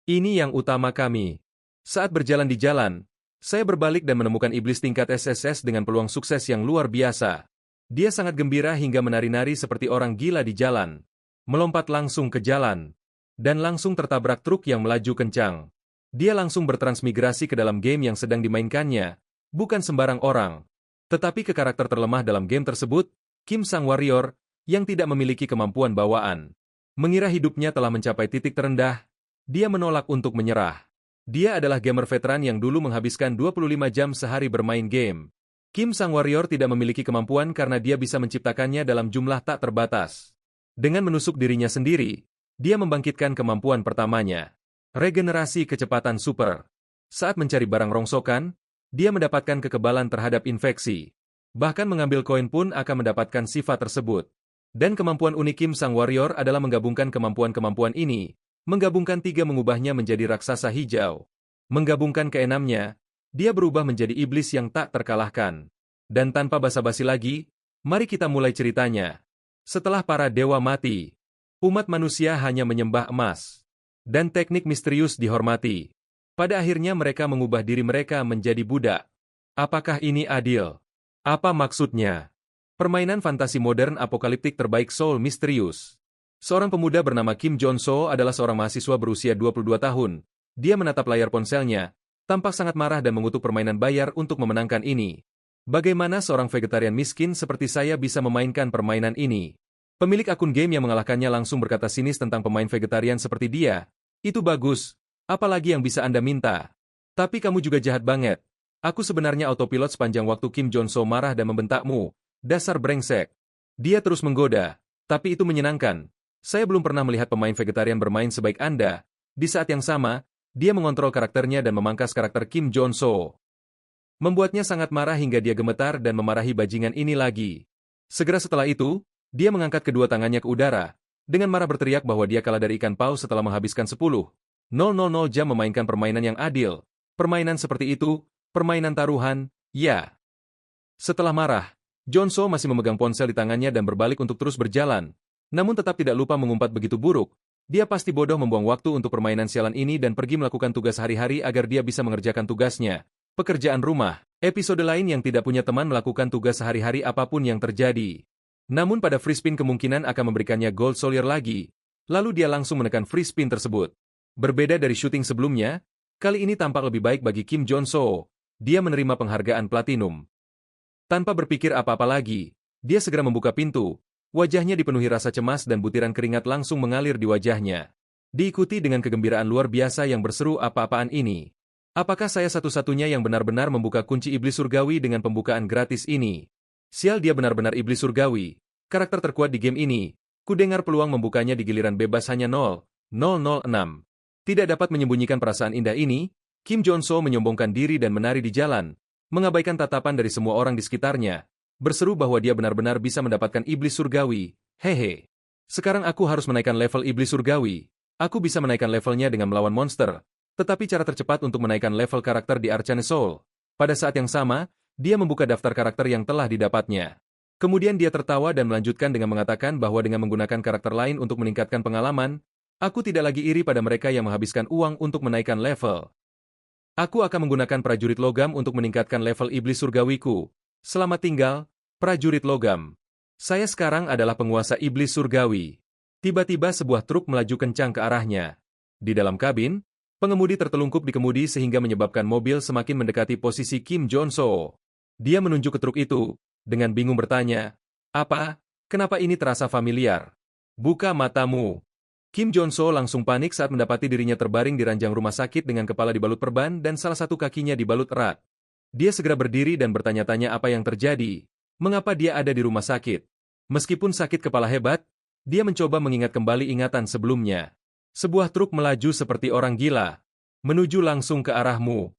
Ini yang utama kami. Saat berjalan di jalan, saya berbalik dan menemukan iblis tingkat SSS dengan peluang sukses yang luar biasa. Dia sangat gembira hingga menari-nari seperti orang gila di jalan. Melompat langsung ke jalan. Dan langsung tertabrak truk yang melaju kencang. Dia langsung bertransmigrasi ke dalam game yang sedang dimainkannya. Bukan sembarang orang. Tetapi ke karakter terlemah dalam game tersebut, Kim Sang Warrior, yang tidak memiliki kemampuan bawaan. Mengira hidupnya telah mencapai titik terendah, dia menolak untuk menyerah. Dia adalah gamer veteran yang dulu menghabiskan 25 jam sehari bermain game. Kim Sang Warrior tidak memiliki kemampuan karena dia bisa menciptakannya dalam jumlah tak terbatas. Dengan menusuk dirinya sendiri, dia membangkitkan kemampuan pertamanya. Regenerasi kecepatan super. Saat mencari barang rongsokan, dia mendapatkan kekebalan terhadap infeksi. Bahkan mengambil koin pun akan mendapatkan sifat tersebut. Dan kemampuan unik Kim Sang Warrior adalah menggabungkan kemampuan-kemampuan ini. Menggabungkan tiga mengubahnya menjadi raksasa hijau. Menggabungkan keenamnya, dia berubah menjadi iblis yang tak terkalahkan. Dan tanpa basa-basi lagi, mari kita mulai ceritanya. Setelah para dewa mati, umat manusia hanya menyembah emas. Dan teknik misterius dihormati. Pada akhirnya mereka mengubah diri mereka menjadi budak. Apakah ini adil? Apa maksudnya? Permainan fantasi modern apokaliptik terbaik Soul Misterius. Seorang pemuda bernama Kim Jong-soo adalah seorang mahasiswa berusia 22 tahun. Dia menatap layar ponselnya, tampak sangat marah dan mengutuk permainan bayar untuk memenangkan ini. Bagaimana seorang vegetarian miskin seperti saya bisa memainkan permainan ini? Pemilik akun game yang mengalahkannya langsung berkata sinis tentang pemain vegetarian seperti dia. Itu bagus, apalagi yang bisa Anda minta? Tapi kamu juga jahat banget. Aku sebenarnya autopilot sepanjang waktu. Kim Jong-soo marah dan membentakmu. Dasar brengsek. Dia terus menggoda, tapi itu menyenangkan. Saya belum pernah melihat pemain vegetarian bermain sebaik Anda. Di saat yang sama, dia mengontrol karakternya dan memangkas karakter Kim Jong-soo. Membuatnya sangat marah hingga dia gemetar dan memarahi bajingan ini lagi. Segera setelah itu, dia mengangkat kedua tangannya ke udara, dengan marah berteriak bahwa dia kalah dari ikan paus setelah menghabiskan 10.000 jam memainkan permainan yang adil. Permainan seperti itu, permainan taruhan, ya. Setelah marah, Jong-soo masih memegang ponsel di tangannya dan berbalik untuk terus berjalan. Namun tetap tidak lupa mengumpat begitu buruk. Dia pasti bodoh membuang waktu untuk permainan sialan ini dan pergi melakukan tugas hari-hari agar dia bisa mengerjakan tugasnya. Pekerjaan rumah, episode lain yang tidak punya teman melakukan tugas sehari-hari apapun yang terjadi. Namun pada free spin kemungkinan akan memberikannya gold soldier lagi. Lalu dia langsung menekan free spin tersebut. Berbeda dari syuting sebelumnya, kali ini tampak lebih baik bagi Kim Jong-soo. Dia menerima penghargaan platinum. Tanpa berpikir apa-apa lagi, dia segera membuka pintu. Wajahnya dipenuhi rasa cemas dan butiran keringat langsung mengalir di wajahnya. Diikuti dengan kegembiraan luar biasa yang berseru, apa-apaan ini? Apakah saya satu-satunya yang benar-benar membuka kunci iblis surgawi dengan pembukaan gratis ini? Sial, dia benar-benar iblis surgawi. Karakter terkuat di game ini. Kudengar peluang membukanya di giliran bebas hanya 0,006. Tidak dapat menyembunyikan perasaan indah ini, Kim Jong-soo menyombongkan diri dan menari di jalan, mengabaikan tatapan dari semua orang di sekitarnya. Berseru bahwa dia benar-benar bisa mendapatkan iblis surgawi. Hehe. Sekarang aku harus menaikkan level iblis surgawi. Aku bisa menaikkan levelnya dengan melawan monster. Tetapi cara tercepat untuk menaikkan level karakter di Arcane Soul. Pada saat yang sama, dia membuka daftar karakter yang telah didapatnya. Kemudian dia tertawa dan melanjutkan dengan mengatakan bahwa dengan menggunakan karakter lain untuk meningkatkan pengalaman, aku tidak lagi iri pada mereka yang menghabiskan uang untuk menaikkan level. Aku akan menggunakan prajurit logam untuk meningkatkan level iblis surgawiku. Selamat tinggal, prajurit logam. Saya sekarang adalah penguasa iblis surgawi. Tiba-tiba sebuah truk melaju kencang ke arahnya. Di dalam kabin, pengemudi tertelungkup di kemudi sehingga menyebabkan mobil semakin mendekati posisi Kim Jong-soo. Dia menunjuk ke truk itu, dengan bingung bertanya, "Apa? Kenapa ini terasa familiar?" "Buka matamu." Kim Jong-soo langsung panik saat mendapati dirinya terbaring di ranjang rumah sakit dengan kepala dibalut perban dan salah satu kakinya dibalut erat. Dia segera berdiri dan bertanya-tanya apa yang terjadi. Mengapa dia ada di rumah sakit? Meskipun sakit kepala hebat, dia mencoba mengingat kembali ingatan sebelumnya. Sebuah truk melaju seperti orang gila, menuju langsung ke arahmu.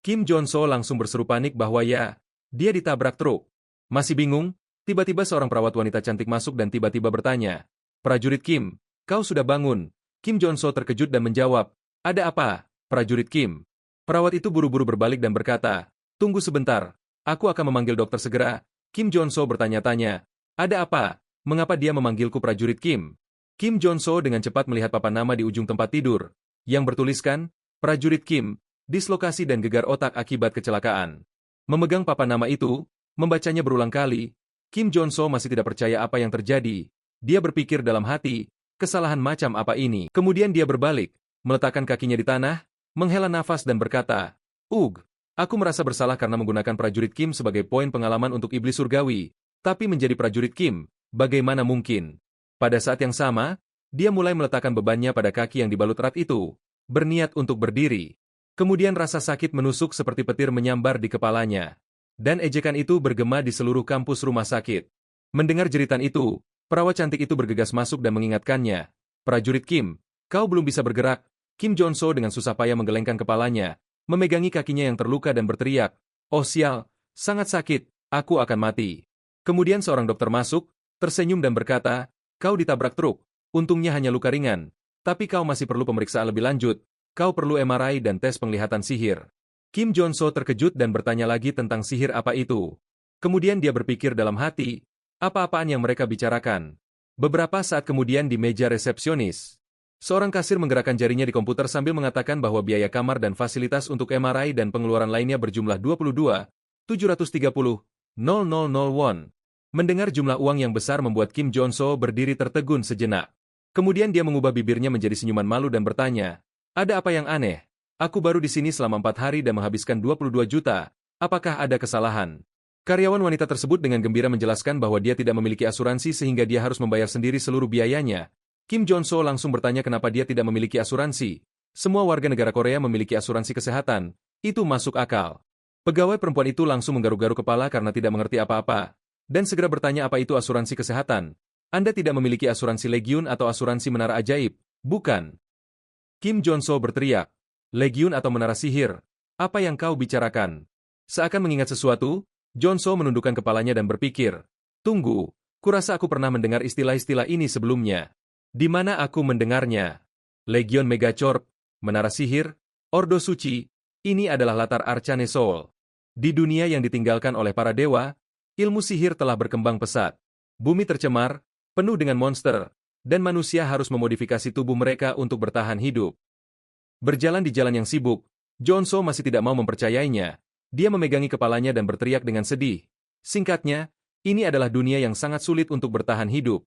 Kim Jong-soo langsung berseru panik bahwa ya, dia ditabrak truk. Masih bingung, tiba-tiba seorang perawat wanita cantik masuk dan tiba-tiba bertanya, "Prajurit Kim, kau sudah bangun?" Kim Jong-soo terkejut dan menjawab, "Ada apa, prajurit Kim?" Perawat itu buru-buru berbalik dan berkata, "Tunggu sebentar, aku akan memanggil dokter segera." Kim Jong-soo bertanya-tanya, "Ada apa? Mengapa dia memanggilku prajurit Kim?" Kim Jong-soo dengan cepat melihat papan nama di ujung tempat tidur. yang bertuliskan, Prajurit Kim, dislokasi dan gegar otak akibat kecelakaan. Memegang papan nama itu, membacanya berulang kali, Kim Jong-so masih tidak percaya apa yang terjadi. Dia berpikir dalam hati, kesalahan macam apa ini? Kemudian dia berbalik, meletakkan kakinya di tanah, menghela nafas dan berkata, aku merasa bersalah karena menggunakan prajurit Kim sebagai poin pengalaman untuk iblis surgawi, tapi menjadi prajurit Kim, bagaimana mungkin? Pada saat yang sama, dia mulai meletakkan bebannya pada kaki yang dibalut erat itu, berniat untuk berdiri. Kemudian rasa sakit menusuk seperti petir menyambar di kepalanya. Dan ejekan itu bergema di seluruh kampus rumah sakit. Mendengar jeritan itu, perawat cantik itu bergegas masuk dan mengingatkannya. Prajurit Kim, kau belum bisa bergerak. Kim Jong-so dengan susah payah menggelengkan kepalanya, memegangi kakinya yang terluka dan berteriak, "Oh sial, sangat sakit, aku akan mati." Kemudian seorang dokter masuk, tersenyum dan berkata, "Kau ditabrak truk, untungnya hanya luka ringan, tapi kau masih perlu pemeriksaan lebih lanjut, kau perlu MRI dan tes penglihatan sihir." Kim Jong-so terkejut dan bertanya lagi tentang sihir apa itu. Kemudian dia berpikir dalam hati, apa-apaan yang mereka bicarakan. Beberapa saat kemudian di meja resepsionis, seorang kasir menggerakkan jarinya di komputer sambil mengatakan bahwa biaya kamar dan fasilitas untuk MRI dan pengeluaran lainnya berjumlah 22.730.000 won. Mendengar jumlah uang yang besar membuat Kim Jong-so berdiri tertegun sejenak. Kemudian dia mengubah bibirnya menjadi senyuman malu dan bertanya, "Ada apa yang aneh? Aku baru di sini selama 4 hari dan menghabiskan 22 juta. Apakah ada kesalahan?" Karyawan wanita tersebut dengan gembira menjelaskan bahwa dia tidak memiliki asuransi sehingga dia harus membayar sendiri seluruh biayanya. Kim Jong-so langsung bertanya kenapa dia tidak memiliki asuransi. Semua warga negara Korea memiliki asuransi kesehatan. Itu masuk akal. Pegawai perempuan itu langsung menggaruk-garuk kepala karena tidak mengerti apa-apa. Dan segera bertanya apa itu asuransi kesehatan. Anda tidak memiliki asuransi Legiun atau asuransi menara ajaib, bukan? Kim Jong-so berteriak. Legiun atau menara sihir? Apa yang kau bicarakan? Seakan mengingat sesuatu, Jong-so menundukkan kepalanya dan berpikir, "Tunggu, kurasa aku pernah mendengar istilah-istilah ini sebelumnya. Di mana aku mendengarnya? Legion Megachorp, menara sihir, Ordo Suci, ini adalah latar Arcane Soul. Di dunia yang ditinggalkan oleh para dewa, ilmu sihir telah berkembang pesat. Bumi tercemar, penuh dengan monster, dan manusia harus memodifikasi tubuh mereka untuk bertahan hidup." Berjalan di jalan yang sibuk, Jong-so masih tidak mau mempercayainya. Dia memegangi kepalanya dan berteriak dengan sedih. Singkatnya, ini adalah dunia yang sangat sulit untuk bertahan hidup.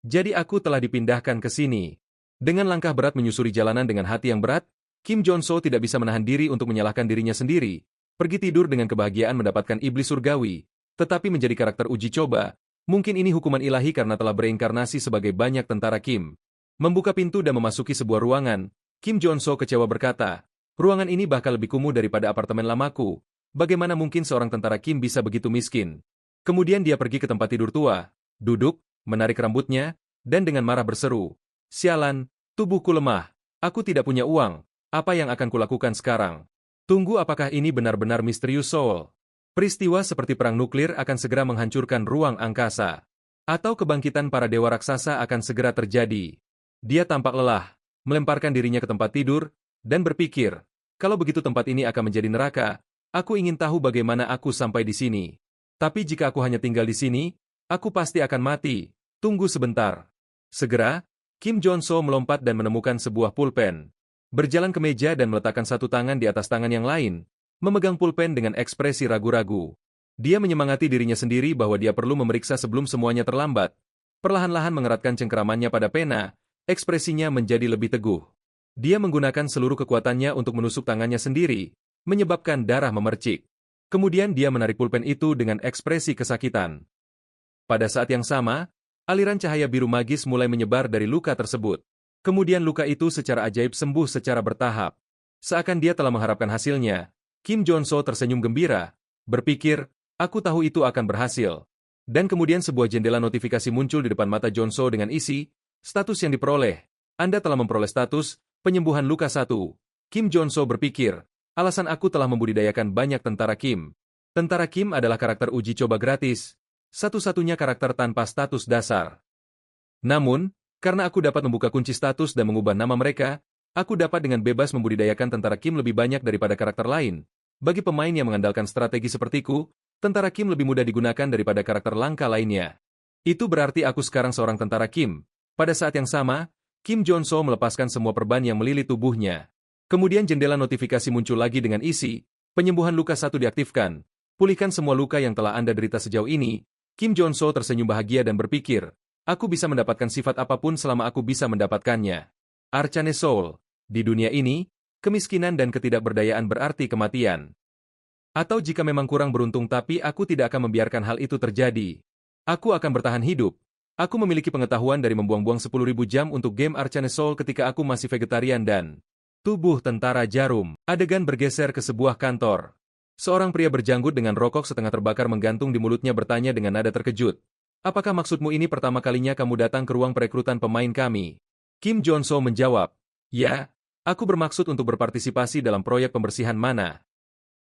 Jadi aku telah dipindahkan ke sini. Dengan langkah berat menyusuri jalanan dengan hati yang berat, Kim Jong-so tidak bisa menahan diri untuk menyalahkan dirinya sendiri. Pergi tidur dengan kebahagiaan mendapatkan iblis surgawi, tetapi menjadi karakter uji coba. Mungkin ini hukuman ilahi karena telah bereinkarnasi sebagai banyak tentara Kim. Membuka pintu dan memasuki sebuah ruangan, Kim Jong-so kecewa berkata, "Ruangan ini bahkan lebih kumuh daripada apartemen lamaku. Bagaimana mungkin seorang tentara Kim bisa begitu miskin?" Kemudian dia pergi ke tempat tidur tua, duduk, menarik rambutnya, dan dengan marah berseru, "Sialan, tubuhku lemah. Aku tidak punya uang. Apa yang akan kulakukan sekarang? Tunggu, apakah ini benar-benar misterius Soul? Peristiwa seperti perang nuklir akan segera menghancurkan ruang angkasa. Atau kebangkitan para dewa raksasa akan segera terjadi." Dia tampak lelah, melemparkan dirinya ke tempat tidur, dan berpikir, kalau begitu tempat ini akan menjadi neraka, aku ingin tahu bagaimana aku sampai di sini. Tapi jika aku hanya tinggal di sini, aku pasti akan mati. Tunggu sebentar. Segera, Kim Jong-so melompat dan menemukan sebuah pulpen. Berjalan ke meja dan meletakkan satu tangan di atas tangan yang lain, memegang pulpen dengan ekspresi ragu-ragu. Dia menyemangati dirinya sendiri bahwa dia perlu memeriksa sebelum semuanya terlambat. Perlahan-lahan mengeratkan cengkeramannya pada pena, ekspresinya menjadi lebih teguh. Dia menggunakan seluruh kekuatannya untuk menusuk tangannya sendiri, menyebabkan darah memercik. Kemudian dia menarik pulpen itu dengan ekspresi kesakitan. Pada saat yang sama, aliran cahaya biru magis mulai menyebar dari luka tersebut. Kemudian luka itu secara ajaib sembuh secara bertahap. Seakan dia telah mengharapkan hasilnya, Kim Jong-so tersenyum gembira, berpikir, aku tahu itu akan berhasil. Dan kemudian sebuah jendela notifikasi muncul di depan mata Jong-so dengan isi, status yang diperoleh. Anda telah memperoleh status, penyembuhan luka 1. Kim Jong-so berpikir, alasan aku telah membudidayakan banyak tentara Kim. Tentara Kim adalah karakter uji coba gratis, satu-satunya karakter tanpa status dasar. Namun, karena aku dapat membuka kunci status dan mengubah nama mereka, aku dapat dengan bebas membudidayakan tentara Kim lebih banyak daripada karakter lain. Bagi pemain yang mengandalkan strategi sepertiku, tentara Kim lebih mudah digunakan daripada karakter langka lainnya. Itu berarti aku sekarang seorang tentara Kim. Pada saat yang sama, Kim Jong-soo melepaskan semua perban yang melilit tubuhnya. Kemudian jendela notifikasi muncul lagi dengan isi, penyembuhan luka 1 diaktifkan. Pulihkan semua luka yang telah Anda derita sejauh ini. Kim Jong-soo tersenyum bahagia dan berpikir, aku bisa mendapatkan sifat apapun selama aku bisa mendapatkannya. Arcane Soul. Di dunia ini, kemiskinan dan ketidakberdayaan berarti kematian. Atau jika memang kurang beruntung tapi aku tidak akan membiarkan hal itu terjadi. Aku akan bertahan hidup. Aku memiliki pengetahuan dari membuang-buang 10.000 jam untuk game Arcane Soul ketika aku masih vegetarian dan tubuh tentara jarum. Adegan bergeser ke sebuah kantor. Seorang pria berjanggut dengan rokok setengah terbakar menggantung di mulutnya bertanya dengan nada terkejut. Apakah maksudmu ini pertama kalinya kamu datang ke ruang perekrutan pemain kami? Kim Jong-soo menjawab, ya, aku bermaksud untuk berpartisipasi dalam proyek pembersihan mana.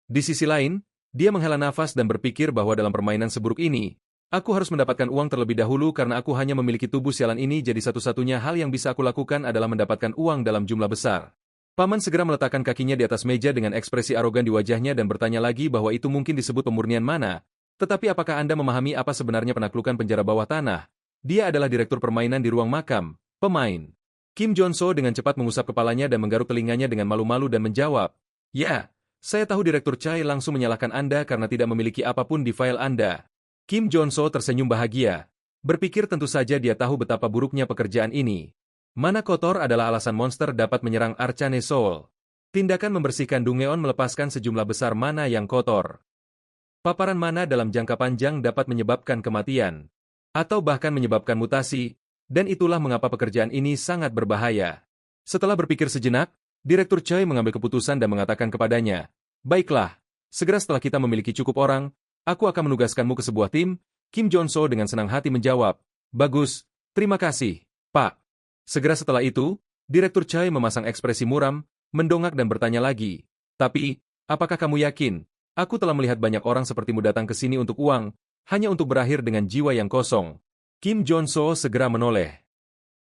Di sisi lain, dia menghela nafas dan berpikir bahwa dalam permainan seburuk ini, aku harus mendapatkan uang terlebih dahulu karena aku hanya memiliki tubuh sialan ini jadi satu-satunya hal yang bisa aku lakukan adalah mendapatkan uang dalam jumlah besar. Paman segera meletakkan kakinya di atas meja dengan ekspresi arogan di wajahnya dan bertanya lagi bahwa itu mungkin disebut pemurnian mana. Tetapi apakah Anda memahami apa sebenarnya penaklukan penjara bawah tanah? Dia adalah direktur permainan di ruang makam, pemain. Kim Jong-soo dengan cepat mengusap kepalanya dan menggaruk telinganya dengan malu-malu dan menjawab, ya, saya tahu Direktur Chai langsung menyalahkan Anda karena tidak memiliki apapun di file Anda. Kim Jong-soo tersenyum bahagia. Berpikir tentu saja dia tahu betapa buruknya pekerjaan ini. Mana kotor adalah alasan monster dapat menyerang Arcane Soul. Tindakan membersihkan Dungeon melepaskan sejumlah besar mana yang kotor. Paparan mana dalam jangka panjang dapat menyebabkan kematian. Atau bahkan menyebabkan mutasi, dan itulah mengapa pekerjaan ini sangat berbahaya. Setelah berpikir sejenak, Direktur Choi mengambil keputusan dan mengatakan kepadanya, baiklah, segera setelah kita memiliki cukup orang, aku akan menugaskanmu ke sebuah tim. Kim Jong-soo dengan senang hati menjawab, bagus, terima kasih, Pak. Segera setelah itu, Direktur Chai memasang ekspresi muram, mendongak dan bertanya lagi, tapi, apakah kamu yakin, aku telah melihat banyak orang sepertimu datang ke sini untuk uang, hanya untuk berakhir dengan jiwa yang kosong. Kim Jong-soo segera menoleh.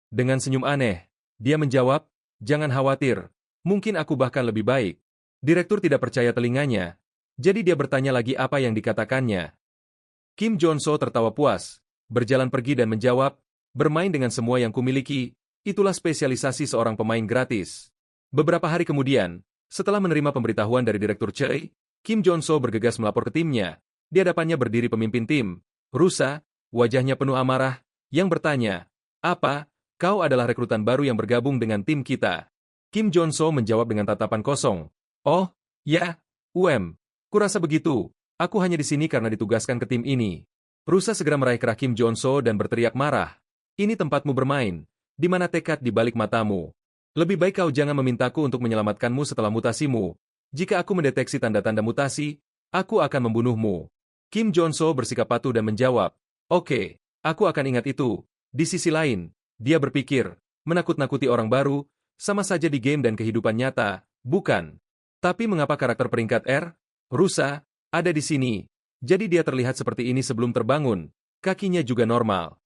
Dengan senyum aneh, dia menjawab, jangan khawatir, mungkin aku bahkan lebih baik. Direktur tidak percaya telinganya, jadi dia bertanya lagi apa yang dikatakannya. Kim Jong-soo tertawa puas, berjalan pergi dan menjawab, bermain dengan semua yang kumiliki, itulah spesialisasi seorang pemain gratis. Beberapa hari kemudian, setelah menerima pemberitahuan dari Direktur Choi, Kim Jong-soo bergegas melapor ke timnya. Di hadapannya berdiri pemimpin tim, Rusa, wajahnya penuh amarah, yang bertanya, apa, kau adalah rekrutan baru yang bergabung dengan tim kita? Kim Jong-soo menjawab dengan tatapan kosong, oh, ya, kurasa begitu, aku hanya di sini karena ditugaskan ke tim ini. Rusa segera meraih kerah Kim Jong-soo dan berteriak marah, ini tempatmu bermain, di mana tekad di balik matamu. Lebih baik kau jangan memintaku untuk menyelamatkanmu setelah mutasimu. Jika aku mendeteksi tanda-tanda mutasi, aku akan membunuhmu. Kim Jong-soo bersikap patuh dan menjawab, oke, aku akan ingat itu. Di sisi lain, dia berpikir, menakut-nakuti orang baru, sama saja di game dan kehidupan nyata, bukan? Tapi mengapa karakter peringkat R, Rusa, ada di sini? Jadi dia terlihat seperti ini sebelum terbangun, kakinya juga normal.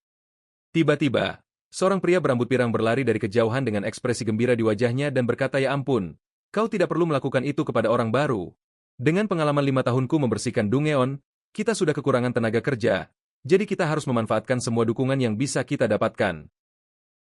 Tiba-tiba, seorang pria berambut pirang berlari dari kejauhan dengan ekspresi gembira di wajahnya dan berkata ya ampun, kau tidak perlu melakukan itu kepada orang baru. Dengan pengalaman 5 tahunku membersihkan Dungeon, kita sudah kekurangan tenaga kerja, jadi kita harus memanfaatkan semua dukungan yang bisa kita dapatkan.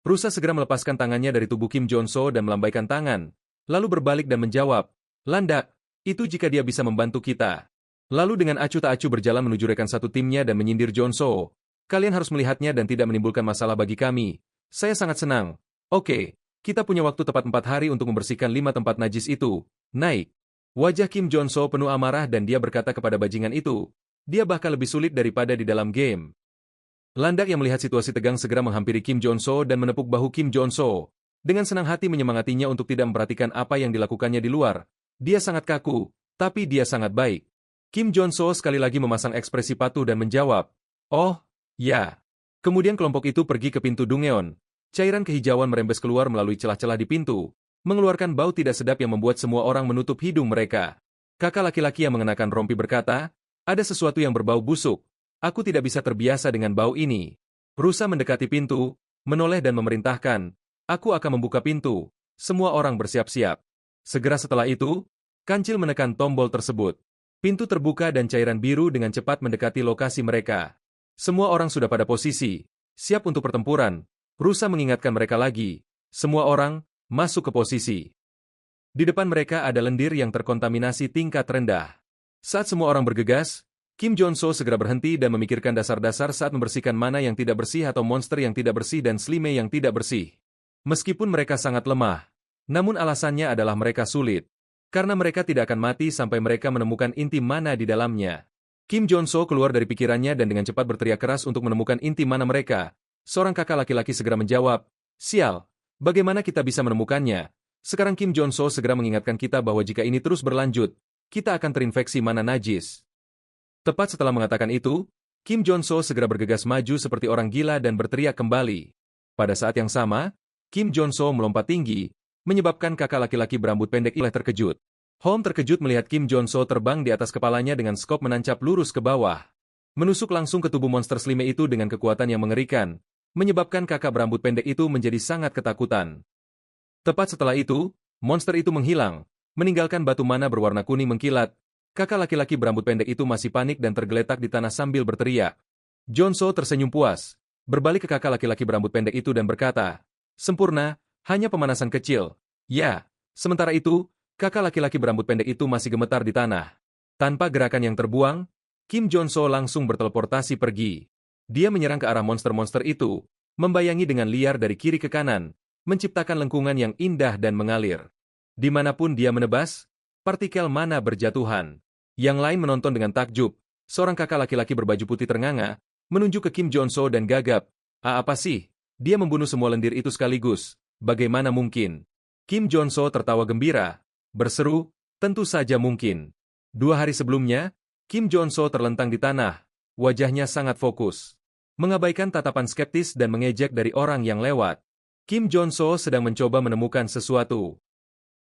Rusa segera melepaskan tangannya dari tubuh Kim Jong-soo dan melambaikan tangan, lalu berbalik dan menjawab, landak, itu jika dia bisa membantu kita. Lalu dengan acuh tak acuh berjalan menuju rekan satu timnya dan menyindir Jong-soo. Kalian harus melihatnya dan tidak menimbulkan masalah bagi kami. Saya sangat senang. Oke, kita punya waktu tepat 4 hari untuk membersihkan 5 tempat najis itu. Naik. Wajah Kim Jong-soo penuh amarah dan dia berkata kepada bajingan itu, dia bahkan lebih sulit daripada di dalam game. Landak yang melihat situasi tegang segera menghampiri Kim Jong-soo dan menepuk bahu Kim Jong-soo. Dengan senang hati menyemangatinya untuk tidak memperhatikan apa yang dilakukannya di luar. Dia sangat kaku, tapi dia sangat baik. Kim Jong-soo sekali lagi memasang ekspresi patuh dan menjawab, oh, ya. Kemudian kelompok itu pergi ke pintu Dungeon. Cairan kehijauan merembes keluar melalui celah-celah di pintu, mengeluarkan bau tidak sedap yang membuat semua orang menutup hidung mereka. Kakak laki-laki yang mengenakan rompi berkata, ada sesuatu yang berbau busuk. Aku tidak bisa terbiasa dengan bau ini. Rusa mendekati pintu, menoleh dan memerintahkan, aku akan membuka pintu. Semua orang bersiap-siap. Segera setelah itu, kancil menekan tombol tersebut. Pintu terbuka dan cairan biru dengan cepat mendekati lokasi mereka. Semua orang sudah pada posisi, siap untuk pertempuran. Rusa mengingatkan mereka lagi, Semua orang masuk ke posisi. Di depan mereka ada lendir yang terkontaminasi tingkat rendah. Saat semua orang bergegas, Kim Jong-so segera berhenti dan memikirkan dasar-dasar saat membersihkan mana yang tidak bersih atau monster yang tidak bersih dan slime yang tidak bersih. Meskipun mereka sangat lemah, namun alasannya adalah mereka sulit. Karena mereka tidak akan mati sampai mereka menemukan inti mana di dalamnya. Kim Jong-so keluar dari pikirannya dan dengan cepat berteriak keras untuk menemukan inti mana mereka. Seorang kakak laki-laki segera menjawab, "Sial, bagaimana kita bisa menemukannya?" Sekarang Kim Jong-so segera mengingatkan kita bahwa jika ini terus berlanjut, kita akan terinfeksi mana najis. Tepat setelah mengatakan itu, Kim Jong-so segera bergegas maju seperti orang gila dan berteriak kembali. Pada saat yang sama, Kim Jong-so melompat tinggi, menyebabkan kakak laki-laki berambut pendek itu terkejut. Home terkejut melihat Kim Jong-so terbang di atas kepalanya dengan skop menancap lurus ke bawah. Menusuk langsung ke tubuh monster slime itu dengan kekuatan yang mengerikan, menyebabkan kakak berambut pendek itu menjadi sangat ketakutan. Tepat setelah itu, monster itu menghilang, meninggalkan batu mana berwarna kuning mengkilat. Kakak laki-laki berambut pendek itu masih panik dan tergeletak di tanah sambil berteriak. Jong-so tersenyum puas, berbalik ke kakak laki-laki berambut pendek itu dan berkata, "Sempurna, hanya pemanasan kecil." Ya, sementara itu, kakak laki-laki berambut pendek itu masih gemetar di tanah. Tanpa gerakan yang terbuang, Kim Jong-so langsung berteleportasi pergi. Dia menyerang ke arah monster-monster itu, membayangi dengan liar dari kiri ke kanan, menciptakan lengkungan yang indah dan mengalir. Dimanapun dia menebas, partikel mana berjatuhan. Yang lain menonton dengan takjub, seorang kakak laki-laki berbaju putih ternganga, menunjuk ke Kim Jong-so dan gagap, apa sih? Dia membunuh semua lendir itu sekaligus. Bagaimana mungkin?" Kim Jong-so tertawa gembira, berseru, "Tentu saja mungkin." 2 hari sebelumnya, Kim Jong-so terlentang di tanah, wajahnya sangat fokus. Mengabaikan tatapan skeptis dan mengejek dari orang yang lewat. Kim Jong-so sedang mencoba menemukan sesuatu.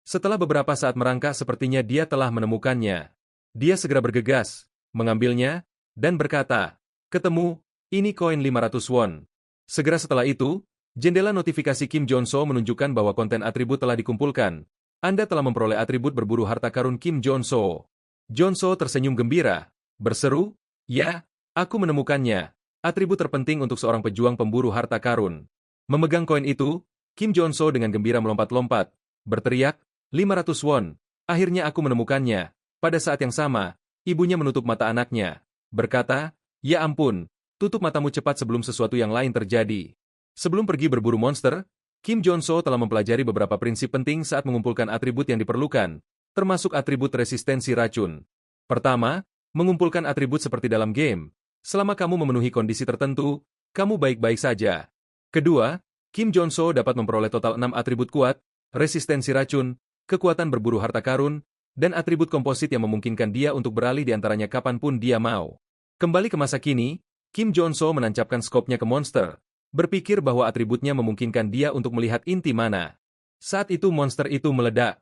Setelah beberapa saat merangkak sepertinya dia telah menemukannya. Dia segera bergegas, mengambilnya, dan berkata, "Ketemu, ini koin 500 won." Segera setelah itu, jendela notifikasi Kim Jong-so menunjukkan bahwa konten atribut telah dikumpulkan. Anda telah memperoleh atribut berburu harta karun Kim Jong-so. Jong-so tersenyum gembira, berseru, "Ya, aku menemukannya. Atribut terpenting untuk seorang pejuang pemburu harta karun." Memegang koin itu, Kim Jong-so dengan gembira melompat-lompat, berteriak, 500 won. Akhirnya aku menemukannya. Pada saat yang sama, ibunya menutup mata anaknya, berkata, "Ya ampun, tutup matamu cepat sebelum sesuatu yang lain terjadi." Sebelum pergi berburu monster, Kim Jong-so telah mempelajari beberapa prinsip penting saat mengumpulkan atribut yang diperlukan, termasuk atribut resistensi racun. Pertama, mengumpulkan atribut seperti dalam game. Selama kamu memenuhi kondisi tertentu, kamu baik-baik saja. Kedua, Kim Jong-so dapat memperoleh total 6 atribut kuat, resistensi racun, kekuatan berburu harta karun, dan atribut komposit yang memungkinkan dia untuk beralih di antaranya kapanpun dia mau. Kembali ke masa kini, Kim Jong-so menancapkan skopnya ke monster, berpikir bahwa atributnya memungkinkan dia untuk melihat inti mana. Saat itu monster itu meledak.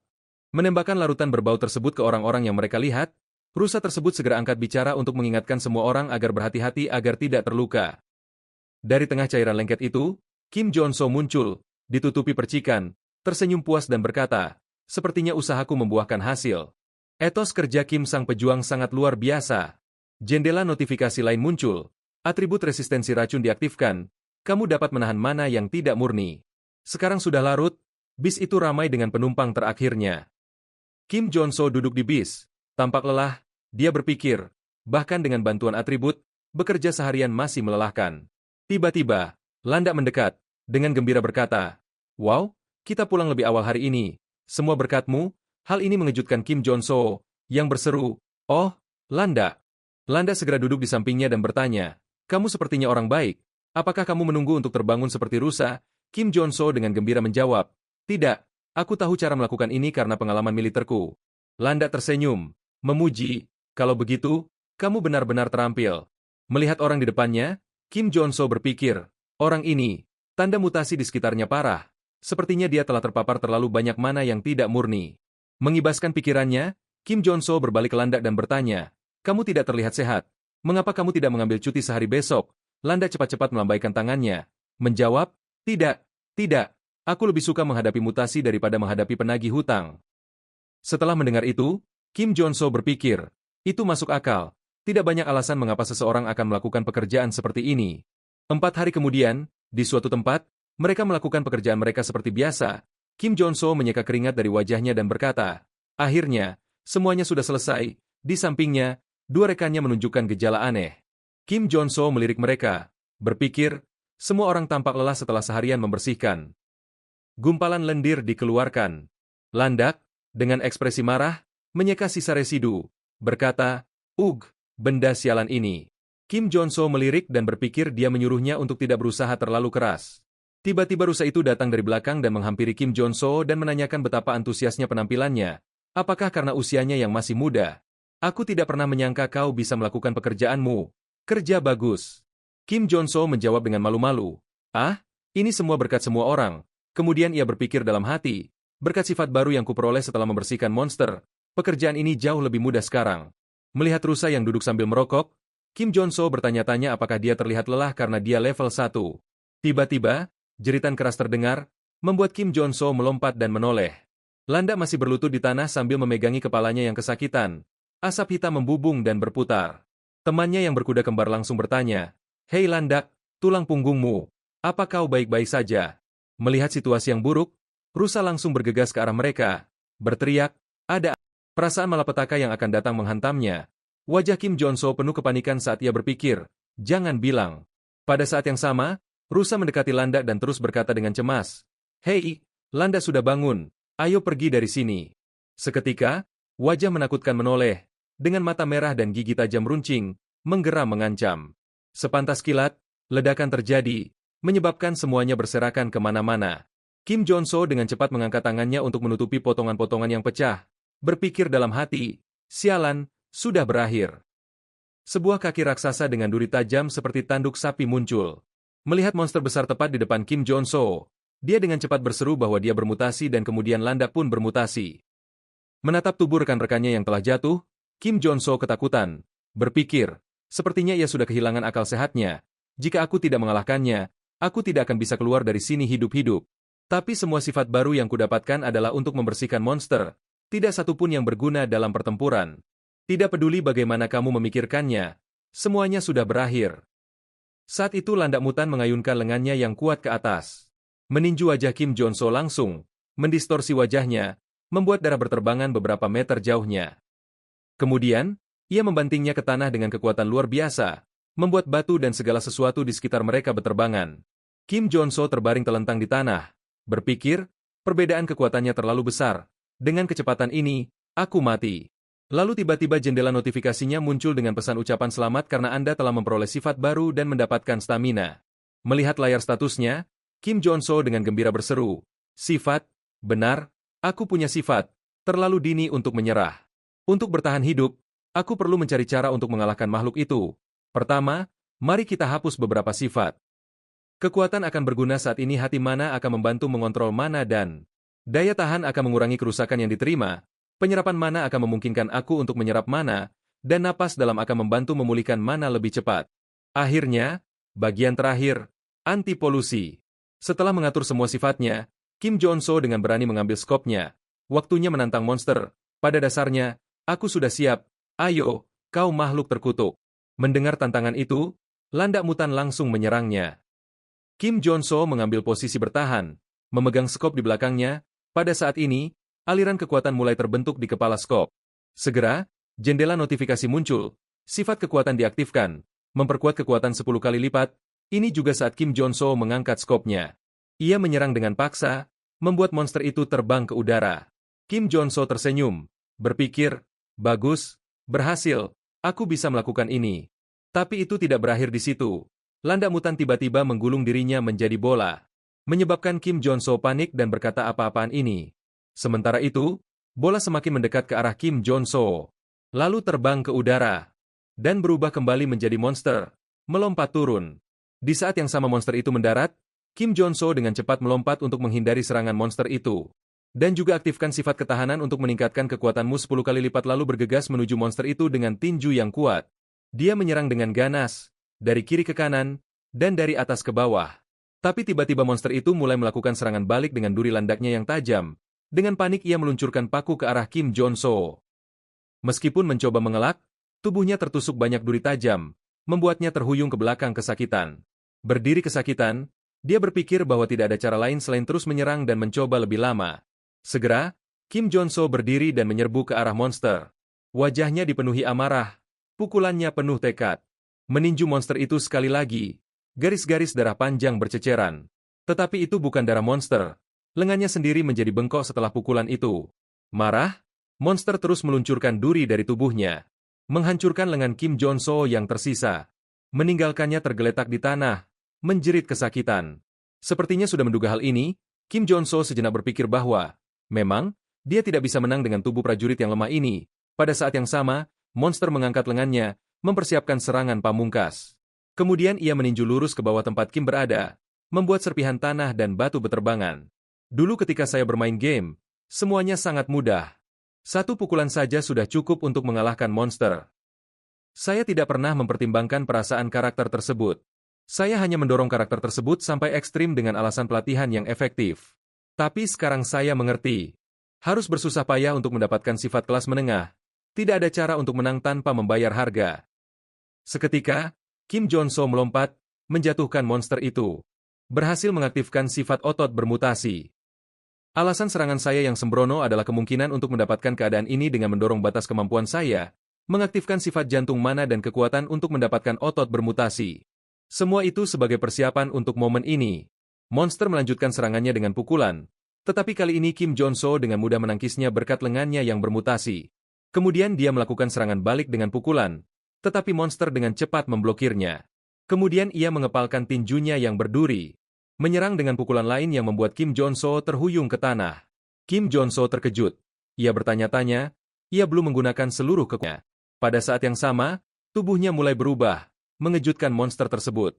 Menembakkan larutan berbau tersebut ke orang-orang yang mereka lihat, rusa tersebut segera angkat bicara untuk mengingatkan semua orang agar berhati-hati agar tidak terluka. Dari tengah cairan lengket itu, Kim Jong-so muncul, ditutupi percikan, tersenyum puas dan berkata, "Sepertinya usahaku membuahkan hasil." Etos kerja Kim sang pejuang sangat luar biasa. Jendela notifikasi lain muncul, atribut resistensi racun diaktifkan, kamu dapat menahan mana yang tidak murni. Sekarang sudah larut, bis itu ramai dengan penumpang terakhirnya. Kim Jong-so duduk di bis, tampak lelah, dia berpikir, bahkan dengan bantuan atribut, bekerja seharian masih melelahkan. Tiba-tiba, landak mendekat, dengan gembira berkata, "Wow, kita pulang lebih awal hari ini. Semua berkatmu." Hal ini mengejutkan Kim Jong-so, yang berseru, "Oh, Landa." Landa segera duduk di sampingnya dan bertanya, "Kamu sepertinya orang baik. Apakah kamu menunggu untuk terbangun seperti rusa?" Kim Jong-so dengan gembira menjawab, "Tidak, aku tahu cara melakukan ini karena pengalaman militerku." Landa tersenyum, memuji, "Kalau begitu, kamu benar-benar terampil." Melihat orang di depannya, Kim Jong-so berpikir, orang ini, tanda mutasi di sekitarnya parah. Sepertinya dia telah terpapar terlalu banyak mana yang tidak murni. Mengibaskan pikirannya, Kim Jong-so berbalik ke Landak dan bertanya, "Kamu tidak terlihat sehat. Mengapa kamu tidak mengambil cuti sehari besok?" Landa cepat-cepat melambaikan tangannya, menjawab, "Tidak, tidak. Aku lebih suka menghadapi mutasi daripada menghadapi penagih hutang." Setelah mendengar itu, Kim Jong-so berpikir, itu masuk akal. Tidak banyak alasan mengapa seseorang akan melakukan pekerjaan seperti ini. 4 hari kemudian, di suatu tempat, Mereka melakukan pekerjaan mereka seperti biasa. Kim Jong-soo menyeka keringat dari wajahnya dan berkata, akhirnya, semuanya sudah selesai. Di sampingnya, dua rekannya menunjukkan gejala aneh. Kim Jong-soo melirik mereka, berpikir, semua orang tampak lelah setelah seharian membersihkan. Gumpalan lendir dikeluarkan. Landak, dengan ekspresi marah, menyeka sisa residu, berkata, benda sialan ini. Kim Jong-soo melirik dan berpikir dia menyuruhnya untuk tidak berusaha terlalu keras. Tiba-tiba rusa itu datang dari belakang dan menghampiri Kim Jong-soo dan menanyakan betapa antusiasnya penampilannya. Apakah karena usianya yang masih muda? Aku tidak pernah menyangka kau bisa melakukan pekerjaanmu. Kerja bagus. Kim Jong-soo menjawab dengan malu-malu. Ini semua berkat semua orang. Kemudian ia berpikir dalam hati, berkat sifat baru yang kuperoleh setelah membersihkan monster, pekerjaan ini jauh lebih mudah sekarang. Melihat rusa yang duduk sambil merokok, Kim Jong-soo bertanya-tanya apakah dia terlihat lelah karena dia level 1. Tiba-tiba, jeritan keras terdengar, membuat Kim Jong-soo melompat dan menoleh. Landak masih berlutut di tanah sambil memegangi kepalanya yang kesakitan. Asap hitam membubung dan berputar. Temannya yang berkuda kembar langsung bertanya, "Hei Landak, tulang punggungmu, apa kau baik-baik saja?" Melihat situasi yang buruk, rusa langsung bergegas ke arah mereka, berteriak, "Ada!" Perasaan malapetaka yang akan datang menghantamnya. Wajah Kim Jong-soo penuh kepanikan saat ia berpikir, jangan bilang. Pada saat yang sama, rusa mendekati Landak dan terus berkata dengan cemas, "Hei, Landak sudah bangun, ayo pergi dari sini." Seketika, wajah menakutkan menoleh, dengan mata merah dan gigi tajam runcing, menggeram mengancam. Sepantas kilat, ledakan terjadi, menyebabkan semuanya berserakan kemana-mana. Kim Jong-soo dengan cepat mengangkat tangannya untuk menutupi potongan-potongan yang pecah. Berpikir dalam hati, sialan, sudah berakhir. Sebuah kaki raksasa dengan duri tajam seperti tanduk sapi muncul. Melihat monster besar tepat di depan Kim Jong-soo, dia dengan cepat berseru bahwa dia bermutasi dan kemudian Landak pun bermutasi. Menatap tubuh rekan-rekannya yang telah jatuh, Kim Jong-soo ketakutan. Berpikir, sepertinya ia sudah kehilangan akal sehatnya. Jika aku tidak mengalahkannya, aku tidak akan bisa keluar dari sini hidup-hidup. Tapi semua sifat baru yang kudapatkan adalah untuk membersihkan monster. Tidak satupun yang berguna dalam pertempuran. Tidak peduli bagaimana kamu memikirkannya. Semuanya sudah berakhir. Saat itu Landak Mutan mengayunkan lengannya yang kuat ke atas. Meninju wajah Kim Jong-soo langsung. Mendistorsi wajahnya, membuat darah berterbangan beberapa meter jauhnya. Kemudian, ia membantingnya ke tanah dengan kekuatan luar biasa, membuat batu dan segala sesuatu di sekitar mereka berterbangan. Kim Jong-soo terbaring telentang di tanah. Berpikir, perbedaan kekuatannya terlalu besar. Dengan kecepatan ini, aku mati. Lalu tiba-tiba jendela notifikasinya muncul dengan pesan ucapan selamat karena Anda telah memperoleh sifat baru dan mendapatkan stamina. Melihat layar statusnya, Kim Jong-soo dengan gembira berseru, "Sifat, benar, aku punya sifat, terlalu dini untuk menyerah. Untuk bertahan hidup, aku perlu mencari cara untuk mengalahkan makhluk itu. Pertama, mari kita hapus beberapa sifat. Kekuatan akan berguna saat ini hati mana akan membantu mengontrol mana dan daya tahan akan mengurangi kerusakan yang diterima, penyerapan mana akan memungkinkan aku untuk menyerap mana, dan napas dalam akan membantu memulihkan mana lebih cepat. Akhirnya, bagian terakhir, anti polusi." Setelah mengatur semua sifatnya, Kim Jong-soo dengan berani mengambil skopnya. Waktunya menantang monster. Pada dasarnya, aku sudah siap. Ayo, kau makhluk terkutuk. Mendengar tantangan itu, Landak Mutan langsung menyerangnya. Kim Jong-soo mengambil posisi bertahan, memegang skop di belakangnya. Pada saat ini, aliran kekuatan mulai terbentuk di kepala skop. Segera, jendela notifikasi muncul. Sifat kekuatan diaktifkan, memperkuat kekuatan 10 kali lipat. Ini juga saat Kim Jong-soo mengangkat skopnya. Ia menyerang dengan paksa, membuat monster itu terbang ke udara. Kim Jong-soo tersenyum, berpikir, bagus, berhasil, aku bisa melakukan ini. Tapi itu tidak berakhir di situ. Landak Mutan tiba-tiba menggulung dirinya menjadi bola, menyebabkan Kim Jong-soo panik dan berkata apa-apaan ini. Sementara itu, bola semakin mendekat ke arah Kim Jong-soo, lalu terbang ke udara, dan berubah kembali menjadi monster, melompat turun. Di saat yang sama monster itu mendarat, Kim Jong-soo dengan cepat melompat untuk menghindari serangan monster itu. Dan juga aktifkan sifat ketahanan untuk meningkatkan kekuatanmu 10 kali lipat lalu bergegas menuju monster itu dengan tinju yang kuat. Dia menyerang dengan ganas, dari kiri ke kanan, dan dari atas ke bawah. Tapi tiba-tiba monster itu mulai melakukan serangan balik dengan duri landaknya yang tajam. Dengan panik ia meluncurkan paku ke arah Kim Jong-soo. Meskipun mencoba mengelak, tubuhnya tertusuk banyak duri tajam, membuatnya terhuyung ke belakang kesakitan. Berdiri kesakitan, Dia berpikir bahwa tidak ada cara lain selain terus menyerang dan mencoba lebih lama. Segera, Kim Jong-so berdiri dan menyerbu ke arah monster. Wajahnya dipenuhi amarah, pukulannya penuh tekad. Meninju monster itu sekali lagi. Garis-garis darah panjang berceceran. Tetapi itu bukan darah monster. Lengannya sendiri menjadi bengkok setelah pukulan itu. Marah, monster terus meluncurkan duri dari tubuhnya, menghancurkan lengan Kim Jong-so yang tersisa, meninggalkannya tergeletak di tanah, menjerit kesakitan. Sepertinya sudah menduga hal ini, Kim Jong-so sejenak berpikir bahwa, memang, dia tidak bisa menang dengan tubuh prajurit yang lemah ini. Pada saat yang sama, monster mengangkat lengannya, mempersiapkan serangan pamungkas. Kemudian ia meninju lurus ke bawah tempat Kim berada, membuat serpihan tanah dan batu beterbangan. Dulu ketika saya bermain game, semuanya sangat mudah. Satu pukulan saja sudah cukup untuk mengalahkan monster. Saya tidak pernah mempertimbangkan perasaan karakter tersebut. Saya hanya mendorong karakter tersebut sampai ekstrim dengan alasan pelatihan yang efektif. Tapi sekarang saya mengerti. Harus bersusah payah untuk mendapatkan sifat kelas menengah. Tidak ada cara untuk menang tanpa membayar harga. Seketika, Kim Jong-so melompat, menjatuhkan monster itu. Berhasil mengaktifkan sifat otot bermutasi. Alasan serangan saya yang sembrono adalah kemungkinan untuk mendapatkan keadaan ini dengan mendorong batas kemampuan saya, mengaktifkan sifat jantung mana dan kekuatan untuk mendapatkan otot bermutasi. Semua itu sebagai persiapan untuk momen ini. Monster melanjutkan serangannya dengan pukulan, tetapi kali ini Kim Jong-so dengan mudah menangkisnya berkat lengannya yang bermutasi. Kemudian dia melakukan serangan balik dengan pukulan, tetapi monster dengan cepat memblokirnya. Kemudian ia mengepalkan tinjunya yang berduri, menyerang dengan pukulan lain yang membuat Kim Jong-so terhuyung ke tanah. Kim Jong-so terkejut. Ia bertanya-tanya, ia belum menggunakan seluruh kekuatannya. Pada saat yang sama, tubuhnya mulai berubah, mengejutkan monster tersebut.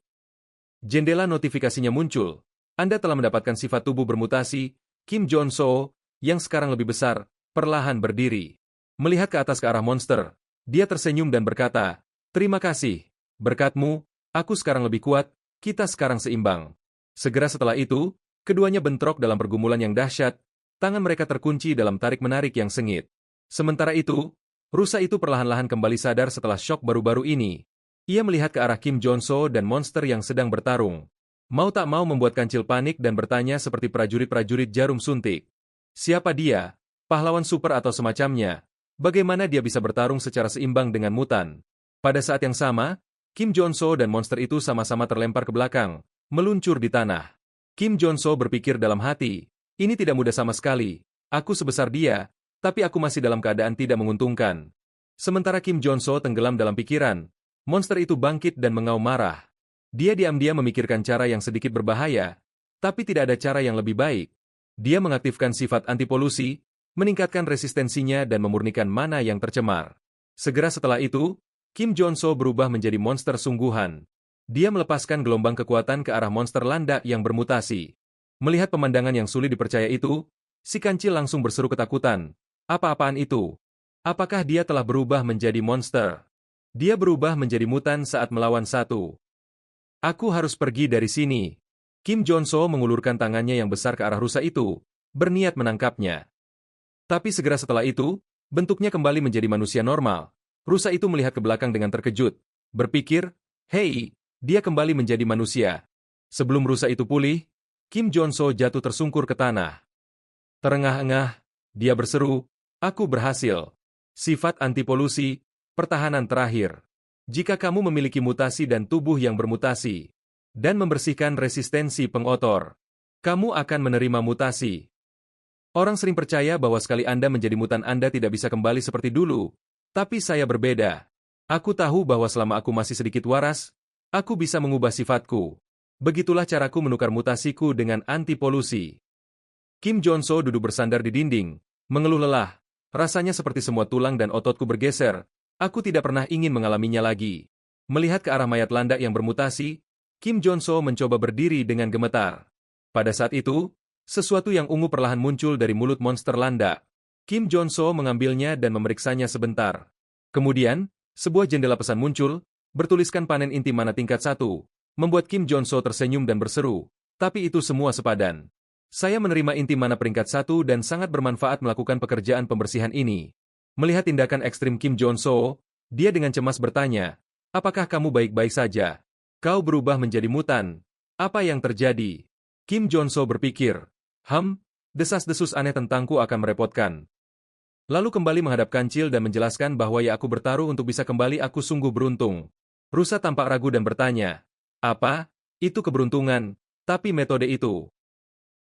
Jendela notifikasinya muncul. Anda telah mendapatkan sifat tubuh bermutasi. Kim Jong-so, yang sekarang lebih besar, perlahan berdiri. Melihat ke atas ke arah monster, dia tersenyum dan berkata, "Terima kasih. Berkatmu, aku sekarang lebih kuat, kita sekarang seimbang." Segera setelah itu, keduanya bentrok dalam pergumulan yang dahsyat, tangan mereka terkunci dalam tarik-menarik yang sengit. Sementara itu, rusa itu perlahan-lahan kembali sadar setelah syok baru-baru ini. Ia melihat ke arah Kim Jong-so dan monster yang sedang bertarung. Mau tak mau membuat kancil panik dan bertanya seperti prajurit-prajurit jarum suntik. Siapa dia? Pahlawan super atau semacamnya? Bagaimana dia bisa bertarung secara seimbang dengan mutan? Pada saat yang sama, Kim Jong-so dan monster itu sama-sama terlempar ke belakang, meluncur di tanah. Kim Jong-so berpikir dalam hati, ini tidak mudah sama sekali. Aku sebesar dia, tapi aku masih dalam keadaan tidak menguntungkan. Sementara Kim Jong-so tenggelam dalam pikiran, monster itu bangkit dan mengaum marah. Dia diam-diam memikirkan cara yang sedikit berbahaya, tapi tidak ada cara yang lebih baik. Dia mengaktifkan sifat anti-polusi, meningkatkan resistensinya dan memurnikan mana yang tercemar. Segera setelah itu, Kim Jong-so berubah menjadi monster sungguhan. Dia melepaskan gelombang kekuatan ke arah monster landak yang bermutasi. Melihat pemandangan yang sulit dipercaya itu, si kancil langsung berseru ketakutan. Apa-apaan itu? Apakah dia telah berubah menjadi monster? Dia berubah menjadi mutan saat melawan satu. Aku harus pergi dari sini. Kim Jong-so mengulurkan tangannya yang besar ke arah rusa itu, berniat menangkapnya. Tapi segera setelah itu, bentuknya kembali menjadi manusia normal. Rusa itu melihat ke belakang dengan terkejut, berpikir, "Hei, dia kembali menjadi manusia." Sebelum rusa itu pulih, Kim Jong-so jatuh tersungkur ke tanah. Terengah-engah, dia berseru, "Aku berhasil." Sifat anti-polusi, pertahanan terakhir. Jika kamu memiliki mutasi dan tubuh yang bermutasi, dan membersihkan resistensi pengotor, kamu akan menerima mutasi. Orang sering percaya bahwa sekali Anda menjadi mutan Anda tidak bisa kembali seperti dulu, tapi saya berbeda. Aku tahu bahwa selama aku masih sedikit waras, aku bisa mengubah sifatku. Begitulah caraku menukar mutasiku dengan anti-polusi. Kim Jong-so duduk bersandar di dinding, mengeluh lelah. Rasanya seperti semua tulang dan ototku bergeser. Aku tidak pernah ingin mengalaminya lagi. Melihat ke arah mayat landak yang bermutasi, Kim Jong-so mencoba berdiri dengan gemetar. Pada saat itu, sesuatu yang ungu perlahan muncul dari mulut monster landak. Kim Jong-so mengambilnya dan memeriksanya sebentar. Kemudian, sebuah jendela pesan muncul, bertuliskan panen inti mana tingkat 1, membuat Kim Jong-so tersenyum dan berseru, "Tapi itu semua sepadan. Saya menerima inti mana peringkat 1 dan sangat bermanfaat melakukan pekerjaan pembersihan ini." Melihat tindakan ekstrim Kim Jong-so, dia dengan cemas bertanya, "Apakah kamu baik-baik saja? Kau berubah menjadi mutan." Apa yang terjadi? Kim Jong-so berpikir. Desas-desus aneh tentangku akan merepotkan. Lalu kembali menghadap kancil dan menjelaskan bahwa ya aku bertaruh untuk bisa kembali aku sungguh beruntung. Rusa tampak ragu dan bertanya. Apa? Itu keberuntungan, tapi metode itu.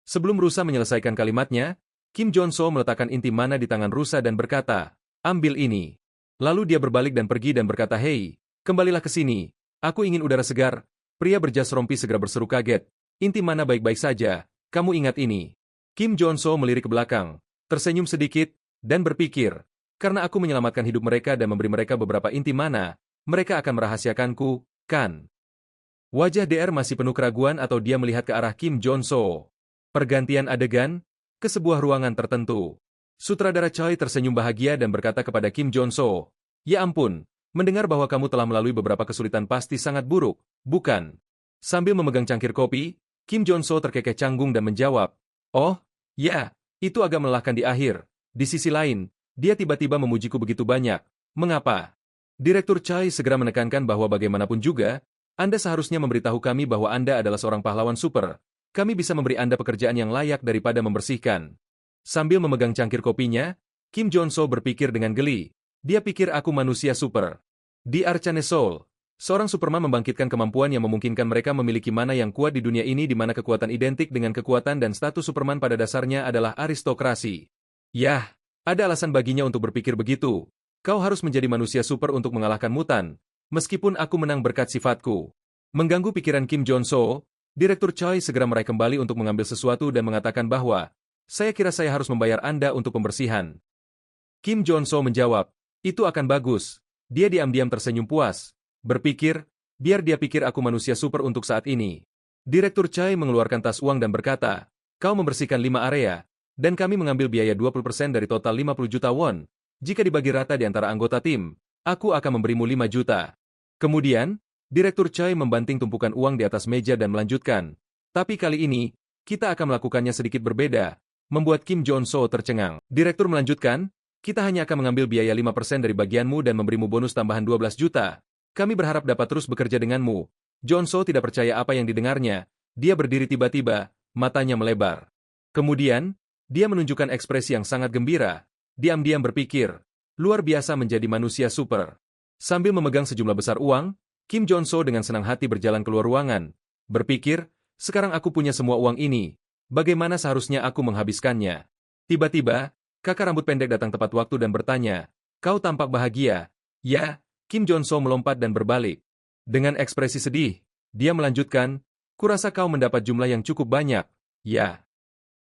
Sebelum Rusa menyelesaikan kalimatnya, Kim Jong-so meletakkan inti mana di tangan Rusa dan berkata, ambil ini. Lalu dia berbalik dan pergi dan berkata, hei, kembalilah ke sini. Aku ingin udara segar. Pria berjas rompi segera berseru kaget. Inti mana baik-baik saja, kamu ingat ini. Kim Jong-so melirik ke belakang, tersenyum sedikit, dan berpikir, karena aku menyelamatkan hidup mereka dan memberi mereka beberapa inti mana, mereka akan merahasiakanku, kan? Wajah DR masih penuh keraguan atau dia melihat ke arah Kim Jong-so. Pergantian adegan, ke sebuah ruangan tertentu. Sutradara Choi tersenyum bahagia dan berkata kepada Kim Jong-so, ya ampun, mendengar bahwa kamu telah melalui beberapa kesulitan pasti sangat buruk, bukan? Sambil memegang cangkir kopi, Kim Jong-so terkekeh canggung dan menjawab, oh, ya, itu agak melelahkan di akhir. Di sisi lain, dia tiba-tiba memujiku begitu banyak. Mengapa? Direktur Choi segera menekankan bahwa bagaimanapun juga, Anda seharusnya memberitahu kami bahwa Anda adalah seorang pahlawan super. Kami bisa memberi Anda pekerjaan yang layak daripada membersihkan. Sambil memegang cangkir kopinya, Kim Jong-so berpikir dengan geli. Dia pikir aku manusia super. Di Arcane Soul, seorang Superman membangkitkan kemampuan yang memungkinkan mereka memiliki mana yang kuat di dunia ini di mana kekuatan identik dengan kekuatan dan status Superman pada dasarnya adalah aristokrasi. Yah, ada alasan baginya untuk berpikir begitu. Kau harus menjadi manusia super untuk mengalahkan mutan, meskipun aku menang berkat sifatku. Mengganggu pikiran Kim Jong-so, Direktur Choi segera meraih kembali untuk mengambil sesuatu dan mengatakan bahwa, saya kira saya harus membayar Anda untuk pembersihan. Kim Jong-so menjawab, itu akan bagus. Dia diam-diam tersenyum puas. Berpikir, biar dia pikir aku manusia super untuk saat ini. Direktur Choi mengeluarkan tas uang dan berkata, kau membersihkan 5 area, dan kami mengambil biaya 20% dari total 50 juta won. Jika dibagi rata di antara anggota tim, aku akan memberimu 5 juta. Kemudian, Direktur Choi membanting tumpukan uang di atas meja dan melanjutkan. Tapi kali ini, kita akan melakukannya sedikit berbeda, membuat Kim Jong-so tercengang. Direktur melanjutkan, kita hanya akan mengambil biaya 5% dari bagianmu dan memberimu bonus tambahan 12 juta. Kami berharap dapat terus bekerja denganmu. Jong-so tidak percaya apa yang didengarnya. Dia berdiri tiba-tiba, matanya melebar. Kemudian, dia menunjukkan ekspresi yang sangat gembira. Diam-diam berpikir, luar biasa menjadi manusia super. Sambil memegang sejumlah besar uang, Kim Jong-so dengan senang hati berjalan keluar ruangan. Berpikir, sekarang aku punya semua uang ini. Bagaimana seharusnya aku menghabiskannya? Tiba-tiba, kakak rambut pendek datang tepat waktu dan bertanya, kau tampak bahagia. Ya, Kim Jong-so melompat dan berbalik. Dengan ekspresi sedih, dia melanjutkan, kurasa kau mendapat jumlah yang cukup banyak. Ya.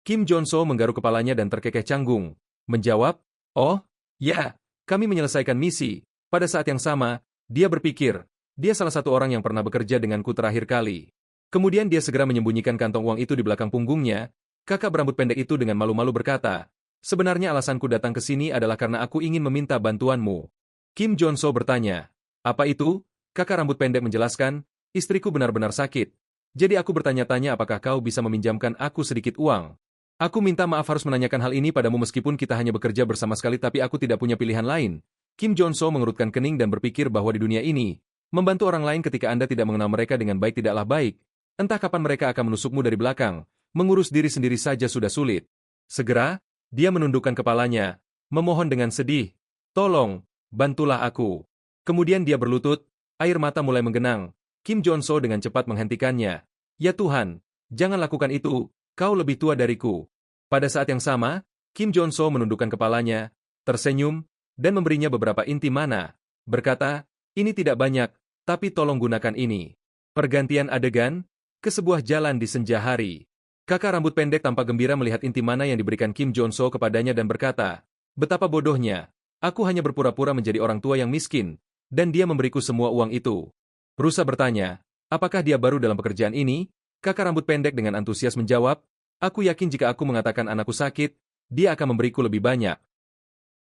Kim Jong-so menggaruk kepalanya dan terkekeh canggung. Menjawab, oh, ya, kami menyelesaikan misi. Pada saat yang sama, dia berpikir, dia salah satu orang yang pernah bekerja denganku terakhir kali. Kemudian dia segera menyembunyikan kantong uang itu di belakang punggungnya. Kakak berambut pendek itu dengan malu-malu berkata, sebenarnya alasanku datang ke sini adalah karena aku ingin meminta bantuanmu. Kim Jong-so bertanya, apa itu? Kakak rambut pendek menjelaskan, istriku benar-benar sakit. Jadi aku bertanya-tanya apakah kau bisa meminjamkan aku sedikit uang. Aku minta maaf harus menanyakan hal ini padamu meskipun kita hanya bekerja bersama sekali tapi aku tidak punya pilihan lain. Kim Jong-so mengerutkan kening dan berpikir bahwa di dunia ini, membantu orang lain ketika Anda tidak mengenal mereka dengan baik tidaklah baik. Entah kapan mereka akan menusukmu dari belakang, mengurus diri sendiri saja sudah sulit. Segera, dia menundukkan kepalanya, memohon dengan sedih, tolong, bantulah aku. Kemudian dia berlutut, air mata mulai menggenang. Kim Jong-so dengan cepat menghentikannya. Ya Tuhan, jangan lakukan itu. Kau lebih tua dariku. Pada saat yang sama, Kim Jong-so menundukkan kepalanya, tersenyum, dan memberinya beberapa inti mana. Berkata, ini tidak banyak, tapi tolong gunakan ini. Pergantian adegan, ke sebuah jalan di senja hari. Kakak rambut pendek tampak gembira melihat inti mana yang diberikan Kim Jong-so kepadanya dan berkata, betapa bodohnya, aku hanya berpura-pura menjadi orang tua yang miskin, dan dia memberiku semua uang itu. Rusa bertanya, apakah dia baru dalam pekerjaan ini? Kakak rambut pendek dengan antusias menjawab, aku yakin jika aku mengatakan anakku sakit, dia akan memberiku lebih banyak.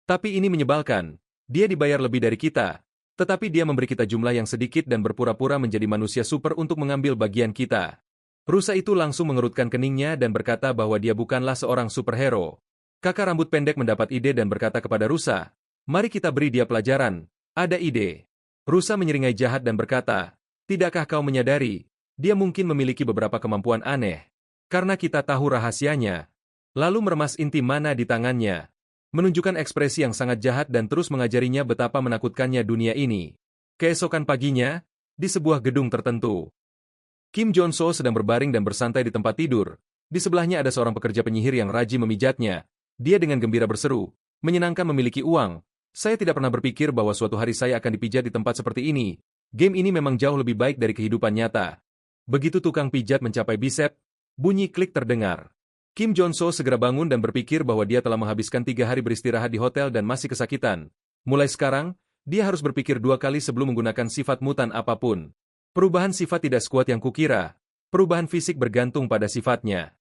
Tapi ini menyebalkan, dia dibayar lebih dari kita, tetapi dia memberi kita jumlah yang sedikit dan berpura-pura menjadi manusia super untuk mengambil bagian kita. Rusa itu langsung mengerutkan keningnya dan berkata bahwa dia bukanlah seorang superhero. Kakak rambut pendek mendapat ide dan berkata kepada Rusa, mari kita beri dia pelajaran, ada ide. Rusa menyeringai jahat dan berkata, tidakkah kau menyadari, Dia mungkin memiliki beberapa kemampuan aneh. Karena kita tahu rahasianya. Lalu meremas inti mana di tangannya. Menunjukkan ekspresi yang sangat jahat dan terus mengajarinya betapa menakutkannya dunia ini. Keesokan paginya, di sebuah gedung tertentu, Kim Jong-so sedang berbaring dan bersantai di tempat tidur. Di sebelahnya ada seorang pekerja penyihir yang rajin memijatnya. Dia dengan gembira berseru, menyenangkan memiliki uang. Saya tidak pernah berpikir bahwa suatu hari saya akan dipijat di tempat seperti ini. Game ini memang jauh lebih baik dari kehidupan nyata. Begitu tukang pijat mencapai bisep, bunyi klik terdengar. Kim Jong-so segera bangun dan berpikir bahwa dia telah menghabiskan 3 hari beristirahat di hotel dan masih kesakitan. Mulai sekarang, dia harus berpikir 2 kali sebelum menggunakan sifat mutan apapun. Perubahan sifat tidak sekuat yang kukira. Perubahan fisik bergantung pada sifatnya.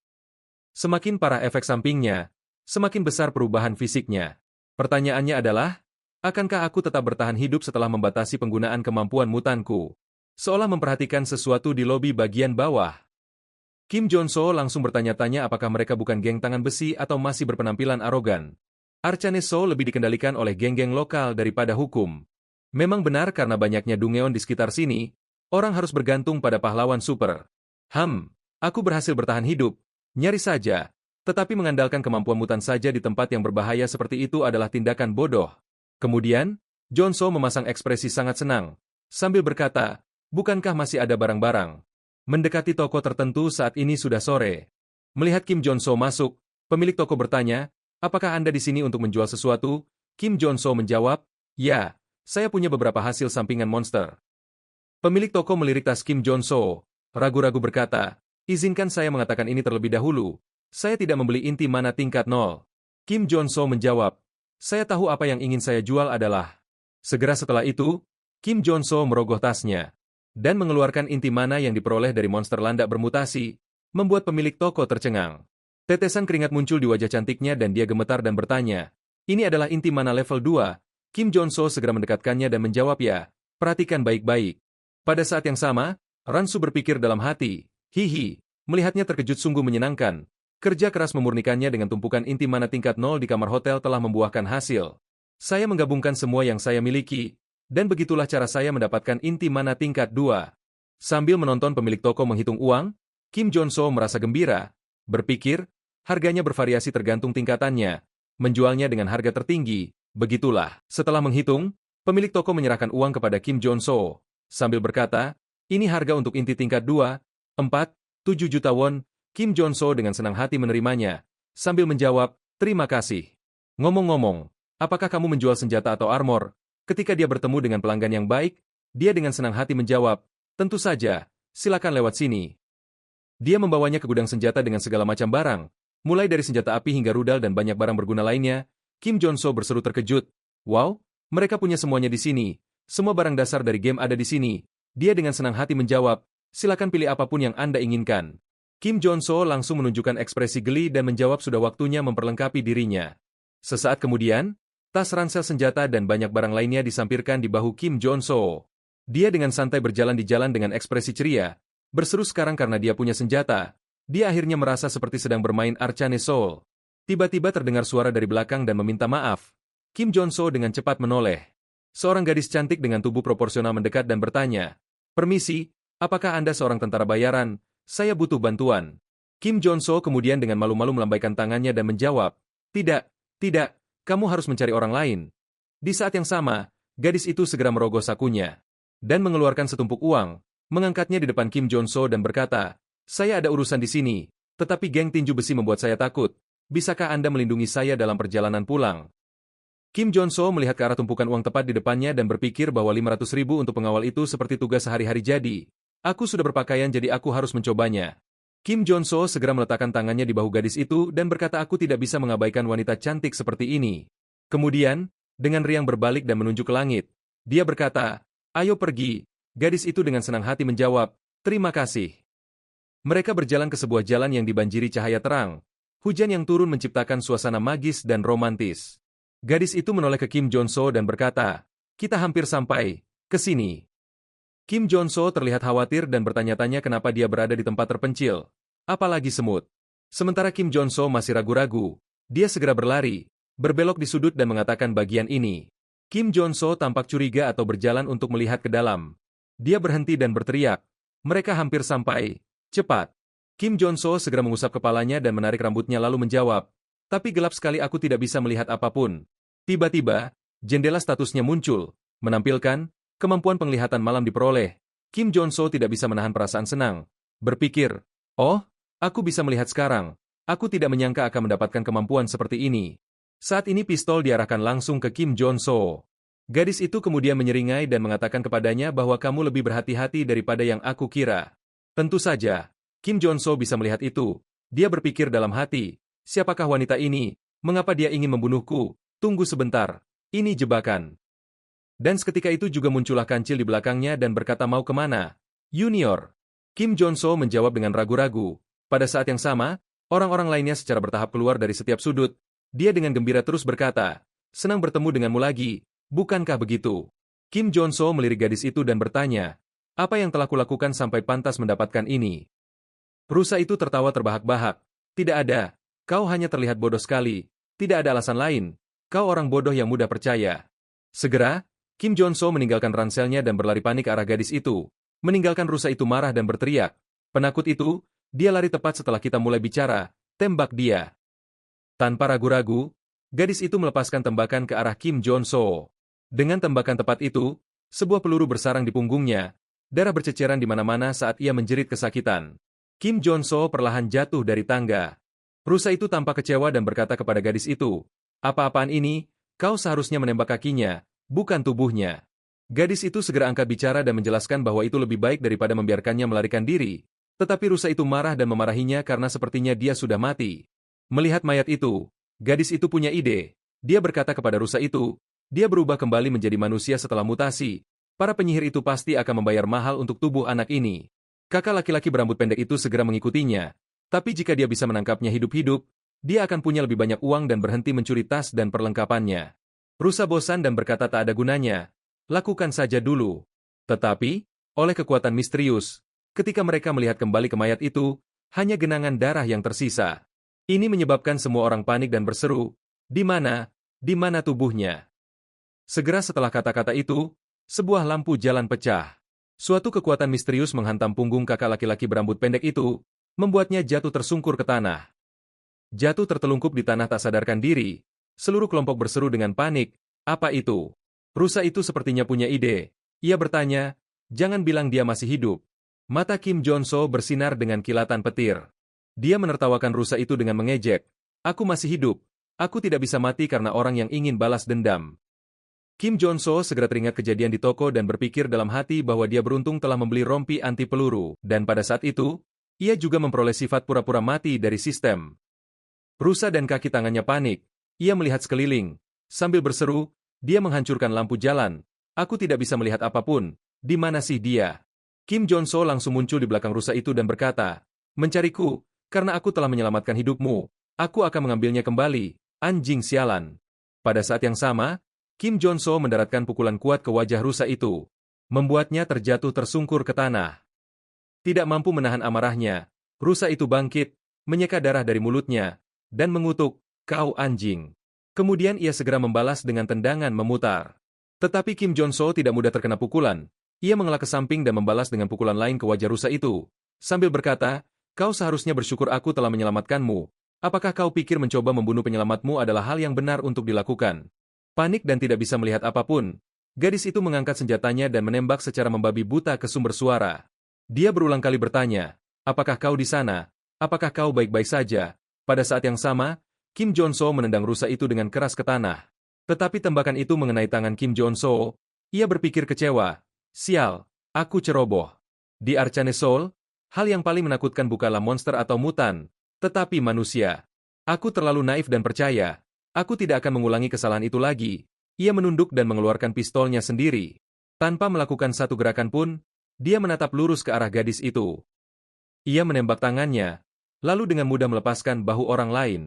Semakin parah efek sampingnya, semakin besar perubahan fisiknya. Pertanyaannya adalah, akankah aku tetap bertahan hidup setelah membatasi penggunaan kemampuan mutanku? Seolah memperhatikan sesuatu di lobi bagian bawah. Kim Jong-so langsung bertanya-tanya apakah mereka bukan geng tangan besi atau masih berpenampilan arogan. Arcane So lebih dikendalikan oleh geng-geng lokal daripada hukum. Memang benar karena banyaknya Dungeon di sekitar sini, orang harus bergantung pada pahlawan super. Aku berhasil bertahan hidup, nyaris saja, tetapi mengandalkan kemampuan mutan saja di tempat yang berbahaya seperti itu adalah tindakan bodoh. Kemudian, Jong-so memasang ekspresi sangat senang, sambil berkata, bukankah masih ada barang-barang? Mendekati toko tertentu saat ini sudah sore. Melihat Kim Jong-so masuk, pemilik toko bertanya, apakah Anda di sini untuk menjual sesuatu? Kim Jong-so menjawab, ya, saya punya beberapa hasil sampingan monster. Pemilik toko melirik tas Kim Jong-so, ragu-ragu berkata, izinkan saya mengatakan ini terlebih dahulu. Saya tidak membeli inti mana tingkat 0. Kim Jong-so menjawab, saya tahu apa yang ingin saya jual adalah. Segera setelah itu, Kim Jong-so merogoh tasnya dan mengeluarkan inti mana yang diperoleh dari monster landak bermutasi, membuat pemilik toko tercengang. Tetesan keringat muncul di wajah cantiknya dan dia gemetar dan bertanya, ini adalah inti mana level 2. Kim Jong-so segera mendekatkannya dan menjawab ya, perhatikan baik-baik. Pada saat yang sama, Ransu berpikir dalam hati, hihi, melihatnya terkejut sungguh menyenangkan. Kerja keras memurnikannya dengan tumpukan inti mana tingkat 0 di kamar hotel telah membuahkan hasil. Saya menggabungkan semua yang saya miliki, dan begitulah cara saya mendapatkan inti mana tingkat 2. Sambil menonton pemilik toko menghitung uang, Kim Jong-so merasa gembira, berpikir, harganya bervariasi tergantung tingkatannya, menjualnya dengan harga tertinggi, begitulah. Setelah menghitung, pemilik toko menyerahkan uang kepada Kim Jong-so, sambil berkata, ini harga untuk inti tingkat 2, 4, 7 juta won. Kim Jong-so dengan senang hati menerimanya, sambil menjawab, terima kasih. Ngomong-ngomong, apakah kamu menjual senjata atau armor? Ketika dia bertemu dengan pelanggan yang baik, dia dengan senang hati menjawab, tentu saja, silakan lewat sini. Dia membawanya ke gudang senjata dengan segala macam barang, mulai dari senjata api hingga rudal dan banyak barang berguna lainnya. Kim Jong-so berseru terkejut, wow, mereka punya semuanya di sini. Semua barang dasar dari game ada di sini. Dia dengan senang hati menjawab, silakan pilih apapun yang Anda inginkan. Kim Jong-so langsung menunjukkan ekspresi geli dan menjawab sudah waktunya memperlengkapi dirinya. Sesaat kemudian, tas ransel senjata dan banyak barang lainnya disampirkan di bahu Kim Jong-so. Dia dengan santai berjalan di jalan dengan ekspresi ceria, berseru sekarang karena dia punya senjata. Dia akhirnya merasa seperti sedang bermain Arcane Soul. Tiba-tiba terdengar suara dari belakang dan meminta maaf. Kim Jong-so dengan cepat menoleh. Seorang gadis cantik dengan tubuh proporsional mendekat dan bertanya, permisi, apakah Anda seorang tentara bayaran? Saya butuh bantuan. Kim Jong-so kemudian dengan malu-malu melambaikan tangannya dan menjawab, tidak, kamu harus mencari orang lain. Di saat yang sama, gadis itu segera merogoh sakunya dan mengeluarkan setumpuk uang, mengangkatnya di depan Kim Jong-so dan berkata, saya ada urusan di sini, tetapi geng tinju besi membuat saya takut. Bisakah Anda melindungi saya dalam perjalanan pulang? Kim Jong-so melihat ke arah tumpukan uang tepat di depannya dan berpikir bahwa 500.000 untuk pengawal itu seperti tugas sehari-hari jadi. Aku sudah berpakaian jadi aku harus mencobanya. Kim Jong-so segera meletakkan tangannya di bahu gadis itu dan berkata aku tidak bisa mengabaikan wanita cantik seperti ini. Kemudian, dengan riang berbalik dan menunjuk ke langit, dia berkata, ayo pergi. Gadis itu dengan senang hati menjawab, terima kasih. Mereka berjalan ke sebuah jalan yang dibanjiri cahaya terang. Hujan yang turun menciptakan suasana magis dan romantis. Gadis itu menoleh ke Kim Jong-so dan berkata, kita hampir sampai, ke sini. Kim Jong-so terlihat khawatir dan bertanya-tanya kenapa dia berada di tempat terpencil, apalagi semut. Sementara Kim Jong-so masih ragu-ragu, dia segera berlari, berbelok di sudut dan mengatakan bagian ini. Kim Jong-so tampak curiga atau berjalan untuk melihat ke dalam. Dia berhenti dan berteriak, Mereka hampir sampai. Cepat. Kim Jon-so segera mengusap kepalanya dan menarik rambutnya lalu menjawab. Tapi gelap sekali, aku tidak bisa melihat apapun. Tiba-tiba, jendela statusnya muncul, menampilkan kemampuan penglihatan malam diperoleh. Kim Jon-so tidak bisa menahan perasaan senang. Berpikir, oh, aku bisa melihat sekarang. Aku tidak menyangka akan mendapatkan kemampuan seperti ini. Saat ini pistol diarahkan langsung ke Kim Jon-so. Gadis itu kemudian menyeringai dan mengatakan kepadanya bahwa kamu lebih berhati-hati daripada yang aku kira. Tentu saja, Kim Jon-so bisa melihat itu. Dia berpikir dalam hati, siapakah wanita ini? Mengapa dia ingin membunuhku? Tunggu sebentar, ini jebakan. Dan seketika itu juga muncullah kancil di belakangnya dan berkata mau kemana? Junior. Kim Jon-so menjawab dengan ragu-ragu. Pada saat yang sama, orang-orang lainnya secara bertahap keluar dari setiap sudut. Dia dengan gembira terus berkata, senang bertemu denganmu lagi, bukankah begitu? Kim Jon-so melirik gadis itu dan bertanya, apa yang telah kulakukan sampai pantas mendapatkan ini? Rusa itu tertawa terbahak-bahak. Tidak ada, kau hanya terlihat bodoh sekali. Tidak ada alasan lain, kau orang bodoh yang mudah percaya. Segera, Kim Jon-so meninggalkan ranselnya dan berlari panik ke arah gadis itu. Meninggalkan rusa itu marah dan berteriak. Penakut itu, dia lari tepat setelah kita mulai bicara, tembak dia. Tanpa ragu-ragu, gadis itu melepaskan tembakan ke arah Kim Jon-so. Dengan tembakan tepat itu, sebuah peluru bersarang di punggungnya, darah berceceran di mana-mana saat ia menjerit kesakitan. Kim Jon-so perlahan jatuh dari tangga. Rusa itu tampak kecewa dan berkata kepada gadis itu, apa-apaan ini, kau seharusnya menembak kakinya, bukan tubuhnya. Gadis itu segera angkat bicara dan menjelaskan bahwa itu lebih baik daripada membiarkannya melarikan diri. Tetapi rusa itu marah dan memarahinya karena sepertinya dia sudah mati. Melihat mayat itu, gadis itu punya ide. Dia berkata kepada rusa itu, dia berubah kembali menjadi manusia setelah mutasi. Para penyihir itu pasti akan membayar mahal untuk tubuh anak ini. Kakak laki-laki berambut pendek itu segera mengikutinya. Tapi jika dia bisa menangkapnya hidup-hidup, dia akan punya lebih banyak uang dan berhenti mencuri tas dan perlengkapannya. Rusa bosan dan berkata tak ada gunanya. Lakukan saja dulu. Tetapi, oleh kekuatan misterius, ketika mereka melihat kembali ke mayat itu, hanya genangan darah yang tersisa. Ini menyebabkan semua orang panik dan berseru, di mana? Di mana tubuhnya? Segera setelah kata-kata itu, sebuah lampu jalan pecah. Suatu kekuatan misterius menghantam punggung kakak laki-laki berambut pendek itu, membuatnya jatuh tersungkur ke tanah. Jatuh tertelungkup di tanah tak sadarkan diri. Seluruh kelompok berseru dengan panik, apa itu? Rusa itu sepertinya punya ide. Ia bertanya, jangan bilang dia masih hidup. Mata Kim Jon-so bersinar dengan kilatan petir. Dia menertawakan rusa itu dengan mengejek. Aku masih hidup. Aku tidak bisa mati karena orang yang ingin balas dendam. Kim Jon-so segera teringat kejadian di toko dan berpikir dalam hati bahwa dia beruntung telah membeli rompi anti peluru. Dan pada saat itu, ia juga memperoleh sifat pura-pura mati dari sistem. Rusa dan kaki tangannya panik. Ia melihat sekeliling. Sambil berseru, dia menghancurkan lampu jalan. Aku tidak bisa melihat apapun. Di mana sih dia? Kim Jon-so langsung muncul di belakang rusa itu dan berkata, mencariku, karena aku telah menyelamatkan hidupmu. Aku akan mengambilnya kembali, anjing sialan. Pada saat yang sama, Kim Jon-so mendaratkan pukulan kuat ke wajah rusa itu, membuatnya terjatuh tersungkur ke tanah. Tidak mampu menahan amarahnya, rusa itu bangkit, menyeka darah dari mulutnya, dan mengutuk, kau anjing. Kemudian ia segera membalas dengan tendangan memutar. Tetapi Kim Jon-so tidak mudah terkena pukulan. Ia mengelak ke samping dan membalas dengan pukulan lain ke wajah rusa itu. Sambil berkata, kau seharusnya bersyukur aku telah menyelamatkanmu. Apakah kau pikir mencoba membunuh penyelamatmu adalah hal yang benar untuk dilakukan? Panik dan tidak bisa melihat apapun, gadis itu mengangkat senjatanya dan menembak secara membabi buta ke sumber suara. Dia berulang kali bertanya, apakah kau di sana? Apakah kau baik-baik saja? Pada saat yang sama, Kim Jon-so menendang rusa itu dengan keras ke tanah. Tetapi tembakan itu mengenai tangan Kim Jon-so. Ia berpikir kecewa. Sial, aku ceroboh. Di Arcane Soul, hal yang paling menakutkan bukanlah monster atau mutan, tetapi manusia. Aku terlalu naif dan percaya. Aku tidak akan mengulangi kesalahan itu lagi. Ia menunduk dan mengeluarkan pistolnya sendiri. Tanpa melakukan satu gerakan pun, dia menatap lurus ke arah gadis itu. Ia menembak tangannya, lalu dengan mudah melepaskan bahu orang lain.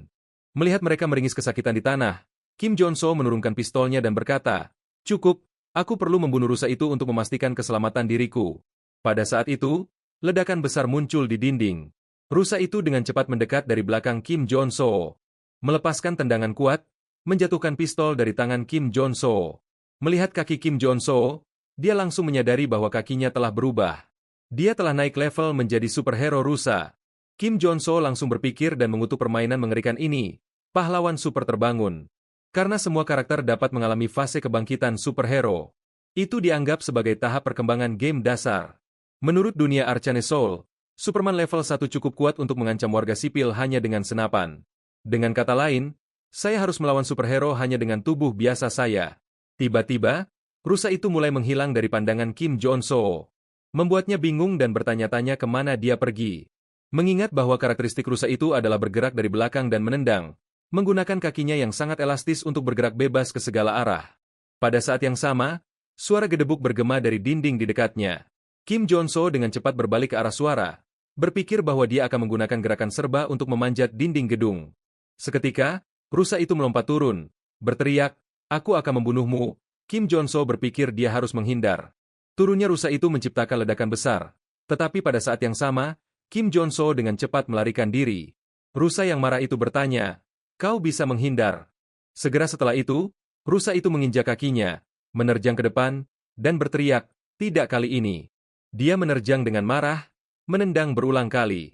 Melihat mereka meringis kesakitan di tanah, Kim Jon-so menurunkan pistolnya dan berkata, cukup, aku perlu membunuh rusa itu untuk memastikan keselamatan diriku. Pada saat itu, ledakan besar muncul di dinding. Rusa itu dengan cepat mendekat dari belakang Kim Jon-so. Melepaskan tendangan kuat, menjatuhkan pistol dari tangan Kim Jon-so. Melihat kaki Kim Jon-so, dia langsung menyadari bahwa kakinya telah berubah. Dia telah naik level menjadi superhero rusa. Kim Jong-so langsung berpikir dan mengutuk permainan mengerikan ini. Pahlawan super terbangun. Karena semua karakter dapat mengalami fase kebangkitan superhero. Itu dianggap sebagai tahap perkembangan game dasar. Menurut dunia Arcane Soul, Superman level 1 cukup kuat untuk mengancam warga sipil hanya dengan senapan. Dengan kata lain, saya harus melawan superhero hanya dengan tubuh biasa saya. Tiba-tiba, rusa itu mulai menghilang dari pandangan Kim Jong-so. Membuatnya bingung dan bertanya-tanya kemana dia pergi. Mengingat bahwa karakteristik rusa itu adalah bergerak dari belakang dan menendang, menggunakan kakinya yang sangat elastis untuk bergerak bebas ke segala arah. Pada saat yang sama, suara gedebuk bergema dari dinding di dekatnya. Kim Jong-so dengan cepat berbalik ke arah suara, berpikir bahwa dia akan menggunakan gerakan serba untuk memanjat dinding gedung. Seketika, rusa itu melompat turun, berteriak, "Aku akan membunuhmu." Kim Jong-so berpikir dia harus menghindar. Turunnya rusa itu menciptakan ledakan besar. Tetapi pada saat yang sama, Kim Jong-so dengan cepat melarikan diri. Rusa yang marah itu bertanya, "Kau bisa menghindar?" Segera setelah itu, rusa itu menginjak kakinya, menerjang ke depan, dan berteriak, "Tidak kali ini." Dia menerjang dengan marah, menendang berulang kali.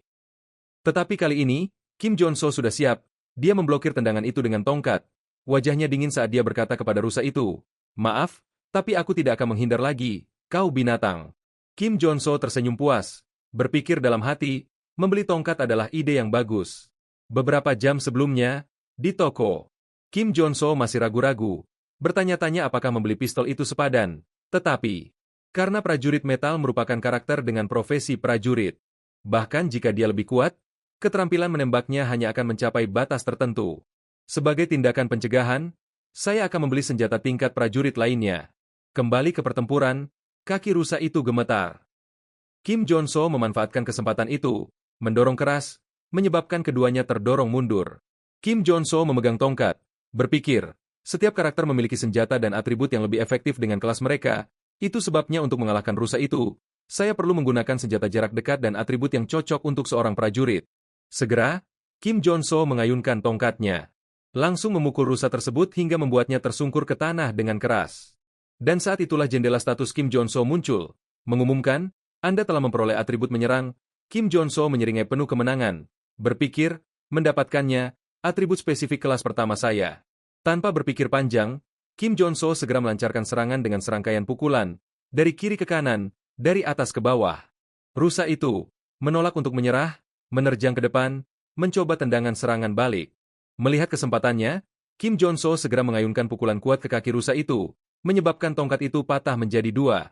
Tetapi kali ini, Kim Jong-so sudah siap. Dia memblokir tendangan itu dengan tongkat. Wajahnya dingin saat dia berkata kepada rusa itu, "Maaf, tapi aku tidak akan menghindar lagi, kau binatang." Kim Jong-so tersenyum puas, berpikir dalam hati, membeli tongkat adalah ide yang bagus. Beberapa jam sebelumnya, di toko, Kim Jong-so masih ragu-ragu, bertanya-tanya apakah membeli pistol itu sepadan. Tetapi, karena prajurit metal merupakan karakter dengan profesi prajurit, bahkan jika dia lebih kuat, keterampilan menembaknya hanya akan mencapai batas tertentu. Sebagai tindakan pencegahan, saya akan membeli senjata tingkat prajurit lainnya. Kembali ke pertempuran, kaki rusa itu gemetar. Kim Jong-so memanfaatkan kesempatan itu, mendorong keras, menyebabkan keduanya terdorong mundur. Kim Jong-so memegang tongkat, berpikir, setiap karakter memiliki senjata dan atribut yang lebih efektif dengan kelas mereka, itu sebabnya untuk mengalahkan rusa itu, saya perlu menggunakan senjata jarak dekat dan atribut yang cocok untuk seorang prajurit. Segera, Kim Jong-so mengayunkan tongkatnya. Langsung memukul rusa tersebut hingga membuatnya tersungkur ke tanah dengan keras. Dan saat itulah jendela status Kim Jong-so muncul, mengumumkan, Anda telah memperoleh atribut menyerang. Kim Jong-so menyeringai penuh kemenangan, berpikir, mendapatkannya, atribut spesifik kelas pertama saya. Tanpa berpikir panjang, Kim Jong-so segera melancarkan serangan dengan serangkaian pukulan, dari kiri ke kanan, dari atas ke bawah. Rusa itu menolak untuk menyerah, menerjang ke depan, mencoba tendangan serangan balik. Melihat kesempatannya, Kim Jong-so segera mengayunkan pukulan kuat ke kaki rusa itu, menyebabkan tongkat itu patah menjadi dua.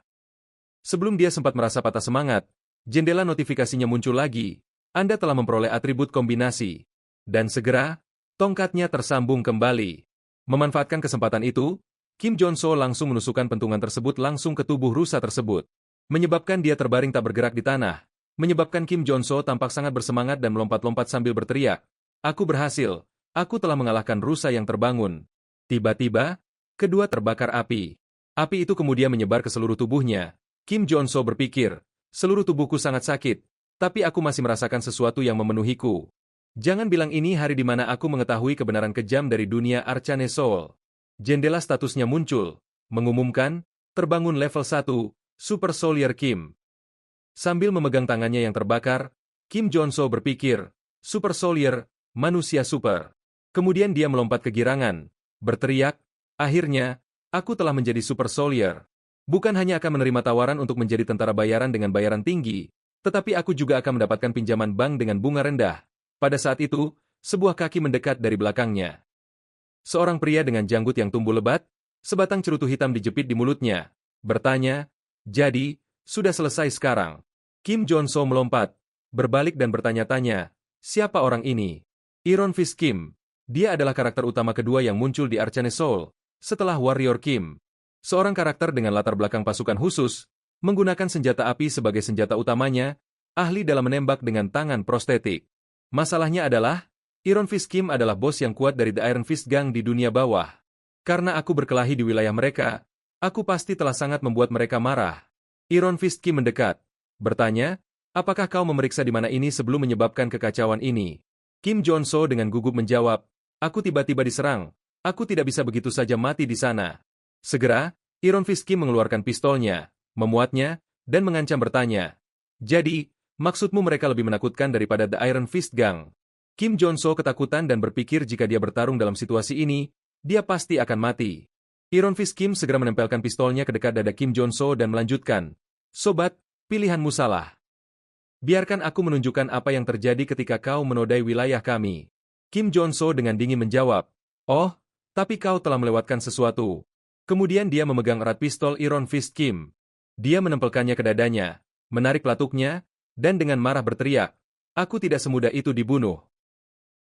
Sebelum dia sempat merasa patah semangat, jendela notifikasinya muncul lagi. Anda telah memperoleh atribut kombinasi. Dan segera, tongkatnya tersambung kembali. Memanfaatkan kesempatan itu, Kim Jong-so langsung menusukkan pentungan tersebut langsung ke tubuh rusa tersebut, menyebabkan dia terbaring tak bergerak di tanah. Menyebabkan Kim Jong-so tampak sangat bersemangat dan melompat-lompat sambil berteriak, "Aku berhasil, aku telah mengalahkan rusa yang terbangun." Tiba-tiba, kedua terbakar api. Api itu kemudian menyebar ke seluruh tubuhnya. Kim Jong-so berpikir, seluruh tubuhku sangat sakit, tapi aku masih merasakan sesuatu yang memenuhiku. Jangan bilang ini hari di mana aku mengetahui kebenaran kejam dari dunia Arcane Soul. Jendela statusnya muncul, mengumumkan, terbangun level 1, Super Soldier Kim. Sambil memegang tangannya yang terbakar, Kim Jong-so berpikir, Super Soldier, manusia super. Kemudian dia melompat kegirangan, berteriak, akhirnya, aku telah menjadi Super Soldier. Bukan hanya akan menerima tawaran untuk menjadi tentara bayaran dengan bayaran tinggi, tetapi aku juga akan mendapatkan pinjaman bank dengan bunga rendah. Pada saat itu, sebuah kaki mendekat dari belakangnya. Seorang pria dengan janggut yang tumbuh lebat, sebatang cerutu hitam dijepit di mulutnya, bertanya, "Jadi, sudah selesai sekarang?" Kim Jong-so melompat, berbalik dan bertanya-tanya, "Siapa orang ini?" Iron Fist Kim. Dia adalah karakter utama kedua yang muncul di Arcane Soul, setelah Warrior Kim. Seorang karakter dengan latar belakang pasukan khusus, menggunakan senjata api sebagai senjata utamanya, ahli dalam menembak dengan tangan prostetik. Masalahnya adalah, Iron Fist Kim adalah bos yang kuat dari The Iron Fist Gang di dunia bawah. Karena aku berkelahi di wilayah mereka, aku pasti telah sangat membuat mereka marah. Iron Fist Kim mendekat, bertanya, "Apakah kau memeriksa di mana ini sebelum menyebabkan kekacauan ini?" Kim Jong-so dengan gugup menjawab, "Aku tiba-tiba diserang, aku tidak bisa begitu saja mati di sana." Segera, Iron Fist Kim mengeluarkan pistolnya, memuatnya, dan mengancam bertanya, Jadi, maksudmu mereka lebih menakutkan daripada The Iron Fist Gang? Kim Jong-soo ketakutan dan berpikir jika dia bertarung dalam situasi ini, dia pasti akan mati. Iron Fist Kim segera menempelkan pistolnya ke dekat dada Kim Jong-soo dan melanjutkan, "Sobat, pilihanmu salah. Biarkan aku menunjukkan apa yang terjadi ketika kau menodai wilayah kami." Kim Jong-soo dengan dingin menjawab, "Oh, tapi kau telah melewatkan sesuatu." Kemudian dia memegang erat pistol Iron Fist Kim. Dia menempelkannya ke dadanya, menarik pelatuknya, dan dengan marah berteriak, "Aku tidak semudah itu dibunuh."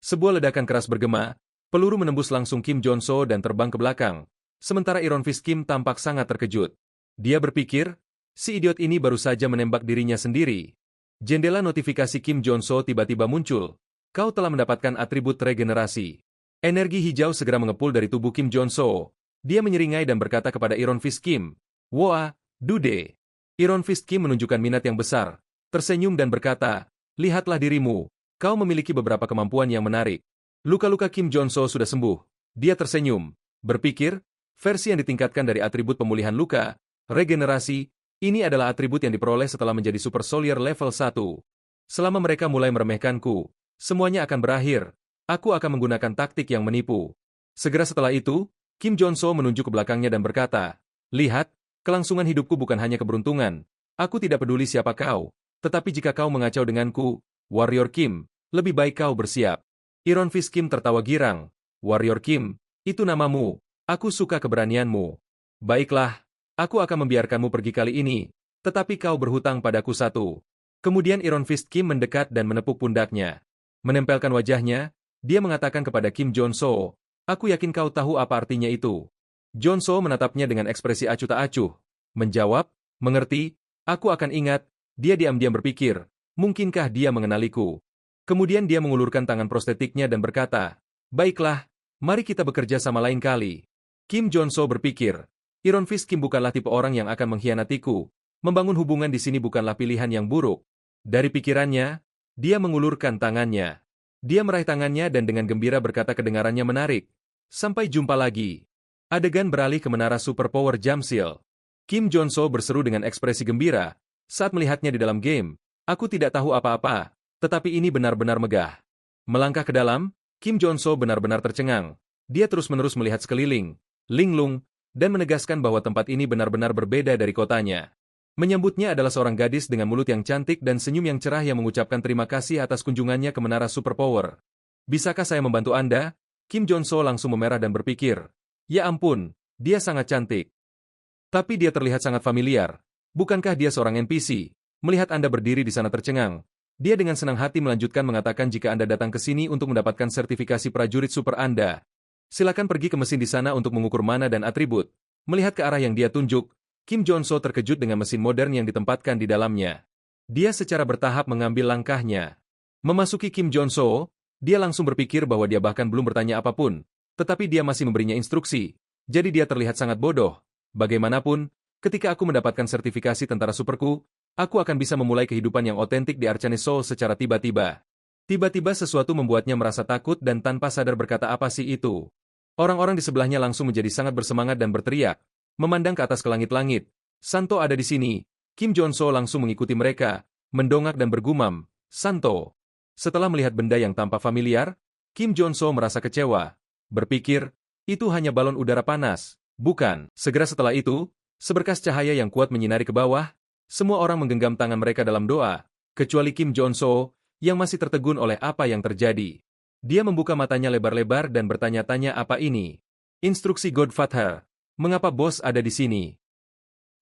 Sebuah ledakan keras bergema, peluru menembus langsung Kim Jong-soo dan terbang ke belakang, sementara Iron Fist Kim tampak sangat terkejut. Dia berpikir, si idiot ini baru saja menembak dirinya sendiri. Jendela notifikasi Kim Jong-soo tiba-tiba muncul. "Kau telah mendapatkan atribut regenerasi." Energi hijau segera mengepul dari tubuh Kim Jong-soo. Dia menyeringai dan berkata kepada Iron Fist Kim, "Woa, Dude." Iron Fist Kim menunjukkan minat yang besar, tersenyum dan berkata, "Lihatlah dirimu. Kau memiliki beberapa kemampuan yang menarik." Luka-luka Kim Jong-soo sudah sembuh. Dia tersenyum, berpikir, versi yang ditingkatkan dari atribut pemulihan luka, regenerasi, ini adalah atribut yang diperoleh setelah menjadi Super Soldier level 1. Selama mereka mulai meremehkanku, semuanya akan berakhir. Aku akan menggunakan taktik yang menipu. Segera setelah itu, Kim Jong-soo menunjuk ke belakangnya dan berkata, "Lihat, kelangsungan hidupku bukan hanya keberuntungan. Aku tidak peduli siapa kau, tetapi jika kau mengacau denganku, Warrior Kim, lebih baik kau bersiap." Iron Fist Kim tertawa girang. "Warrior Kim, itu namamu. Aku suka keberanianmu. Baiklah, aku akan membiarkanmu pergi kali ini, tetapi kau berhutang padaku satu." Kemudian Iron Fist Kim mendekat dan menepuk pundaknya. Menempelkan wajahnya, dia mengatakan kepada Kim Jong-soo, "Aku yakin kau tahu apa artinya itu." Jong-soo menatapnya dengan ekspresi acuh tak acuh. Menjawab, "Mengerti, aku akan ingat." Dia diam-diam berpikir, mungkinkah dia mengenaliku? Kemudian dia mengulurkan tangan prostetiknya dan berkata, "Baiklah, mari kita bekerja sama lain kali." Kim Jong-soo berpikir, Iron Fist Kim bukanlah tipe orang yang akan mengkhianatiku. Membangun hubungan di sini bukanlah pilihan yang buruk. Dari pikirannya, dia mengulurkan tangannya. Dia meraih tangannya dan dengan gembira berkata kedengarannya menarik, "Sampai jumpa lagi." Adegan beralih ke menara Superpower Jump Shield. Kim Jong-soo berseru dengan ekspresi gembira saat melihatnya di dalam game, "Aku tidak tahu apa-apa. Tetapi ini benar-benar megah." Melangkah ke dalam, Kim Jong-soo benar-benar tercengang. Dia terus-menerus melihat sekeliling, linglung, dan menegaskan bahwa tempat ini benar-benar berbeda dari kotanya. Menyambutnya adalah seorang gadis dengan mulut yang cantik dan senyum yang cerah yang mengucapkan terima kasih atas kunjungannya ke menara Superpower. "Bisakah saya membantu Anda?" Kim Jong-soo langsung memerah dan berpikir, "Ya ampun, dia sangat cantik. Tapi dia terlihat sangat familiar. Bukankah dia seorang NPC?" Melihat Anda berdiri di sana tercengang, dia dengan senang hati melanjutkan mengatakan jika Anda datang ke sini untuk mendapatkan sertifikasi prajurit super Anda, silakan pergi ke mesin di sana untuk mengukur mana dan atribut. Melihat ke arah yang dia tunjuk, Kim Jong-soo terkejut dengan mesin modern yang ditempatkan di dalamnya. Dia secara bertahap mengambil langkahnya. Memasuki Kim Jong-soo, dia langsung berpikir bahwa dia bahkan belum bertanya apapun, tetapi dia masih memberinya instruksi, jadi dia terlihat sangat bodoh. Bagaimanapun, ketika aku mendapatkan sertifikasi tentara superku, aku akan bisa memulai kehidupan yang otentik di Arcane Soul secara tiba-tiba. Tiba-tiba sesuatu membuatnya merasa takut dan tanpa sadar berkata, "Apa sih itu?" Orang-orang di sebelahnya langsung menjadi sangat bersemangat dan berteriak, memandang ke atas ke langit-langit. "Santo ada di sini." Kim Jong-soo langsung mengikuti mereka, mendongak dan bergumam, "Santo." Setelah melihat benda yang tampak familiar, Kim Jong-soo merasa kecewa. Berpikir, itu hanya balon udara panas, bukan? Segera setelah itu, seberkas cahaya yang kuat menyinari ke bawah. Semua orang menggenggam tangan mereka dalam doa, kecuali Kim Jong-soo, yang masih tertegun oleh apa yang terjadi. Dia membuka matanya lebar-lebar dan bertanya-tanya, "Apa ini?" "Instruksi Godfather. Mengapa bos ada di sini?"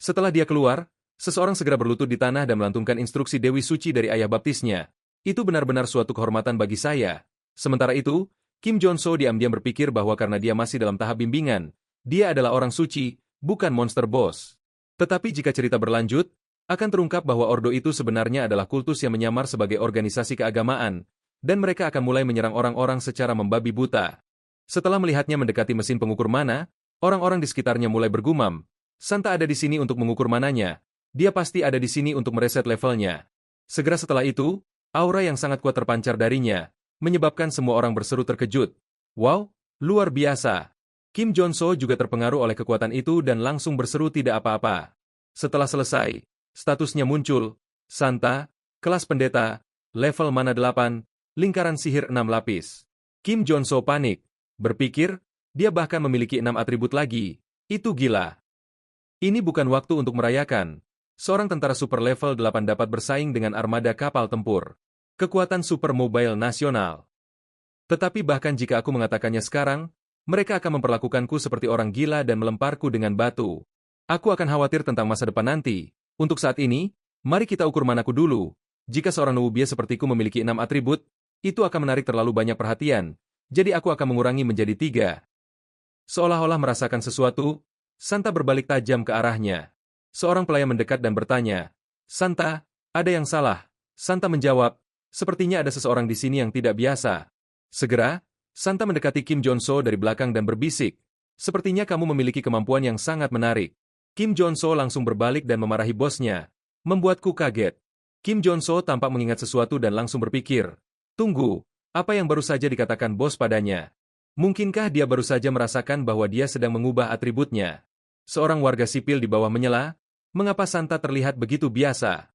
Setelah dia keluar, seseorang segera berlutut di tanah dan melantunkan instruksi Dewi Suci dari ayah baptisnya. "Itu benar-benar suatu kehormatan bagi saya." Sementara itu, Kim Jong-soo diam-diam berpikir bahwa karena dia masih dalam tahap bimbingan, dia adalah orang suci, bukan monster bos. Tetapi jika cerita berlanjut, akan terungkap bahwa Ordo itu sebenarnya adalah kultus yang menyamar sebagai organisasi keagamaan, dan mereka akan mulai menyerang orang-orang secara membabi buta. Setelah melihatnya mendekati mesin pengukur mana, orang-orang di sekitarnya mulai bergumam, "Santa ada di sini untuk mengukur mananya. Dia pasti ada di sini untuk mereset levelnya." Segera setelah itu, aura yang sangat kuat terpancar darinya, menyebabkan semua orang berseru terkejut. "Wow, luar biasa." Kim Jong-soo juga terpengaruh oleh kekuatan itu dan langsung berseru, "Tidak apa-apa." Setelah selesai, statusnya muncul, Santa, kelas pendeta, level mana 8, lingkaran sihir 6 lapis. Kim Jonso panik, berpikir, dia bahkan memiliki 6 atribut lagi, itu gila. Ini bukan waktu untuk merayakan. Seorang tentara super level 8 dapat bersaing dengan armada kapal tempur. Kekuatan super mobile nasional. Tetapi bahkan jika aku mengatakannya sekarang, mereka akan memperlakukanku seperti orang gila dan melemparku dengan batu. Aku akan khawatir tentang masa depan nanti. Untuk saat ini, mari kita ukur manaku dulu. Jika seorang nubia sepertiku memiliki 6 atribut, itu akan menarik terlalu banyak perhatian, jadi aku akan mengurangi menjadi 3. Seolah-olah merasakan sesuatu, Santa berbalik tajam ke arahnya. Seorang pelayan mendekat dan bertanya, Santa, ada yang salah? Santa menjawab, sepertinya ada seseorang di sini yang tidak biasa. Segera, Santa mendekati Kim Jonso dari belakang dan berbisik, sepertinya kamu memiliki kemampuan yang sangat menarik. Kim Jonso langsung berbalik dan memarahi bosnya, membuatku kaget. Kim Jonso tampak mengingat sesuatu dan langsung berpikir, tunggu, apa yang baru saja dikatakan bos padanya? Mungkinkah dia baru saja merasakan bahwa dia sedang mengubah atributnya? Seorang warga sipil di bawah menyela, mengapa Santa terlihat begitu biasa?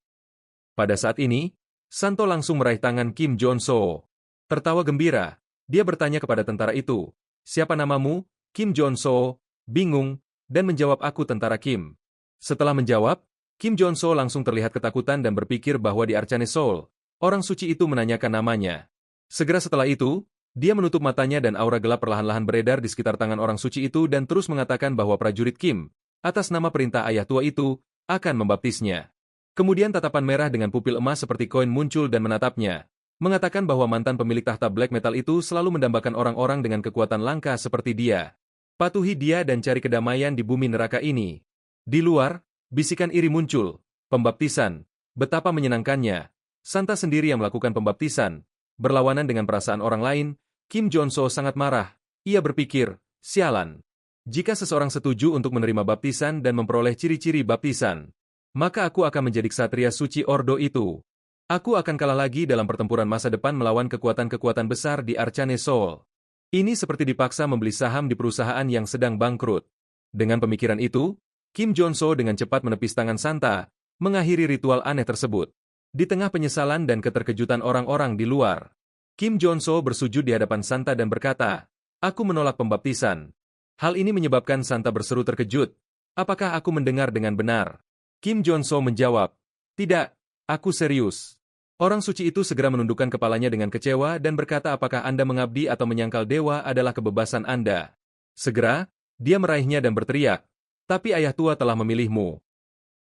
Pada saat ini, Santo langsung meraih tangan Kim Jonso. Tertawa gembira, dia bertanya kepada tentara itu, siapa namamu? Kim Jonso, bingung, dan menjawab aku tentara Kim. Setelah menjawab, Kim Jonso langsung terlihat ketakutan dan berpikir bahwa di Arcane Soul, orang suci itu menanyakan namanya. Segera setelah itu, dia menutup matanya dan aura gelap perlahan-lahan beredar di sekitar tangan orang suci itu dan terus mengatakan bahwa prajurit Kim, atas nama perintah ayah tua itu, akan membaptisnya. Kemudian tatapan merah dengan pupil emas seperti koin muncul dan menatapnya, mengatakan bahwa mantan pemilik tahta black metal itu selalu mendambakan orang-orang dengan kekuatan langka seperti dia. Patuhi dia dan cari kedamaian di bumi neraka ini. Di luar, bisikan iri muncul, pembaptisan, betapa menyenangkannya. Santa sendiri yang melakukan pembaptisan, berlawanan dengan perasaan orang lain. Kim Jonso sangat marah. Ia berpikir, sialan. Jika seseorang setuju untuk menerima baptisan dan memperoleh ciri-ciri baptisan, maka aku akan menjadi ksatria suci ordo itu. Aku akan kalah lagi dalam pertempuran masa depan melawan kekuatan-kekuatan besar di Arcane Soul. Ini seperti dipaksa membeli saham di perusahaan yang sedang bangkrut. Dengan pemikiran itu, Kim Jonso dengan cepat menepis tangan Santa, mengakhiri ritual aneh tersebut. Di tengah penyesalan dan keterkejutan orang-orang di luar, Kim Jonso bersujud di hadapan Santa dan berkata, aku menolak pembaptisan. Hal ini menyebabkan Santa berseru terkejut. Apakah aku mendengar dengan benar? Kim Jonso menjawab, tidak, aku serius. Orang suci itu segera menundukkan kepalanya dengan kecewa dan berkata apakah Anda mengabdi atau menyangkal dewa adalah kebebasan Anda. Segera, dia meraihnya dan berteriak, tapi ayah tua telah memilihmu.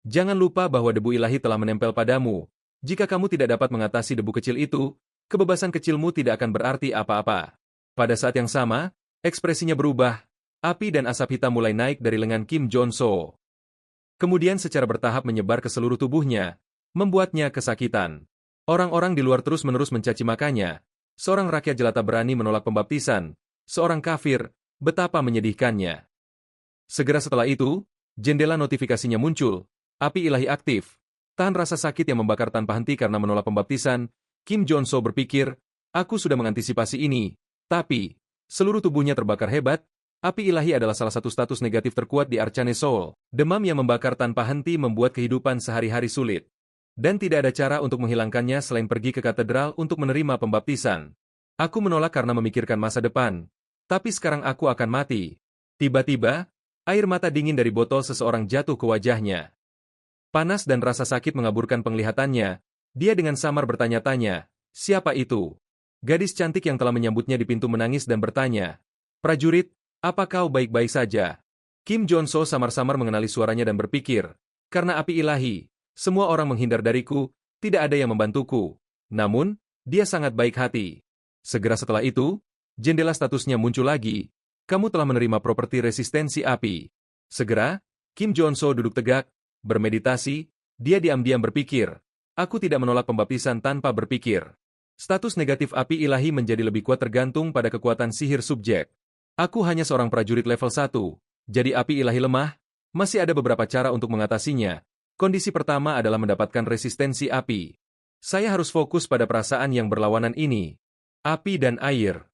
Jangan lupa bahwa debu ilahi telah menempel padamu. Jika kamu tidak dapat mengatasi debu kecil itu, kebebasan kecilmu tidak akan berarti apa-apa. Pada saat yang sama, ekspresinya berubah, api dan asap hitam mulai naik dari lengan Kim Jonso. Kemudian secara bertahap menyebar ke seluruh tubuhnya, membuatnya kesakitan. Orang-orang di luar terus-menerus mencaci makannya. Seorang rakyat jelata berani menolak pembaptisan. Seorang kafir, betapa menyedihkannya. Segera setelah itu, jendela notifikasinya muncul, api ilahi aktif. Tahan rasa sakit yang membakar tanpa henti karena menolak pembaptisan, Kim Jonso berpikir, aku sudah mengantisipasi ini, tapi, seluruh tubuhnya terbakar hebat, api ilahi adalah salah satu status negatif terkuat di Arcane Soul. Demam yang membakar tanpa henti membuat kehidupan sehari-hari sulit. Dan tidak ada cara untuk menghilangkannya selain pergi ke katedral untuk menerima pembaptisan. Aku menolak karena memikirkan masa depan. Tapi sekarang aku akan mati. Tiba-tiba, air mata dingin dari botol seseorang jatuh ke wajahnya. Panas dan rasa sakit mengaburkan penglihatannya. Dia dengan samar bertanya-tanya, siapa itu? Gadis cantik yang telah menyambutnya di pintu menangis dan bertanya, prajurit, apa kau baik-baik saja? Kim Jonso samar-samar mengenali suaranya dan berpikir, karena api ilahi, semua orang menghindar dariku, tidak ada yang membantuku. Namun, dia sangat baik hati. Segera setelah itu, jendela statusnya muncul lagi. Kamu telah menerima properti resistensi api. Segera, Kim Jonso duduk tegak, bermeditasi, dia diam-diam berpikir, aku tidak menolak pembaptisan tanpa berpikir. Status negatif api ilahi menjadi lebih kuat tergantung pada kekuatan sihir subjek. Aku hanya seorang prajurit level 1, jadi api ilahi lemah, masih ada beberapa cara untuk mengatasinya. Kondisi pertama adalah mendapatkan resistensi api. Saya harus fokus pada perasaan yang berlawanan ini. Api dan air.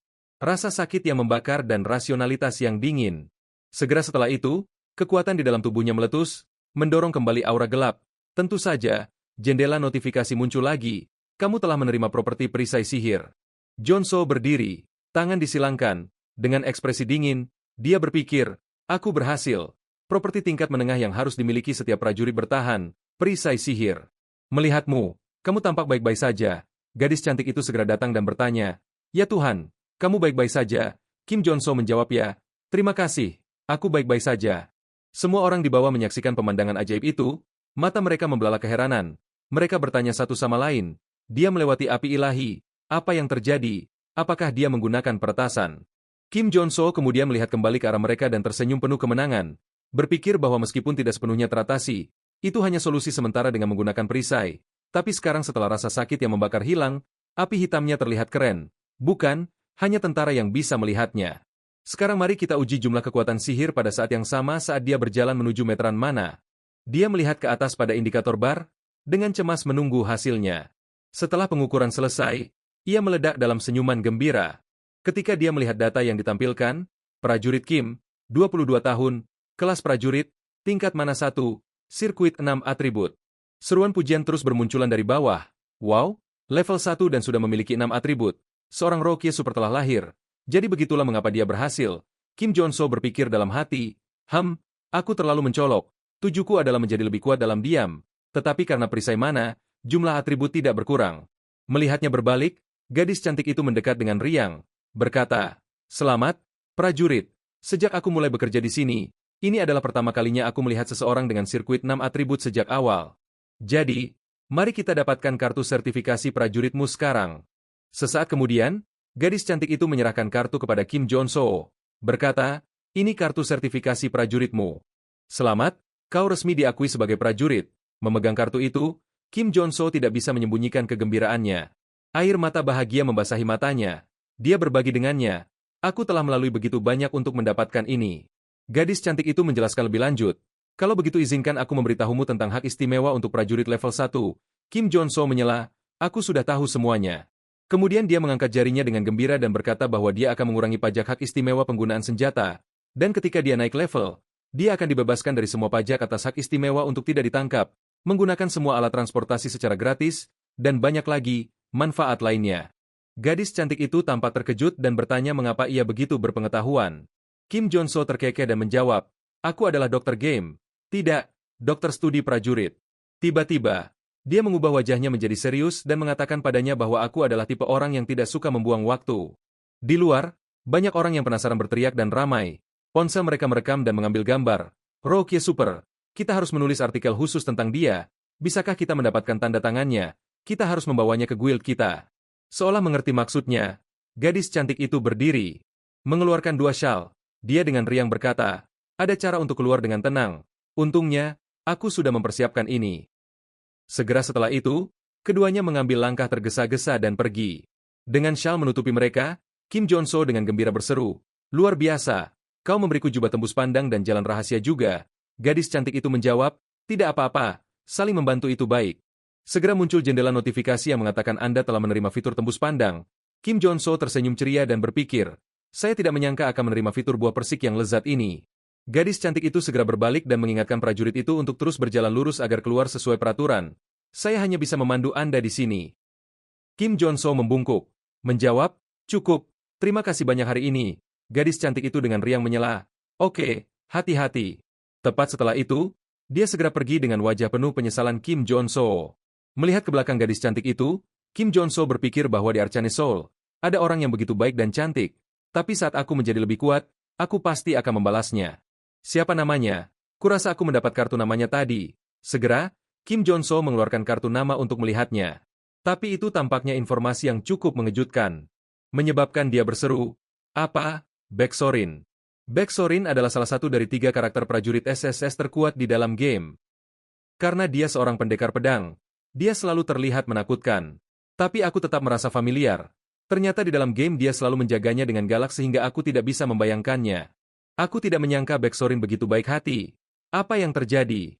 Rasa sakit yang membakar dan rasionalitas yang dingin. Segera setelah itu, kekuatan di dalam tubuhnya meletus, mendorong kembali aura gelap. Tentu saja, Jendela notifikasi muncul lagi. Kamu telah menerima properti perisai sihir. Jonso berdiri, tangan disilangkan. Dengan ekspresi dingin, dia berpikir, aku berhasil. Properti tingkat menengah yang harus dimiliki setiap prajurit bertahan, perisai sihir. Melihatmu, kamu tampak baik-baik saja. Gadis cantik itu segera datang dan bertanya, ya Tuhan, kamu baik-baik saja. Kim Jonso menjawab ya, terima kasih, aku baik-baik saja. Semua orang di bawah menyaksikan pemandangan ajaib itu, mata mereka membelalak keheranan. Mereka bertanya satu sama lain, dia melewati api ilahi, apa yang terjadi, apakah dia menggunakan peretasan? Kim Jonso kemudian melihat kembali ke arah mereka dan tersenyum penuh kemenangan, berpikir bahwa meskipun tidak sepenuhnya teratasi, itu hanya solusi sementara dengan menggunakan perisai. Tapi sekarang setelah rasa sakit yang membakar hilang, api hitamnya terlihat keren. Bukan, hanya tentara yang bisa melihatnya. Sekarang mari kita uji jumlah kekuatan sihir pada saat yang sama saat dia berjalan menuju meteran mana. Dia melihat ke atas pada indikator bar, dengan cemas menunggu hasilnya. Setelah pengukuran selesai, ia meledak dalam senyuman gembira. Ketika dia melihat data yang ditampilkan, prajurit Kim, 22 tahun, kelas prajurit, tingkat mana 1, sirkuit 6 atribut. Seruan pujian terus bermunculan dari bawah. Wow, level 1 dan sudah memiliki 6 atribut. Seorang Rookie Super telah lahir. Jadi begitulah mengapa dia berhasil. Kim Jonso berpikir dalam hati, aku terlalu mencolok. Tujuku adalah menjadi lebih kuat dalam diam. Tetapi karena perisai mana, jumlah atribut tidak berkurang. Melihatnya berbalik, gadis cantik itu mendekat dengan riang. Berkata, selamat, prajurit. Sejak aku mulai bekerja di sini, ini adalah pertama kalinya aku melihat seseorang dengan sirkuit 6 atribut sejak awal. Jadi, mari kita dapatkan kartu sertifikasi prajuritmu sekarang. Sesaat kemudian, gadis cantik itu menyerahkan kartu kepada Kim Jonso. Berkata, ini kartu sertifikasi prajuritmu. Selamat, kau resmi diakui sebagai prajurit. Memegang kartu itu, Kim Jonso tidak bisa menyembunyikan kegembiraannya. Air mata bahagia membasahi matanya. Dia berbagi dengannya. Aku telah melalui begitu banyak untuk mendapatkan ini. Gadis cantik itu menjelaskan lebih lanjut. Kalau begitu izinkan aku memberitahumu tentang hak istimewa untuk prajurit level 1. Kim Jonso menyela, aku sudah tahu semuanya. Kemudian dia mengangkat jarinya dengan gembira dan berkata bahwa dia akan mengurangi pajak hak istimewa penggunaan senjata. Dan ketika dia naik level, dia akan dibebaskan dari semua pajak atas hak istimewa untuk tidak ditangkap, menggunakan semua alat transportasi secara gratis, dan banyak lagi, manfaat lainnya. Gadis cantik itu tampak terkejut dan bertanya mengapa ia begitu berpengetahuan. Kim Jonso terkekeh dan menjawab, aku adalah dokter game. Tidak, dokter studi prajurit. Tiba-tiba, dia mengubah wajahnya menjadi serius dan mengatakan padanya bahwa aku adalah tipe orang yang tidak suka membuang waktu. Di luar, banyak orang yang penasaran berteriak dan ramai. Ponsel mereka merekam dan mengambil gambar. Rookie Super, kita harus menulis artikel khusus tentang dia. Bisakah kita mendapatkan tanda tangannya? Kita harus membawanya ke guild kita. Seolah mengerti maksudnya, gadis cantik itu berdiri. Mengeluarkan 2 syal. Dia dengan riang berkata, ada cara untuk keluar dengan tenang. Untungnya, aku sudah mempersiapkan ini. Segera setelah itu, keduanya mengambil langkah tergesa-gesa dan pergi. Dengan syal menutupi mereka, Kim Jonso dengan gembira berseru, luar biasa, kau memberiku jubah tembus pandang dan jalan rahasia juga. Gadis cantik itu menjawab, tidak apa-apa, saling membantu itu baik. Segera muncul jendela notifikasi yang mengatakan Anda telah menerima fitur tembus pandang. Kim Jonso tersenyum ceria dan berpikir, saya tidak menyangka akan menerima fitur buah persik yang lezat ini. Gadis cantik itu segera berbalik dan mengingatkan prajurit itu untuk terus berjalan lurus agar keluar sesuai peraturan. Saya hanya bisa memandu Anda di sini. Kim Jonso membungkuk. Menjawab, cukup, terima kasih banyak hari ini. Gadis cantik itu dengan riang menyela. Oke, hati-hati. Tepat setelah itu, dia segera pergi dengan wajah penuh penyesalan Kim Jonso. Melihat ke belakang gadis cantik itu, Kim Jonso berpikir bahwa di Arcane Soul, ada orang yang begitu baik dan cantik. Tapi saat aku menjadi lebih kuat, aku pasti akan membalasnya. Siapa namanya? Kurasa aku mendapat kartu namanya tadi. Segera, Kim Jonso mengeluarkan kartu nama untuk melihatnya. Tapi itu tampaknya informasi yang cukup mengejutkan. Menyebabkan dia berseru, apa? Baeksorin. Baeksorin adalah salah satu dari 3 karakter prajurit SSS terkuat di dalam game. Karena dia seorang pendekar pedang, dia selalu terlihat menakutkan. Tapi aku tetap merasa familiar. Ternyata di dalam game dia selalu menjaganya dengan galak sehingga aku tidak bisa membayangkannya. Aku tidak menyangka Baeksorin begitu baik hati. Apa yang terjadi?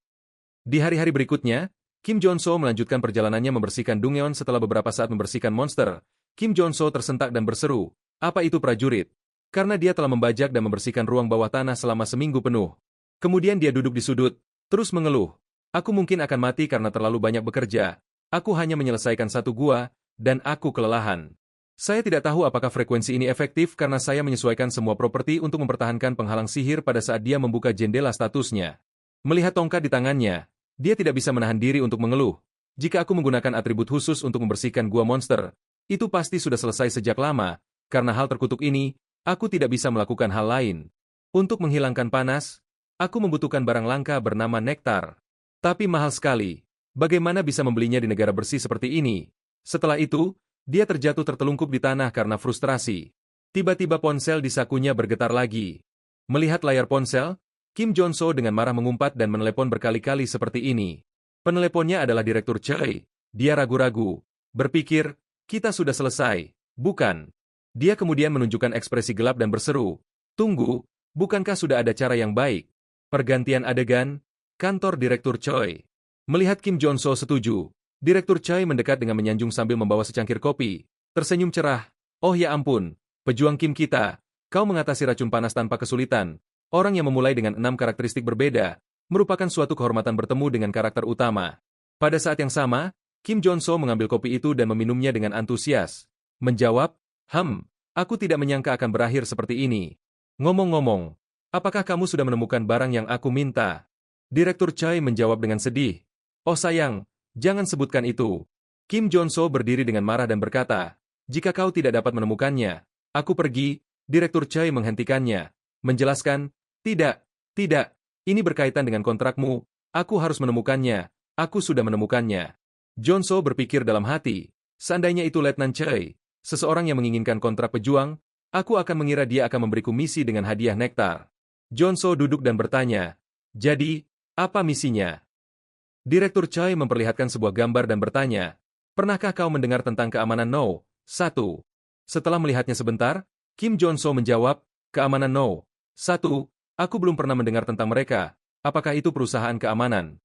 Di hari-hari berikutnya, Kim Jonso melanjutkan perjalanannya membersihkan Dungeon setelah beberapa saat membersihkan monster. Kim Jonso tersentak dan berseru, apa itu prajurit? Karena dia telah membajak dan membersihkan ruang bawah tanah selama seminggu penuh. Kemudian dia duduk di sudut, terus mengeluh. Aku mungkin akan mati karena terlalu banyak bekerja. Aku hanya menyelesaikan satu gua, dan aku kelelahan. Saya tidak tahu apakah frekuensi ini efektif karena saya menyesuaikan semua properti untuk mempertahankan penghalang sihir pada saat dia membuka jendela statusnya. Melihat tongkat di tangannya, dia tidak bisa menahan diri untuk mengeluh. Jika aku menggunakan atribut khusus untuk membersihkan gua monster, itu pasti sudah selesai sejak lama. Karena hal terkutuk ini, aku tidak bisa melakukan hal lain. Untuk menghilangkan panas, aku membutuhkan barang langka bernama nektar. Tapi mahal sekali. Bagaimana bisa membelinya di negara bersih seperti ini? Setelah itu, dia terjatuh tertelungkup di tanah karena frustrasi. Tiba-tiba ponsel di sakunya bergetar lagi. Melihat layar ponsel, Kim Jong-soo dengan marah mengumpat dan menelepon berkali-kali seperti ini. Peneleponnya adalah Direktur Choi. Dia ragu-ragu. Berpikir, kita sudah selesai. Bukan. Dia kemudian menunjukkan ekspresi gelap dan berseru. Tunggu, bukankah sudah ada cara yang baik? Pergantian adegan, kantor Direktur Choi. Melihat Kim Jong-soo setuju, Direktur Choi mendekat dengan menyanjung sambil membawa secangkir kopi. Tersenyum cerah. Oh ya ampun, pejuang Kim kita. Kau mengatasi racun panas tanpa kesulitan. Orang yang memulai dengan 6 karakteristik berbeda, merupakan suatu kehormatan bertemu dengan karakter utama. Pada saat yang sama, Kim Jong-soo mengambil kopi itu dan meminumnya dengan antusias. Menjawab, aku tidak menyangka akan berakhir seperti ini. Ngomong-ngomong, apakah kamu sudah menemukan barang yang aku minta? Direktur Choi menjawab dengan sedih. Oh sayang, jangan sebutkan itu. Kim Jong-soo berdiri dengan marah dan berkata, jika kau tidak dapat menemukannya, aku pergi. Direktur Choi menghentikannya, menjelaskan, tidak, ini berkaitan dengan kontrakmu, aku harus menemukannya, aku sudah menemukannya. Jong-soo berpikir dalam hati, seandainya itu Letnan Choi, seseorang yang menginginkan kontrak pejuang, aku akan mengira dia akan memberiku misi dengan hadiah nektar. Jong-soo duduk dan bertanya, jadi, apa misinya? Direktur Choi memperlihatkan sebuah gambar dan bertanya, pernahkah kau mendengar tentang keamanan No. 1? Setelah melihatnya sebentar, Kim Jong-soo menjawab, keamanan No. 1, aku belum pernah mendengar tentang mereka, apakah itu perusahaan keamanan?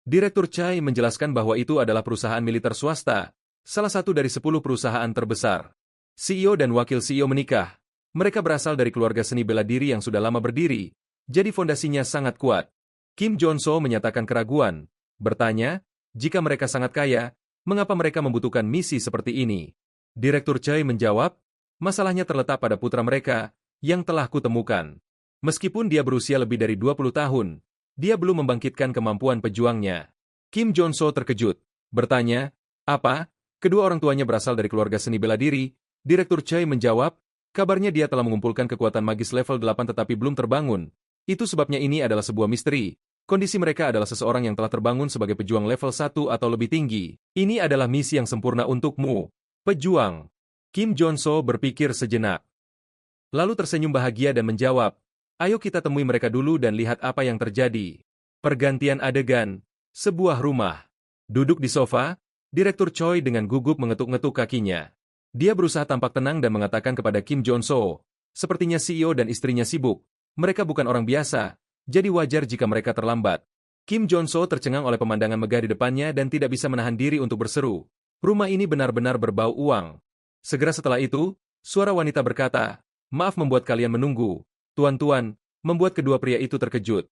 Direktur Choi menjelaskan bahwa itu adalah perusahaan militer swasta, salah satu dari 10 perusahaan terbesar. CEO dan wakil CEO menikah. Mereka berasal dari keluarga seni bela diri yang sudah lama berdiri, jadi fondasinya sangat kuat. Kim Jong-soo menyatakan keraguan, bertanya, jika mereka sangat kaya, mengapa mereka membutuhkan misi seperti ini? Direktur Choi menjawab, masalahnya terletak pada putra mereka, yang telah kutemukan. Meskipun dia berusia lebih dari 20 tahun, dia belum membangkitkan kemampuan pejuangnya. Kim Jong-soo terkejut, bertanya, apa? Kedua orang tuanya berasal dari keluarga seni bela diri. Direktur Choi menjawab, kabarnya dia telah mengumpulkan kekuatan magis level 8 tetapi belum terbangun. Itu sebabnya ini adalah sebuah misteri. Kondisi mereka adalah seseorang yang telah terbangun sebagai pejuang level 1 atau lebih tinggi. Ini adalah misi yang sempurna untukmu. Pejuang. Kim Jong-soo berpikir sejenak. Lalu tersenyum bahagia dan menjawab, ayo kita temui mereka dulu dan lihat apa yang terjadi. Pergantian adegan. Sebuah rumah. Duduk di sofa, Direktur Choi dengan gugup mengetuk-ngetuk kakinya. Dia berusaha tampak tenang dan mengatakan kepada Kim Jong-soo, sepertinya CEO dan istrinya sibuk. Mereka bukan orang biasa. Jadi wajar jika mereka terlambat. Kim Jong-soo tercengang oleh pemandangan megah di depannya dan tidak bisa menahan diri untuk berseru. Rumah ini benar-benar berbau uang. Segera setelah itu, suara wanita berkata, maaf membuat kalian menunggu. Tuan-tuan, membuat kedua pria itu terkejut.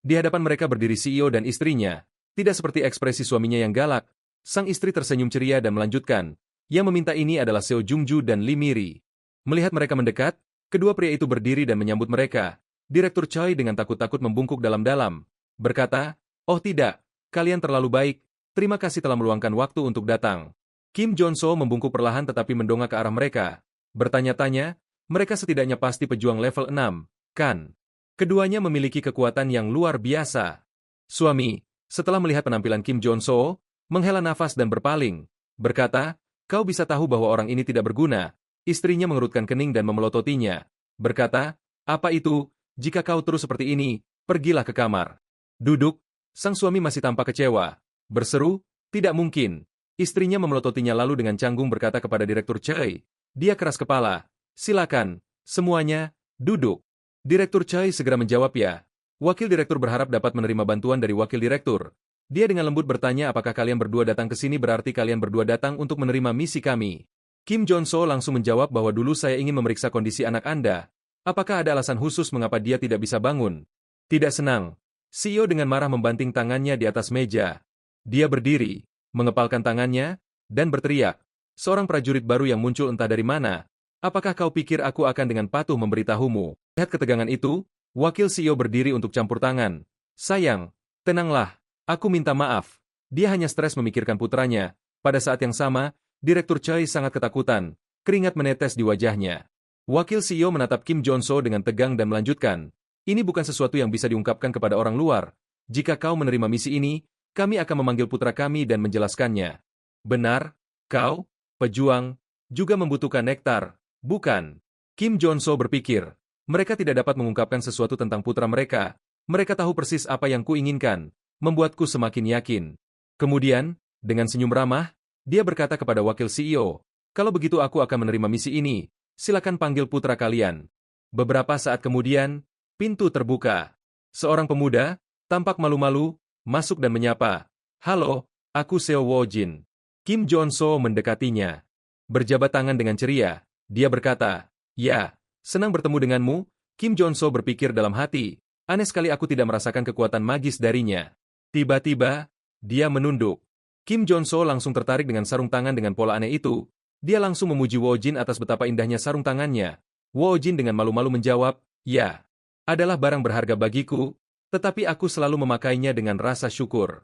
Di hadapan mereka berdiri CEO dan istrinya. Tidak seperti ekspresi suaminya yang galak. Sang istri tersenyum ceria dan melanjutkan. Yang meminta ini adalah Seo Jung-ju dan Lee Miri. Melihat mereka mendekat, kedua pria itu berdiri dan menyambut mereka. Direktur Choi dengan takut-takut membungkuk dalam-dalam, berkata, oh tidak, kalian terlalu baik, terima kasih telah meluangkan waktu untuk datang. Kim Jong-soo membungkuk perlahan tetapi mendongak ke arah mereka. Bertanya-tanya, mereka setidaknya pasti pejuang level 6, kan? Keduanya memiliki kekuatan yang luar biasa. Suami, setelah melihat penampilan Kim Jong-soo, menghela nafas dan berpaling, berkata, kau bisa tahu bahwa orang ini tidak berguna. Istrinya mengerutkan kening dan memelototinya, berkata, apa itu? Jika kau terus seperti ini, pergilah ke kamar. Duduk, sang suami masih tampak kecewa. Berseru, tidak mungkin. Istrinya memelototinya lalu dengan canggung berkata kepada Direktur Choi. Dia keras kepala. Silakan, semuanya, duduk. Direktur Choi segera menjawab ya. Wakil Direktur berharap dapat menerima bantuan dari Wakil Direktur. Dia dengan lembut bertanya apakah kalian berdua datang ke sini berarti kalian berdua datang untuk menerima misi kami. Kim Jong-soo langsung menjawab bahwa dulu saya ingin memeriksa kondisi anak Anda. Apakah ada alasan khusus mengapa dia tidak bisa bangun? Tidak senang. CEO dengan marah membanting tangannya di atas meja. Dia berdiri, mengepalkan tangannya, dan berteriak. Seorang prajurit baru yang muncul entah dari mana. Apakah kau pikir aku akan dengan patuh memberitahumu? Lihat ketegangan itu, wakil CEO berdiri untuk campur tangan. Sayang, tenanglah, aku minta maaf. Dia hanya stres memikirkan putranya. Pada saat yang sama, Direktur Choi sangat ketakutan. Keringat menetes di wajahnya. Wakil CEO menatap Kim Jong-so dengan tegang dan melanjutkan. Ini bukan sesuatu yang bisa diungkapkan kepada orang luar. Jika kau menerima misi ini, kami akan memanggil putra kami dan menjelaskannya. Benar, kau, pejuang, juga membutuhkan nektar, bukan? Kim Jong-so berpikir. Mereka tidak dapat mengungkapkan sesuatu tentang putra mereka. Mereka tahu persis apa yang kuinginkan, membuatku semakin yakin. Kemudian, dengan senyum ramah, dia berkata kepada wakil CEO, kalau begitu aku akan menerima misi ini, silakan panggil putra kalian. Beberapa saat kemudian, pintu terbuka. Seorang pemuda, tampak malu-malu, masuk dan menyapa. Halo, aku Seo Woo-jin. Kim Jong-so mendekatinya. Berjabat tangan dengan ceria, dia berkata, ya, senang bertemu denganmu. Kim Jong-so berpikir dalam hati, aneh sekali aku tidak merasakan kekuatan magis darinya. Tiba-tiba, dia menunduk. Kim Jong-so langsung tertarik dengan sarung tangan dengan pola aneh itu. Dia langsung memuji Woo-jin atas betapa indahnya sarung tangannya. Woo-jin dengan malu-malu menjawab, ya, adalah barang berharga bagiku, tetapi aku selalu memakainya dengan rasa syukur.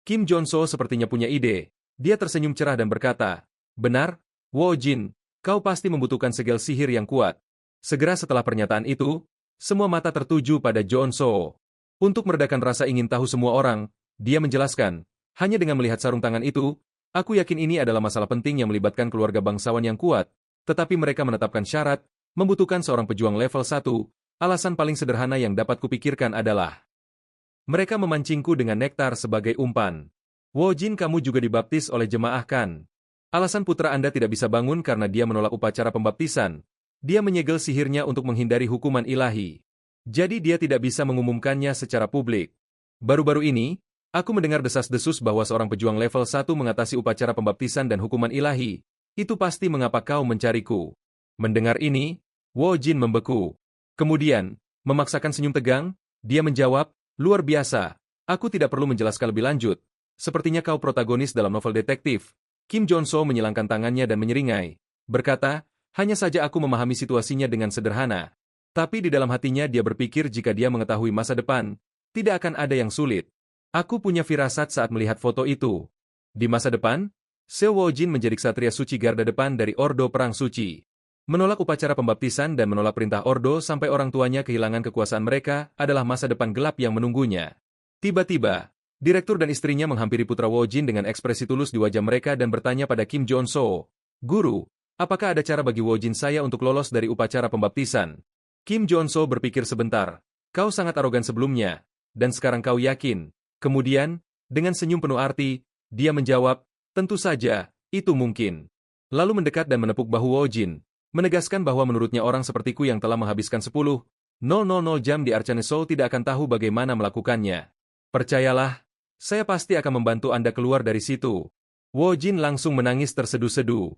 Kim Jong-so sepertinya punya ide. Dia tersenyum cerah dan berkata, benar, Woo-jin, kau pasti membutuhkan segel sihir yang kuat. Segera setelah pernyataan itu, semua mata tertuju pada Jong-so. Untuk meredakan rasa ingin tahu semua orang, dia menjelaskan, hanya dengan melihat sarung tangan itu, aku yakin ini adalah masalah penting yang melibatkan keluarga bangsawan yang kuat, tetapi mereka menetapkan syarat, membutuhkan seorang pejuang level 1, alasan paling sederhana yang dapat kupikirkan adalah mereka memancingku dengan nektar sebagai umpan. Woo-jin, kamu juga dibaptis oleh jemaah kan? Alasan putra Anda tidak bisa bangun karena dia menolak upacara pembaptisan. Dia menyegel sihirnya untuk menghindari hukuman ilahi. Jadi dia tidak bisa mengumumkannya secara publik. Baru-baru ini, aku mendengar desas-desus bahwa seorang pejuang level 1 mengatasi upacara pembaptisan dan hukuman ilahi. Itu pasti mengapa kau mencariku. Mendengar ini, Woo-jin membeku. Kemudian, memaksakan senyum tegang, dia menjawab, luar biasa, aku tidak perlu menjelaskan lebih lanjut. Sepertinya kau protagonis dalam novel detektif. Kim Jong-so menyilangkan tangannya dan menyeringai. Berkata, hanya saja aku memahami situasinya dengan sederhana. Tapi di dalam hatinya dia berpikir jika dia mengetahui masa depan, tidak akan ada yang sulit. Aku punya firasat saat melihat foto itu. Di masa depan, Seo Woo-jin menjadi ksatria suci garda depan dari Ordo Perang Suci. Menolak upacara pembaptisan dan menolak perintah Ordo sampai orang tuanya kehilangan kekuasaan mereka adalah masa depan gelap yang menunggunya. Tiba-tiba, direktur dan istrinya menghampiri putra Woo-jin dengan ekspresi tulus di wajah mereka dan bertanya pada Kim Jong-so, Guru, apakah ada cara bagi Woo-jin saya untuk lolos dari upacara pembaptisan? Kim Jong-so berpikir sebentar, kau sangat arogan sebelumnya, dan sekarang kau yakin. Kemudian, dengan senyum penuh arti, dia menjawab, tentu saja, itu mungkin. Lalu mendekat dan menepuk bahu Woo-jin, menegaskan bahwa menurutnya orang sepertiku yang telah menghabiskan 10,000 jam di Arcane Soul tidak akan tahu bagaimana melakukannya. Percayalah, saya pasti akan membantu Anda keluar dari situ. Woo-jin langsung menangis terseduh-seduh.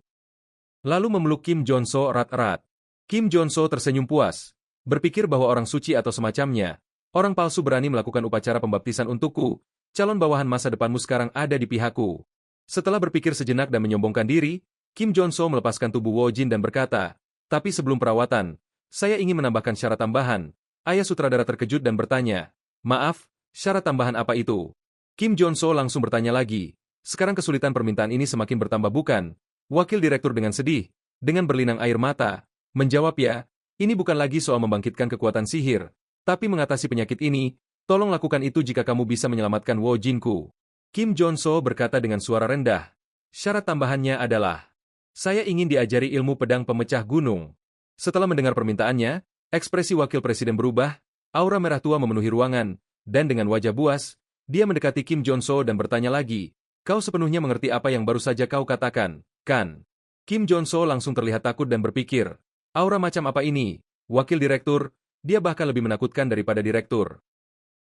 Lalu memeluk Kim Jong-so erat-erat. Kim Jong-so tersenyum puas, berpikir bahwa orang suci atau semacamnya, orang palsu berani melakukan upacara pembaptisan untukku, calon bawahan masa depanmu sekarang ada di pihakku. Setelah berpikir sejenak dan menyombongkan diri, Kim Jong-so melepaskan tubuh Woo-jin dan berkata, tapi sebelum perawatan, saya ingin menambahkan syarat tambahan. Ayah sutradara terkejut dan bertanya, maaf, syarat tambahan apa itu? Kim Jong-so langsung bertanya lagi, sekarang kesulitan permintaan ini semakin bertambah bukan? Wakil direktur dengan sedih, dengan berlinang air mata, menjawab ya, ini bukan lagi soal membangkitkan kekuatan sihir, tapi mengatasi penyakit ini, tolong lakukan itu jika kamu bisa menyelamatkan Woo-jinku. Kim Jong-so berkata dengan suara rendah, syarat tambahannya adalah, saya ingin diajari ilmu pedang pemecah gunung. Setelah mendengar permintaannya, ekspresi wakil presiden berubah, aura merah tua memenuhi ruangan, dan dengan wajah buas, dia mendekati Kim Jong-so dan bertanya lagi, kau sepenuhnya mengerti apa yang baru saja kau katakan, kan? Kim Jong-so langsung terlihat takut dan berpikir, aura macam apa ini? Wakil direktur, dia bahkan lebih menakutkan daripada direktur.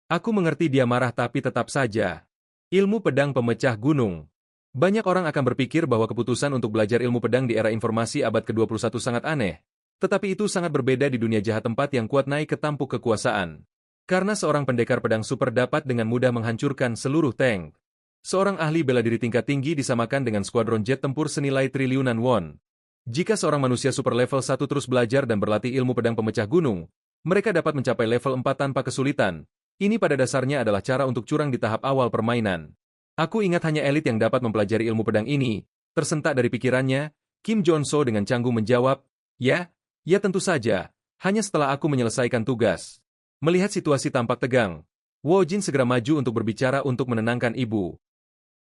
Aku mengerti dia marah tapi tetap saja. Ilmu pedang pemecah gunung. Banyak orang akan berpikir bahwa keputusan untuk belajar ilmu pedang di era informasi abad ke-21 sangat aneh. Tetapi itu sangat berbeda di dunia jahat tempat yang kuat naik ke tampuk kekuasaan. Karena seorang pendekar pedang super dapat dengan mudah menghancurkan seluruh tank. Seorang ahli bela diri tingkat tinggi disamakan dengan skuadron jet tempur senilai triliunan won. Jika seorang manusia super level 1 terus belajar dan berlatih ilmu pedang pemecah gunung, mereka dapat mencapai level 4 tanpa kesulitan. Ini pada dasarnya adalah cara untuk curang di tahap awal permainan. Aku ingat hanya elit yang dapat mempelajari ilmu pedang ini. Tersentak dari pikirannya, Kim Jon-so dengan canggung menjawab, ya tentu saja, hanya setelah aku menyelesaikan tugas. Melihat situasi tampak tegang, Wo Jin segera maju untuk berbicara untuk menenangkan ibu.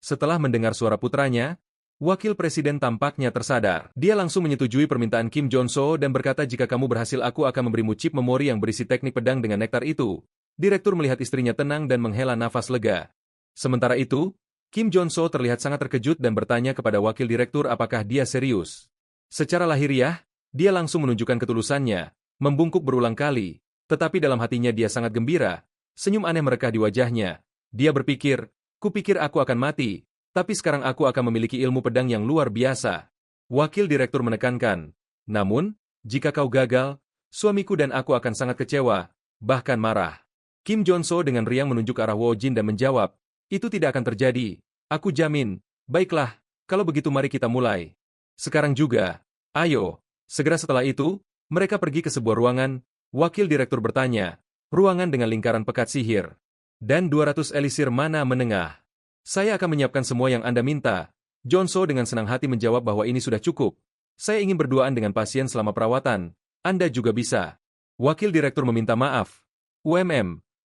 Setelah mendengar suara putranya, wakil presiden tampaknya tersadar. Dia langsung menyetujui permintaan Kim Jon-so dan berkata jika kamu berhasil aku akan memberimu chip memori yang berisi teknik pedang dengan nektar itu. Direktur melihat istrinya tenang dan menghela nafas lega. Sementara itu, Kim Jon-so terlihat sangat terkejut dan bertanya kepada wakil direktur apakah dia serius. Secara lahiriah, dia langsung menunjukkan ketulusannya, membungkuk berulang kali, tetapi dalam hatinya dia sangat gembira, senyum aneh merekah di wajahnya. Dia berpikir, kupikir aku akan mati, tapi sekarang aku akan memiliki ilmu pedang yang luar biasa. Wakil direktur menekankan, namun, jika kau gagal, suamiku dan aku akan sangat kecewa, bahkan marah. Kim Jon-so dengan riang menunjuk ke arah Wo Jin dan menjawab, itu tidak akan terjadi, aku jamin. Baiklah, kalau begitu mari kita mulai. Sekarang juga, ayo. Segera setelah itu, mereka pergi ke sebuah ruangan. Wakil direktur bertanya, ruangan dengan lingkaran pekat sihir. Dan 200 elisir mana menengah. Saya akan menyiapkan semua yang Anda minta. Jon-so dengan senang hati menjawab bahwa ini sudah cukup. Saya ingin berduaan dengan pasien selama perawatan. Anda juga bisa. Wakil direktur meminta maaf.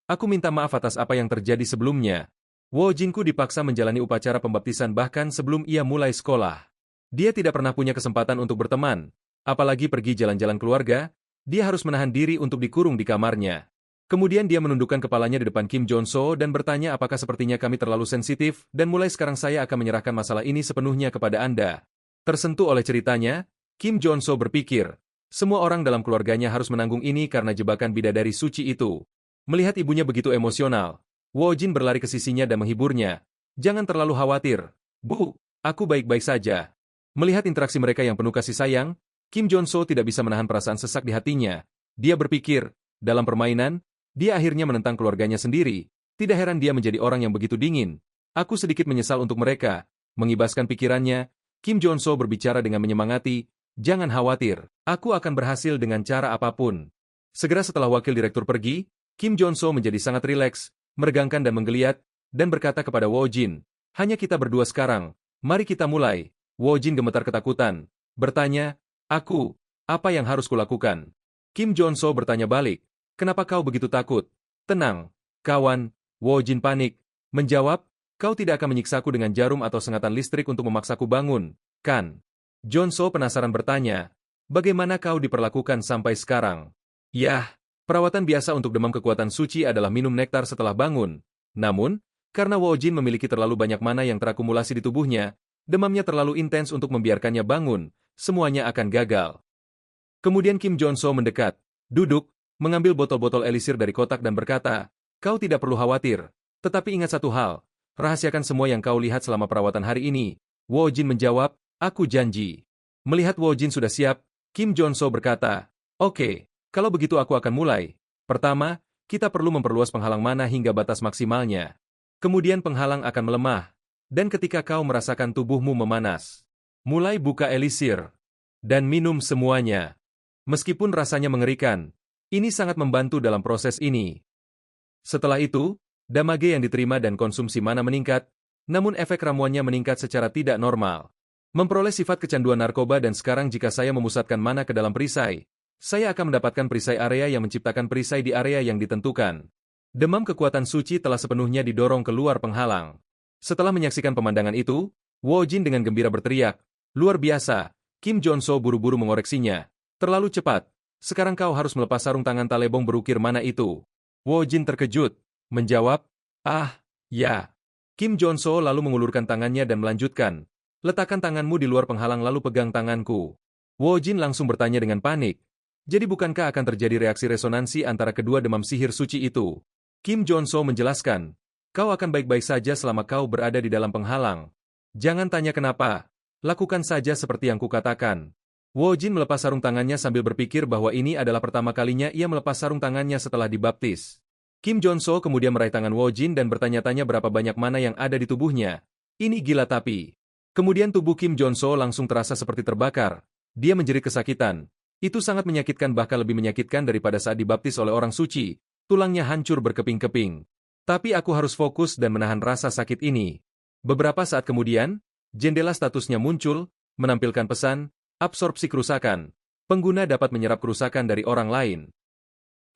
Aku minta maaf atas apa yang terjadi sebelumnya. Wo Jinku dipaksa menjalani upacara pembaptisan bahkan sebelum ia mulai sekolah. Dia tidak pernah punya kesempatan untuk berteman, apalagi pergi jalan-jalan keluarga. Dia harus menahan diri untuk dikurung di kamarnya. Kemudian dia menundukkan kepalanya di depan Kim Jon-so dan bertanya apakah sepertinya kami terlalu sensitif, dan mulai sekarang saya akan menyerahkan masalah ini sepenuhnya kepada Anda. Tersentuh oleh ceritanya, Kim Jon-so berpikir, semua orang dalam keluarganya harus menanggung ini karena jebakan bidadari suci itu. Melihat ibunya begitu emosional, Wo Jin berlari ke sisinya dan menghiburnya. Jangan terlalu khawatir. Bu, aku baik-baik saja. Melihat interaksi mereka yang penuh kasih sayang, Kim Jon-so tidak bisa menahan perasaan sesak di hatinya. Dia berpikir, dalam permainan, dia akhirnya menentang keluarganya sendiri. Tidak heran dia menjadi orang yang begitu dingin. Aku sedikit menyesal untuk mereka. Mengibaskan pikirannya, Kim Jon-so berbicara dengan menyemangati, jangan khawatir, aku akan berhasil dengan cara apapun. Segera setelah wakil direktur pergi, Kim Jon-so menjadi sangat rileks, meregangkan dan menggeliat, dan berkata kepada Wo Jin, hanya kita berdua sekarang, mari kita mulai. Wo Jin gemetar ketakutan, bertanya, apa yang harus kulakukan? Kim Jon-so bertanya balik, kenapa kau begitu takut? Tenang, kawan. Wo Jin panik, menjawab, kau tidak akan menyiksaku dengan jarum atau sengatan listrik untuk memaksaku bangun, kan? Jon-so penasaran bertanya, bagaimana kau diperlakukan sampai sekarang? Yah, perawatan biasa untuk demam kekuatan suci adalah minum nektar setelah bangun. Namun, karena Wo Jin memiliki terlalu banyak mana yang terakumulasi di tubuhnya, demamnya terlalu intens untuk membiarkannya bangun, semuanya akan gagal. Kemudian Kim Jon-so mendekat, duduk, mengambil botol-botol elisir dari kotak dan berkata, kau tidak perlu khawatir, tetapi ingat satu hal, rahasiakan semua yang kau lihat selama perawatan hari ini. Wo Jin menjawab, aku janji. Melihat Wo Jin sudah siap, Kim Jon-so berkata, oke, kalau begitu aku akan mulai. Pertama, kita perlu memperluas penghalang mana hingga batas maksimalnya. Kemudian penghalang akan melemah, dan ketika kau merasakan tubuhmu memanas, mulai buka elisir, dan minum semuanya. Meskipun rasanya mengerikan, ini sangat membantu dalam proses ini. Setelah itu, damage yang diterima dan konsumsi mana meningkat, namun efek ramuannya meningkat secara tidak normal. Memperoleh sifat kecanduan narkoba dan sekarang jika saya memusatkan mana ke dalam perisai, saya akan mendapatkan perisai area yang menciptakan perisai di area yang ditentukan. Demam kekuatan suci telah sepenuhnya didorong keluar penghalang. Setelah menyaksikan pemandangan itu, Wo Jin dengan gembira berteriak, luar biasa. Kim Jon-so buru-buru mengoreksinya. Terlalu cepat. Sekarang kau harus melepas sarung tangan talebong berukir mana itu. Wo Jin terkejut, menjawab, ya. Kim Jon-so lalu mengulurkan tangannya dan melanjutkan, letakkan tanganmu di luar penghalang lalu pegang tanganku. Wo Jin langsung bertanya dengan panik, jadi bukankah akan terjadi reaksi resonansi antara kedua demam sihir suci itu? Kim Jon-so menjelaskan, kau akan baik-baik saja selama kau berada di dalam penghalang. Jangan tanya kenapa. Lakukan saja seperti yang kukatakan. Wo Jin melepas sarung tangannya sambil berpikir bahwa ini adalah pertama kalinya ia melepas sarung tangannya setelah dibaptis. Kim Jong-so kemudian meraih tangan Wo Jin dan bertanya-tanya berapa banyak mana yang ada di tubuhnya. Ini gila tapi. Kemudian tubuh Kim Jong-so langsung terasa seperti terbakar. Dia menjerit kesakitan. Itu sangat menyakitkan, bahkan lebih menyakitkan daripada saat dibaptis oleh orang suci. Tulangnya hancur berkeping-keping. Tapi aku harus fokus dan menahan rasa sakit ini. Beberapa saat kemudian, jendela statusnya muncul, menampilkan pesan, absorpsi kerusakan. Pengguna dapat menyerap kerusakan dari orang lain.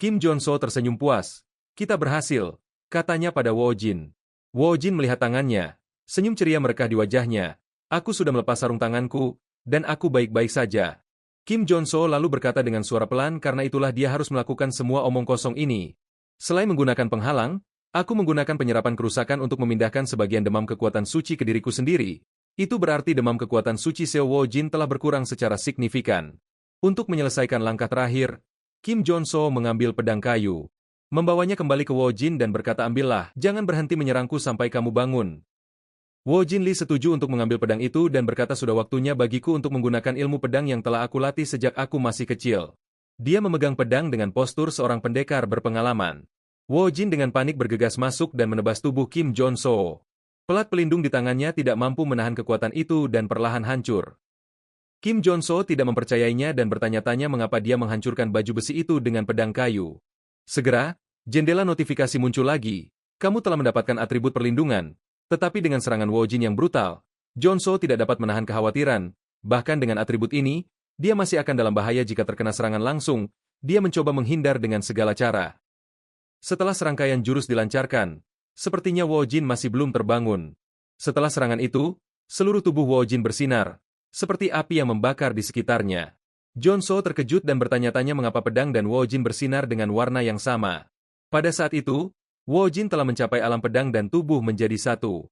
Kim Jong-so tersenyum puas. Kita berhasil, katanya pada Wo Jin. Wo Jin melihat tangannya. Senyum ceria merekah di wajahnya. Aku sudah melepas sarung tanganku, dan aku baik-baik saja. Kim Jong-so lalu berkata dengan suara pelan karena itulah dia harus melakukan semua omong kosong ini. Selain menggunakan penghalang, aku menggunakan penyerapan kerusakan untuk memindahkan sebagian demam kekuatan suci ke diriku sendiri. Itu berarti demam kekuatan suci Seo Wo Jin telah berkurang secara signifikan. Untuk menyelesaikan langkah terakhir, Kim Jong-so mengambil pedang kayu. Membawanya kembali ke Wo Jin dan berkata, ambillah, jangan berhenti menyerangku sampai kamu bangun. Wo Jin Li setuju untuk mengambil pedang itu dan berkata sudah waktunya bagiku untuk menggunakan ilmu pedang yang telah aku latih sejak aku masih kecil. Dia memegang pedang dengan postur seorang pendekar berpengalaman. Wo Jin dengan panik bergegas masuk dan menebas tubuh Kim Jong-so. Pelat pelindung di tangannya tidak mampu menahan kekuatan itu dan perlahan hancur. Kim Jong-so tidak mempercayainya dan bertanya-tanya mengapa dia menghancurkan baju besi itu dengan pedang kayu. Segera, jendela notifikasi muncul lagi. Kamu telah mendapatkan atribut perlindungan. Tetapi dengan serangan Wo Jin yang brutal, Jong-so tidak dapat menahan kekhawatiran. Bahkan dengan atribut ini, dia masih akan dalam bahaya jika terkena serangan langsung. Dia mencoba menghindar dengan segala cara. Setelah serangkaian jurus dilancarkan, sepertinya Wo Jin masih belum terbangun. Setelah serangan itu, seluruh tubuh Wo Jin bersinar, seperti api yang membakar di sekitarnya. Jong-so terkejut dan bertanya-tanya mengapa pedang dan Wo Jin bersinar dengan warna yang sama. Pada saat itu, Wo Jin telah mencapai alam pedang dan tubuh menjadi satu.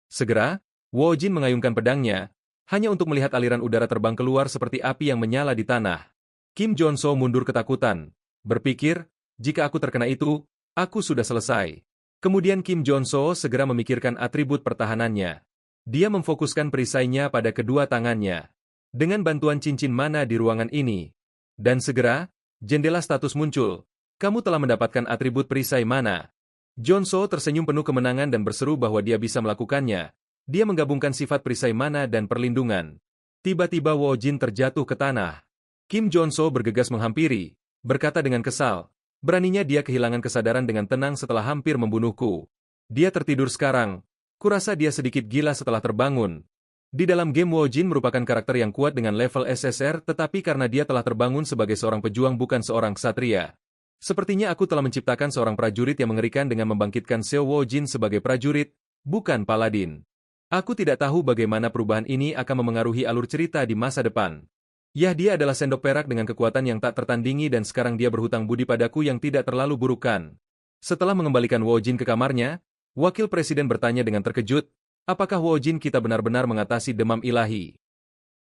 Segera, Wo Jin mengayunkan pedangnya, hanya untuk melihat aliran udara terbang keluar seperti api yang menyala di tanah. Kim Jong-so mundur ketakutan, berpikir, jika aku terkena itu, aku sudah selesai. Kemudian Kim Jong-so segera memikirkan atribut pertahanannya. Dia memfokuskan perisainya pada kedua tangannya. Dengan bantuan cincin mana di ruangan ini. Dan segera, jendela status muncul. Kamu telah mendapatkan atribut perisai mana. Jong-so tersenyum penuh kemenangan dan berseru bahwa dia bisa melakukannya. Dia menggabungkan sifat perisai mana dan perlindungan. Tiba-tiba Wo Jin terjatuh ke tanah. Kim Jong-so bergegas menghampiri, berkata dengan kesal. Beraninya dia kehilangan kesadaran dengan tenang setelah hampir membunuhku. Dia tertidur sekarang. Kurasa dia sedikit gila setelah terbangun. Di dalam game Wo Jin merupakan karakter yang kuat dengan level SSR tetapi karena dia telah terbangun sebagai seorang pejuang bukan seorang ksatria. Sepertinya aku telah menciptakan seorang prajurit yang mengerikan dengan membangkitkan Seo Wo Jin sebagai prajurit, bukan paladin. Aku tidak tahu bagaimana perubahan ini akan memengaruhi alur cerita di masa depan. Yah, dia adalah sendok perak dengan kekuatan yang tak tertandingi dan sekarang dia berhutang budi padaku yang tidak terlalu burukkan. Setelah mengembalikan Wo Jin ke kamarnya, Wakil Presiden bertanya dengan terkejut, apakah Wo Jin kita benar-benar mengatasi demam ilahi?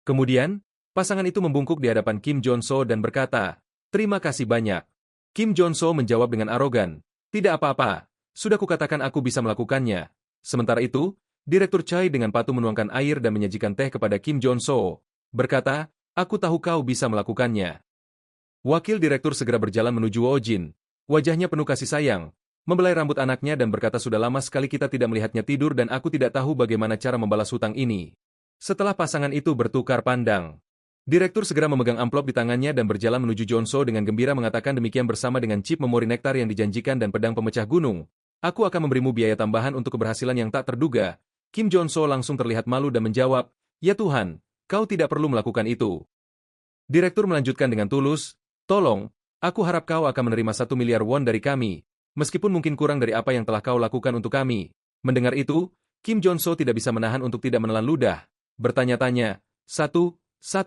Kemudian, pasangan itu membungkuk di hadapan Kim Jong-so dan berkata, terima kasih banyak. Kim Jong-so menjawab dengan arogan, tidak apa-apa, sudah kukatakan aku bisa melakukannya. Sementara itu, Direktur Chai dengan patuh menuangkan air dan menyajikan teh kepada Kim Jong-so, berkata, aku tahu kau bisa melakukannya. Wakil Direktur segera berjalan menuju Wo Jin, wajahnya penuh kasih sayang, membelai rambut anaknya dan berkata sudah lama sekali kita tidak melihatnya tidur dan aku tidak tahu bagaimana cara membalas hutang ini. Setelah pasangan itu bertukar pandang, Direktur segera memegang amplop di tangannya dan berjalan menuju Jong-so dengan gembira mengatakan demikian bersama dengan chip memori nektar yang dijanjikan dan pedang pemecah gunung. Aku akan memberimu biaya tambahan untuk keberhasilan yang tak terduga. Kim Jong-so langsung terlihat malu dan menjawab, ya Tuhan, kau tidak perlu melakukan itu. Direktur melanjutkan dengan tulus, tolong, aku harap kau akan menerima 1 miliar won dari kami. Meskipun mungkin kurang dari apa yang telah kau lakukan untuk kami. Mendengar itu, Kim Jong-so tidak bisa menahan untuk tidak menelan ludah. Bertanya-tanya, 1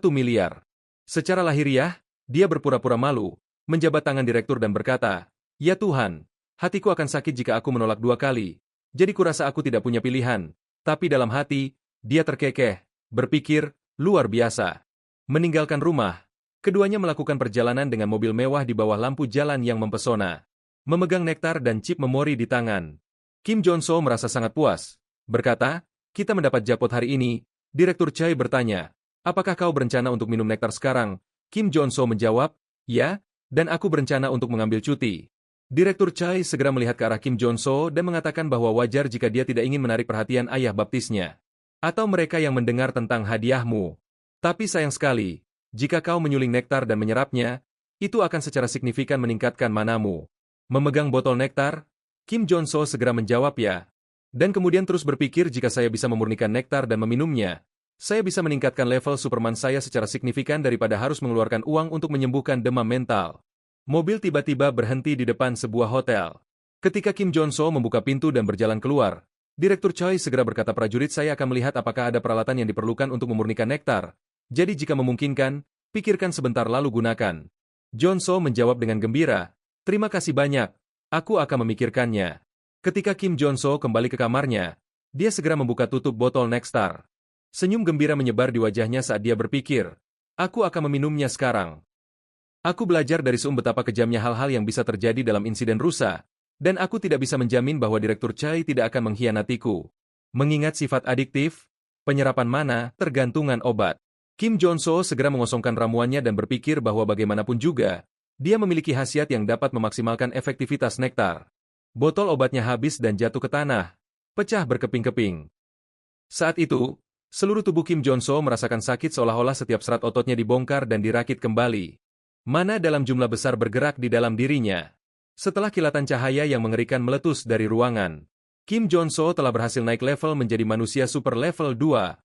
miliar. Secara lahiriah, dia berpura-pura malu, menjabat tangan direktur dan berkata, ya Tuhan, hatiku akan sakit jika aku menolak 2 kali. Jadi kurasa aku tidak punya pilihan. Tapi dalam hati, dia terkekeh, berpikir, luar biasa. Meninggalkan rumah, keduanya melakukan perjalanan dengan mobil mewah di bawah lampu jalan yang mempesona. Memegang nektar dan chip memori di tangan. Kim Jong-so merasa sangat puas. Berkata, kita mendapat jackpot hari ini. Direktur Chai bertanya, apakah kau berencana untuk minum nektar sekarang? Kim Jong-so menjawab, ya, dan aku berencana untuk mengambil cuti. Direktur Chai segera melihat ke arah Kim Jong-so dan mengatakan bahwa wajar jika dia tidak ingin menarik perhatian ayah baptisnya. Atau mereka yang mendengar tentang hadiahmu. Tapi sayang sekali, jika kau menyuling nektar dan menyerapnya, itu akan secara signifikan meningkatkan manamu. Memegang botol nektar, Kim Jong-so segera menjawab ya. Dan kemudian terus berpikir jika saya bisa memurnikan nektar dan meminumnya, saya bisa meningkatkan level Superman saya secara signifikan daripada harus mengeluarkan uang untuk menyembuhkan demam mental. Mobil tiba-tiba berhenti di depan sebuah hotel. Ketika Kim Jong-so membuka pintu dan berjalan keluar, Direktur Choi segera berkata prajurit saya akan melihat apakah ada peralatan yang diperlukan untuk memurnikan nektar. Jadi jika memungkinkan, pikirkan sebentar lalu gunakan. Jong-so menjawab dengan gembira, terima kasih banyak, aku akan memikirkannya. Ketika Kim Jong-so kembali ke kamarnya, dia segera membuka tutup botol nektar. Senyum gembira menyebar di wajahnya saat dia berpikir, aku akan meminumnya sekarang. Aku belajar dari Seum betapa kejamnya hal-hal yang bisa terjadi dalam insiden rusa, dan aku tidak bisa menjamin bahwa Direktur Chai tidak akan mengkhianatiku. Mengingat sifat adiktif, penyerapan mana, tergantungan obat. Kim Jong-so segera mengosongkan ramuannya dan berpikir bahwa bagaimanapun juga, dia memiliki khasiat yang dapat memaksimalkan efektivitas nektar. Botol obatnya habis dan jatuh ke tanah, pecah berkeping-keping. Saat itu, seluruh tubuh Kim Jong-so merasakan sakit seolah-olah setiap serat ototnya dibongkar dan dirakit kembali. Mana dalam jumlah besar bergerak di dalam dirinya. Setelah kilatan cahaya yang mengerikan meletus dari ruangan, Kim Jong-so telah berhasil naik level menjadi manusia super level 2.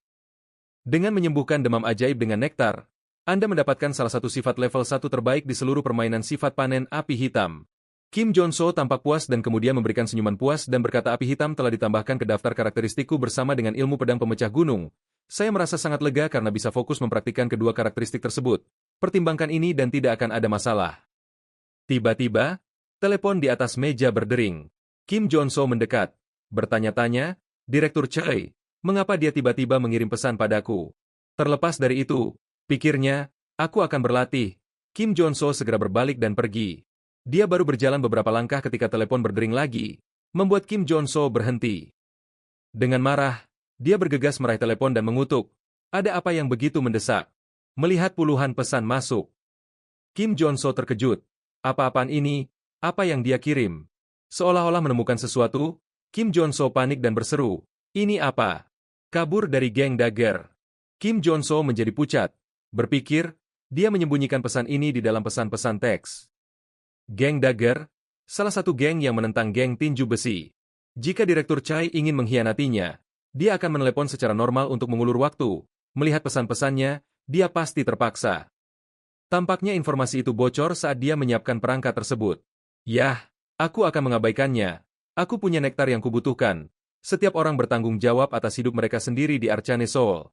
Dengan menyembuhkan demam ajaib dengan nektar, Anda mendapatkan salah satu sifat level 1 terbaik di seluruh permainan sifat panen api hitam. Kim Jong-so tampak puas dan kemudian memberikan senyuman puas dan berkata api hitam telah ditambahkan ke daftar karakteristikku bersama dengan ilmu pedang pemecah gunung. Saya merasa sangat lega karena bisa fokus mempraktikkan kedua karakteristik tersebut. Pertimbangkan ini dan tidak akan ada masalah. Tiba-tiba, telepon di atas meja berdering. Kim Jong-so mendekat, bertanya-tanya, Direktur Chai, mengapa dia tiba-tiba mengirim pesan padaku? Terlepas dari itu, pikirnya, aku akan berlatih. Kim Jong-so segera berbalik dan pergi. Dia baru berjalan beberapa langkah ketika telepon berdering lagi, membuat Kim Jong-so berhenti. Dengan marah, dia bergegas meraih telepon dan mengutuk. Ada apa yang begitu mendesak? Melihat puluhan pesan masuk. Kim Jong-so terkejut. Apa-apaan ini? Apa yang dia kirim? Seolah-olah menemukan sesuatu, Kim Jong-so panik dan berseru. Ini apa? Kabur dari geng Dagger. Kim Jong-so menjadi pucat. Berpikir, dia menyembunyikan pesan ini di dalam pesan-pesan teks. Geng Dagger, salah satu geng yang menentang geng tinju besi. Jika Direktur Chai ingin mengkhianatinya, dia akan menelepon secara normal untuk mengulur waktu. Melihat pesan-pesannya, dia pasti terpaksa. Tampaknya informasi itu bocor saat dia menyiapkan perangkat tersebut. Yah, aku akan mengabaikannya. Aku punya nektar yang kubutuhkan. Setiap orang bertanggung jawab atas hidup mereka sendiri di Arcane Soul.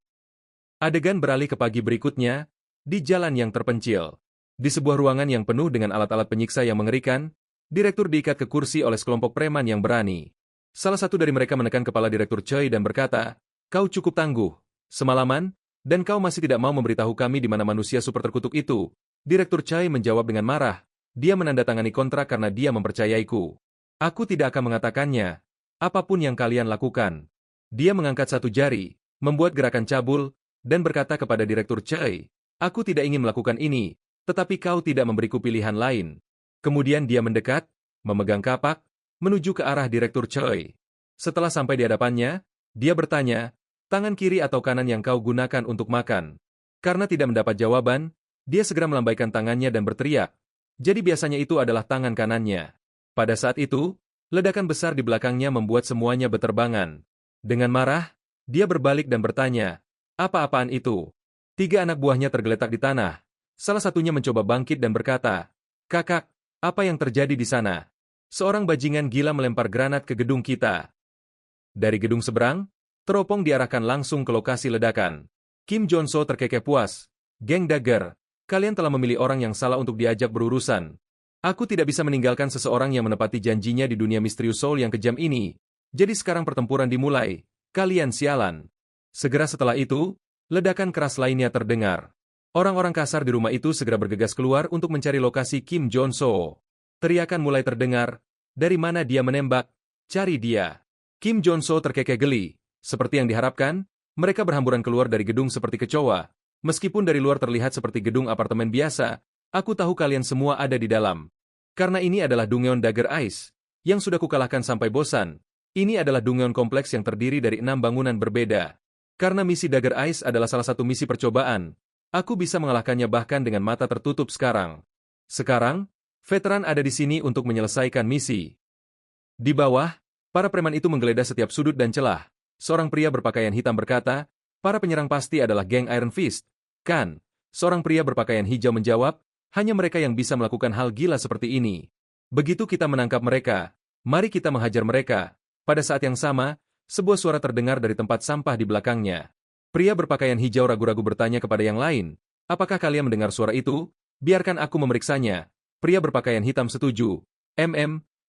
Adegan beralih ke pagi berikutnya, di jalan yang terpencil. Di sebuah ruangan yang penuh dengan alat-alat penyiksa yang mengerikan, direktur diikat ke kursi oleh sekelompok preman yang berani. Salah satu dari mereka menekan kepala Direktur Choi dan berkata, kau cukup tangguh. Semalaman, dan kau masih tidak mau memberitahu kami di mana manusia super terkutuk itu. Direktur Chai menjawab dengan marah. Dia menandatangani kontrak karena dia mempercayaiku. Aku tidak akan mengatakannya. Apapun yang kalian lakukan. Dia mengangkat satu jari, membuat gerakan cabul, dan berkata kepada Direktur Chai, aku tidak ingin melakukan ini, tetapi kau tidak memberiku pilihan lain. Kemudian dia mendekat, memegang kapak, menuju ke arah Direktur Chai. Setelah sampai di hadapannya, dia bertanya, tangan kiri atau kanan yang kau gunakan untuk makan. Karena tidak mendapat jawaban, dia segera melambaikan tangannya dan berteriak. Jadi biasanya itu adalah tangan kanannya. Pada saat itu, ledakan besar di belakangnya membuat semuanya berterbangan. Dengan marah, dia berbalik dan bertanya, apa-apaan itu? 3 anak buahnya tergeletak di tanah. Salah satunya mencoba bangkit dan berkata, kakak, apa yang terjadi di sana? Seorang bajingan gila melempar granat ke gedung kita. Dari gedung seberang, teropong diarahkan langsung ke lokasi ledakan. Kim Jong-so terkekeh puas. Geng Dagger, kalian telah memilih orang yang salah untuk diajak berurusan. Aku tidak bisa meninggalkan seseorang yang menepati janjinya di dunia misterius Soul yang kejam ini. Jadi sekarang pertempuran dimulai. Kalian sialan. Segera setelah itu, ledakan keras lainnya terdengar. Orang-orang kasar di rumah itu segera bergegas keluar untuk mencari lokasi Kim Jong-so. Teriakan mulai terdengar. Dari mana dia menembak? Cari dia. Kim Jong-so terkekeh geli. Seperti yang diharapkan, mereka berhamburan keluar dari gedung seperti kecoa. Meskipun dari luar terlihat seperti gedung apartemen biasa, aku tahu kalian semua ada di dalam. Karena ini adalah Dungeon Dagger Ice, yang sudah kukalahkan sampai bosan. Ini adalah Dungeon kompleks yang terdiri dari 6 bangunan berbeda. Karena misi Dagger Ice adalah salah satu misi percobaan, aku bisa mengalahkannya bahkan dengan mata tertutup sekarang. Sekarang, veteran ada di sini untuk menyelesaikan misi. Di bawah, para preman itu menggeledah setiap sudut dan celah. Seorang pria berpakaian hitam berkata, para penyerang pasti adalah geng Iron Fist, kan? Seorang pria berpakaian hijau menjawab, hanya mereka yang bisa melakukan hal gila seperti ini. Begitu kita menangkap mereka, mari kita menghajar mereka. Pada saat yang sama, sebuah suara terdengar dari tempat sampah di belakangnya. Pria berpakaian hijau ragu-ragu bertanya kepada yang lain, apakah kalian mendengar suara itu? Biarkan aku memeriksanya. Pria berpakaian hitam setuju.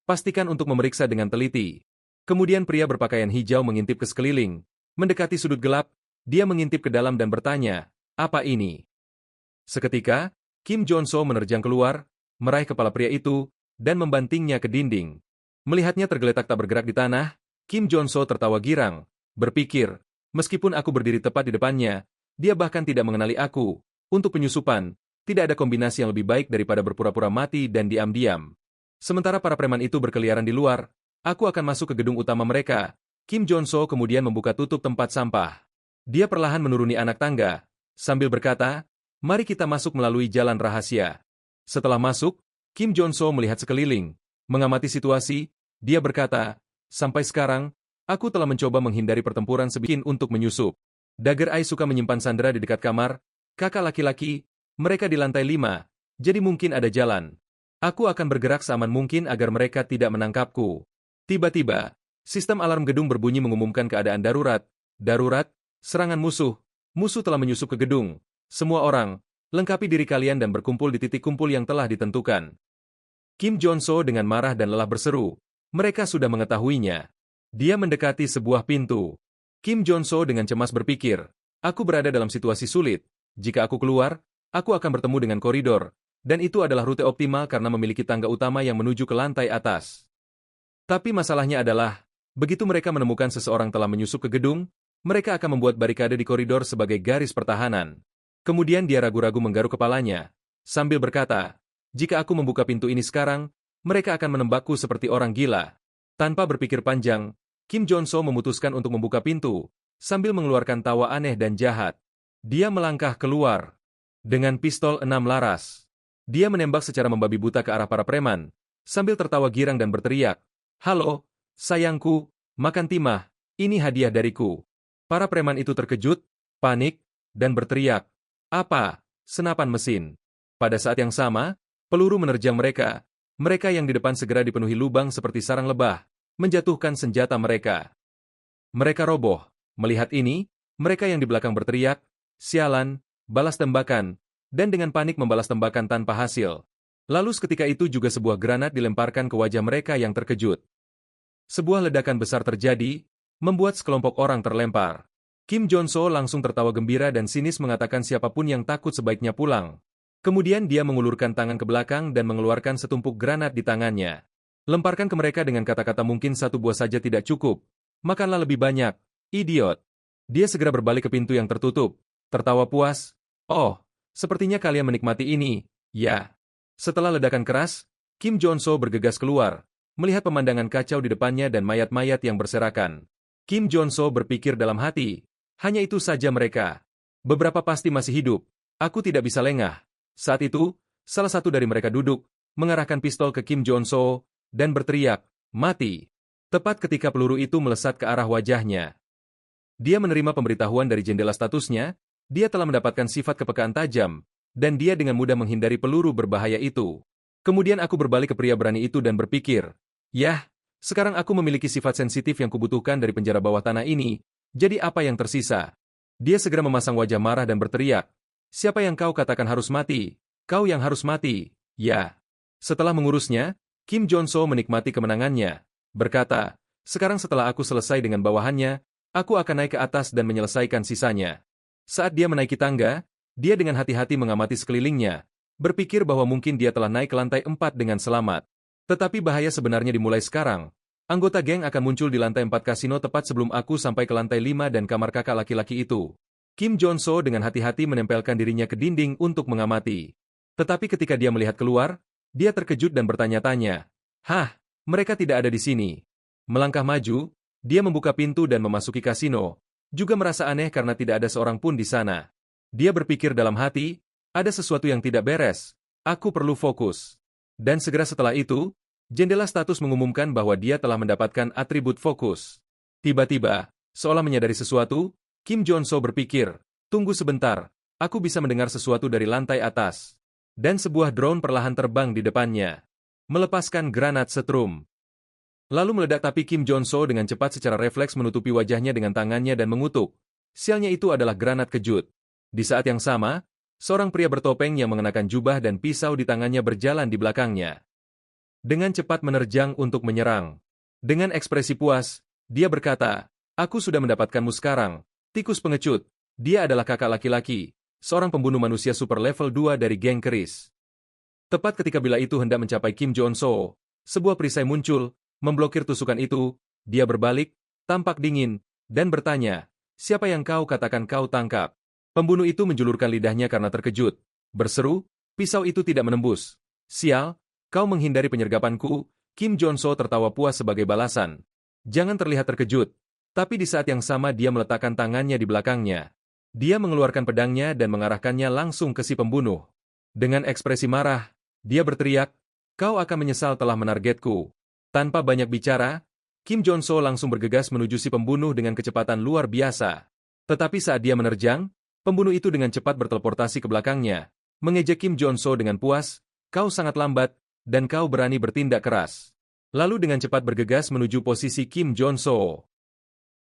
Pastikan untuk memeriksa dengan teliti. Kemudian pria berpakaian hijau mengintip ke sekeliling. Mendekati sudut gelap, dia mengintip ke dalam dan bertanya, apa ini? Seketika, Kim Jong-soo menerjang keluar, meraih kepala pria itu, dan membantingnya ke dinding. Melihatnya tergeletak tak bergerak di tanah, Kim Jong-soo tertawa girang, berpikir, meskipun aku berdiri tepat di depannya, dia bahkan tidak mengenali aku. Untuk penyusupan, tidak ada kombinasi yang lebih baik daripada berpura-pura mati dan diam-diam. Sementara para preman itu berkeliaran di luar, aku akan masuk ke gedung utama mereka. Kim Jong-soo kemudian membuka tutup tempat sampah. Dia perlahan menuruni anak tangga, sambil berkata, mari kita masuk melalui jalan rahasia. Setelah masuk, Kim Jong-soo melihat sekeliling, mengamati situasi, dia berkata, sampai sekarang, aku telah mencoba menghindari pertempuran sebikin untuk menyusup. Dagger Eye suka menyimpan sandera di dekat kamar, kakak laki-laki, mereka di lantai 5, jadi mungkin ada jalan. Aku akan bergerak seaman mungkin agar mereka tidak menangkapku. Tiba-tiba, sistem alarm gedung berbunyi mengumumkan keadaan darurat. Darurat, serangan musuh. Musuh telah menyusup ke gedung. Semua orang, lengkapi diri kalian dan berkumpul di titik kumpul yang telah ditentukan. Kim Jong-soo dengan marah dan lelah berseru. Mereka sudah mengetahuinya. Dia mendekati sebuah pintu. Kim Jong-soo dengan cemas berpikir, aku berada dalam situasi sulit. Jika aku keluar, aku akan bertemu dengan koridor. Dan itu adalah rute optimal karena memiliki tangga utama yang menuju ke lantai atas. Tapi masalahnya adalah, begitu mereka menemukan seseorang telah menyusup ke gedung, mereka akan membuat barikade di koridor sebagai garis pertahanan. Kemudian dia ragu-ragu menggaruk kepalanya, sambil berkata, jika aku membuka pintu ini sekarang, mereka akan menembakku seperti orang gila. Tanpa berpikir panjang, Kim Jong-soo memutuskan untuk membuka pintu, sambil mengeluarkan tawa aneh dan jahat. Dia melangkah keluar dengan pistol 6 laras. Dia menembak secara membabi buta ke arah para preman, sambil tertawa girang dan berteriak, halo, sayangku, makan timah, ini hadiah dariku. Para preman itu terkejut, panik, dan berteriak, apa? Senapan mesin. Pada saat yang sama, peluru menerjang mereka. Mereka yang di depan segera dipenuhi lubang seperti sarang lebah, menjatuhkan senjata mereka. Mereka roboh. Melihat ini, mereka yang di belakang berteriak, sialan, balas tembakan, dan dengan panik membalas tembakan tanpa hasil. Lalu seketika itu juga sebuah granat dilemparkan ke wajah mereka yang terkejut. Sebuah ledakan besar terjadi, membuat sekelompok orang terlempar. Kim Jong-soo langsung tertawa gembira dan sinis mengatakan siapapun yang takut sebaiknya pulang. Kemudian dia mengulurkan tangan ke belakang dan mengeluarkan setumpuk granat di tangannya. Lemparkan ke mereka dengan kata-kata mungkin satu buah saja tidak cukup. Makanlah lebih banyak, idiot. Dia segera berbalik ke pintu yang tertutup, tertawa puas. Oh, sepertinya kalian menikmati ini, ya. Setelah ledakan keras, Kim Jong-soo bergegas keluar, melihat pemandangan kacau di depannya dan mayat-mayat yang berserakan. Kim Jong-soo berpikir dalam hati, hanya itu saja mereka. Beberapa pasti masih hidup, aku tidak bisa lengah. Saat itu, salah satu dari mereka duduk, mengarahkan pistol ke Kim Jong-soo, dan berteriak, mati. Tepat ketika peluru itu melesat ke arah wajahnya. Dia menerima pemberitahuan dari jendela statusnya, dia telah mendapatkan sifat kepekaan tajam, dan dia dengan mudah menghindari peluru berbahaya itu. Kemudian aku berbalik ke pria berani itu dan berpikir, yah, sekarang aku memiliki sifat sensitif yang kubutuhkan dari penjara bawah tanah ini, jadi apa yang tersisa? Dia segera memasang wajah marah dan berteriak, siapa yang kau katakan harus mati? Kau yang harus mati, ya. Setelah mengurusnya, Kim Jong-soo menikmati kemenangannya, berkata, sekarang setelah aku selesai dengan bawahannya, aku akan naik ke atas dan menyelesaikan sisanya. Saat dia menaiki tangga, dia dengan hati-hati mengamati sekelilingnya, berpikir bahwa mungkin dia telah naik ke lantai 4 dengan selamat. Tetapi bahaya sebenarnya dimulai sekarang. Anggota geng akan muncul di lantai 4 kasino tepat sebelum aku sampai ke lantai 5 dan kamar kakak laki-laki itu. Kim Jong-soo dengan hati-hati menempelkan dirinya ke dinding untuk mengamati. Tetapi ketika dia melihat keluar, Dia terkejut dan bertanya-tanya. Hah, mereka tidak ada di sini. Melangkah maju, dia membuka pintu dan memasuki kasino, juga merasa aneh karena tidak ada seorang pun di sana. Dia berpikir dalam hati, ada sesuatu yang tidak beres, aku perlu fokus. Dan segera setelah itu, jendela status mengumumkan bahwa dia telah mendapatkan atribut fokus. Tiba-tiba, seolah menyadari sesuatu, Kim Jong-soo berpikir, tunggu sebentar, aku bisa mendengar sesuatu dari lantai atas. Dan sebuah drone perlahan terbang di depannya, melepaskan granat setrum. Lalu meledak tapi Kim Jong-soo dengan cepat secara refleks menutupi wajahnya dengan tangannya dan mengutuk. Sialnya itu adalah granat kejut. Di saat yang sama, seorang pria bertopeng yang mengenakan jubah dan pisau di tangannya berjalan di belakangnya. Dengan cepat menerjang untuk menyerang. Dengan ekspresi puas, dia berkata, aku sudah mendapatkanmu sekarang, tikus pengecut. Dia adalah kakak laki-laki, seorang pembunuh manusia super level 2 dari geng keris. Tepat ketika bila itu hendak mencapai Kim Jong-soo, sebuah perisai muncul, memblokir tusukan itu. Dia berbalik, tampak dingin, dan bertanya, siapa yang kau katakan kau tangkap? Pembunuh itu menjulurkan lidahnya karena terkejut. Berseru, pisau itu tidak menembus. Sial, kau menghindari penyergapanku. Kim Jong-soo tertawa puas sebagai balasan. Jangan terlihat terkejut. Tapi di saat yang sama dia meletakkan tangannya di belakangnya. Dia mengeluarkan pedangnya dan mengarahkannya langsung ke si pembunuh. Dengan ekspresi marah, dia berteriak, kau akan menyesal telah menargetku. Tanpa banyak bicara, Kim Jong-soo langsung bergegas menuju si pembunuh dengan kecepatan luar biasa. Tetapi saat dia menerjang, pembunuh itu dengan cepat berteleportasi ke belakangnya, mengejek Kim Jong-soo dengan puas, kau sangat lambat, dan kau berani bertindak keras. Lalu dengan cepat bergegas menuju posisi Kim Jong-soo.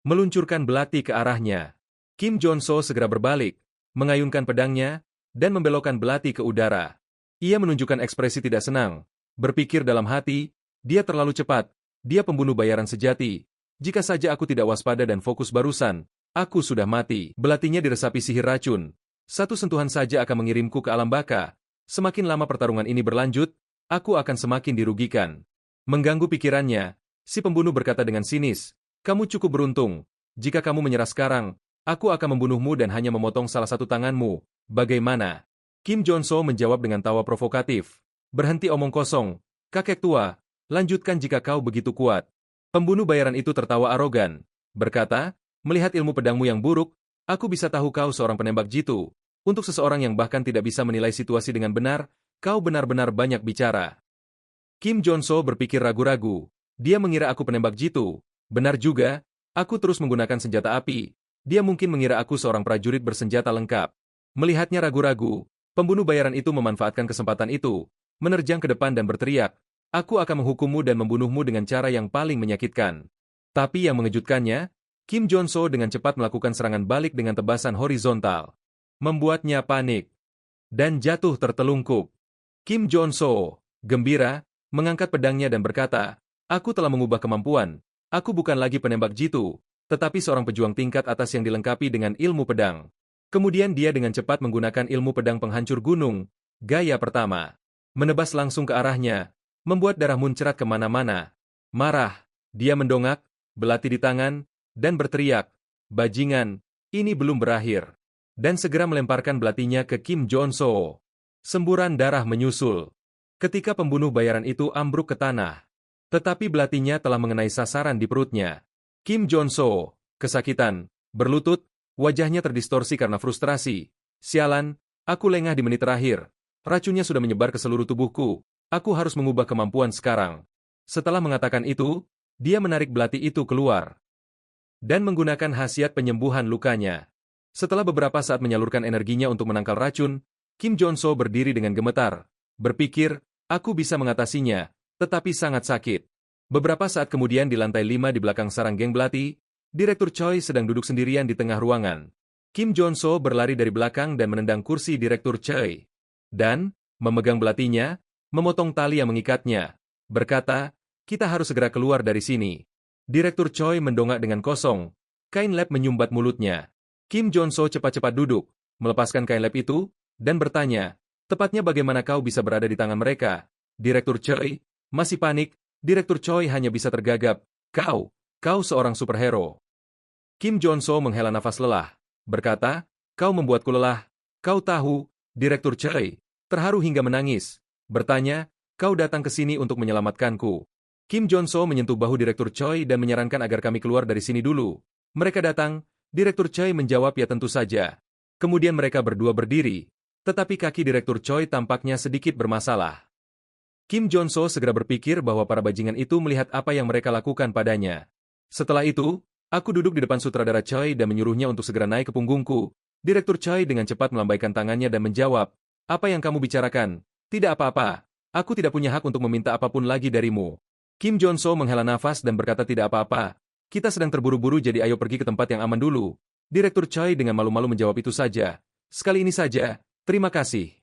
Meluncurkan belati ke arahnya. Kim Jong-soo segera berbalik, mengayunkan pedangnya, dan membelokkan belati ke udara. Ia menunjukkan ekspresi tidak senang, berpikir dalam hati, dia terlalu cepat, dia pembunuh bayaran sejati. Jika saja aku tidak waspada dan fokus barusan, aku sudah mati. Belatinya diresapi sihir racun. Satu sentuhan saja akan mengirimku ke alam baka. Semakin lama pertarungan ini berlanjut, aku akan semakin dirugikan. Mengganggu pikirannya, si pembunuh berkata dengan sinis, kamu cukup beruntung. Jika kamu menyerah sekarang, aku akan membunuhmu dan hanya memotong salah satu tanganmu. Bagaimana? Kim Jong-soo menjawab dengan tawa provokatif. Berhenti omong kosong, kakek tua, lanjutkan jika kau begitu kuat. Pembunuh bayaran itu tertawa arogan, berkata, melihat ilmu pedangmu yang buruk, aku bisa tahu kau seorang penembak jitu. Untuk seseorang yang bahkan tidak bisa menilai situasi dengan benar, kau benar-benar banyak bicara. Kim Jong-soo berpikir ragu-ragu, dia mengira aku penembak jitu. Benar juga, aku terus menggunakan senjata api. Dia mungkin mengira aku seorang prajurit bersenjata lengkap. Melihatnya ragu-ragu, pembunuh bayaran itu memanfaatkan kesempatan itu, menerjang ke depan dan berteriak, aku akan menghukummu dan membunuhmu dengan cara yang paling menyakitkan. Tapi yang mengejutkannya, Kim Jong-soo dengan cepat melakukan serangan balik dengan tebasan horizontal. Membuatnya panik. Dan jatuh tertelungkup. Kim Jong-soo, gembira, mengangkat pedangnya dan berkata, aku telah mengubah kemampuan. Aku bukan lagi penembak jitu, tetapi seorang pejuang tingkat atas yang dilengkapi dengan ilmu pedang. Kemudian dia dengan cepat menggunakan ilmu pedang penghancur gunung, gaya pertama. Menebas langsung ke arahnya, membuat darah muncrat kemana-mana. Marah, dia mendongak, belati di tangan, dan berteriak, bajingan, ini belum berakhir. Dan segera melemparkan belatinya ke Kim Jong-soo. Semburan darah menyusul. Ketika pembunuh bayaran itu ambruk ke tanah. Tetapi belatinya telah mengenai sasaran di perutnya. Kim Jong-soo, kesakitan, berlutut, wajahnya terdistorsi karena frustrasi. Sialan, aku lengah di menit terakhir. Racunnya sudah menyebar ke seluruh tubuhku. Aku harus mengubah kemampuan sekarang. Setelah mengatakan itu, dia menarik belati itu keluar. Dan menggunakan khasiat penyembuhan lukanya. Setelah beberapa saat menyalurkan energinya untuk menangkal racun, Kim Jong-soo berdiri dengan gemetar. Berpikir, aku bisa mengatasinya, tetapi sangat sakit. Beberapa saat kemudian di lantai 5 di belakang sarang geng belati, Direktur Choi sedang duduk sendirian di tengah ruangan. Kim Jong-soo berlari dari belakang dan menendang kursi Direktur Choi. Dan, memegang belatinya, memotong tali yang mengikatnya. Berkata, kita harus segera keluar dari sini. Direktur Choi mendongak dengan kosong. Kain lap menyumbat mulutnya. Kim Jong-soo cepat-cepat duduk, melepaskan kain lap itu, dan bertanya, tepatnya bagaimana kau bisa berada di tangan mereka? Direktur Choi, masih panik, Direktur Choi hanya bisa tergagap. Kau seorang superhero. Kim Jong-soo menghela nafas lelah, berkata, kau membuatku lelah. Kau tahu, Direktur Choi, terharu hingga menangis, bertanya, kau datang ke sini untuk menyelamatkanku. Kim Jong-so menyentuh bahu Direktur Choi dan menyarankan agar kami keluar dari sini dulu. Mereka datang, Direktur Choi menjawab ya tentu saja. Kemudian mereka berdua berdiri, tetapi kaki Direktur Choi tampaknya sedikit bermasalah. Kim Jong-so segera berpikir bahwa para bajingan itu melihat apa yang mereka lakukan padanya. Setelah itu, aku duduk di depan sutradara Choi dan menyuruhnya untuk segera naik ke punggungku. Direktur Choi dengan cepat melambaikan tangannya dan menjawab, apa yang kamu bicarakan? Tidak apa-apa, aku tidak punya hak untuk meminta apapun lagi darimu. Kim Jong-so menghela nafas dan berkata tidak apa-apa. Kita sedang terburu-buru jadi ayo pergi ke tempat yang aman dulu. Direktur Choi dengan malu-malu menjawab itu saja. Sekali ini saja, terima kasih.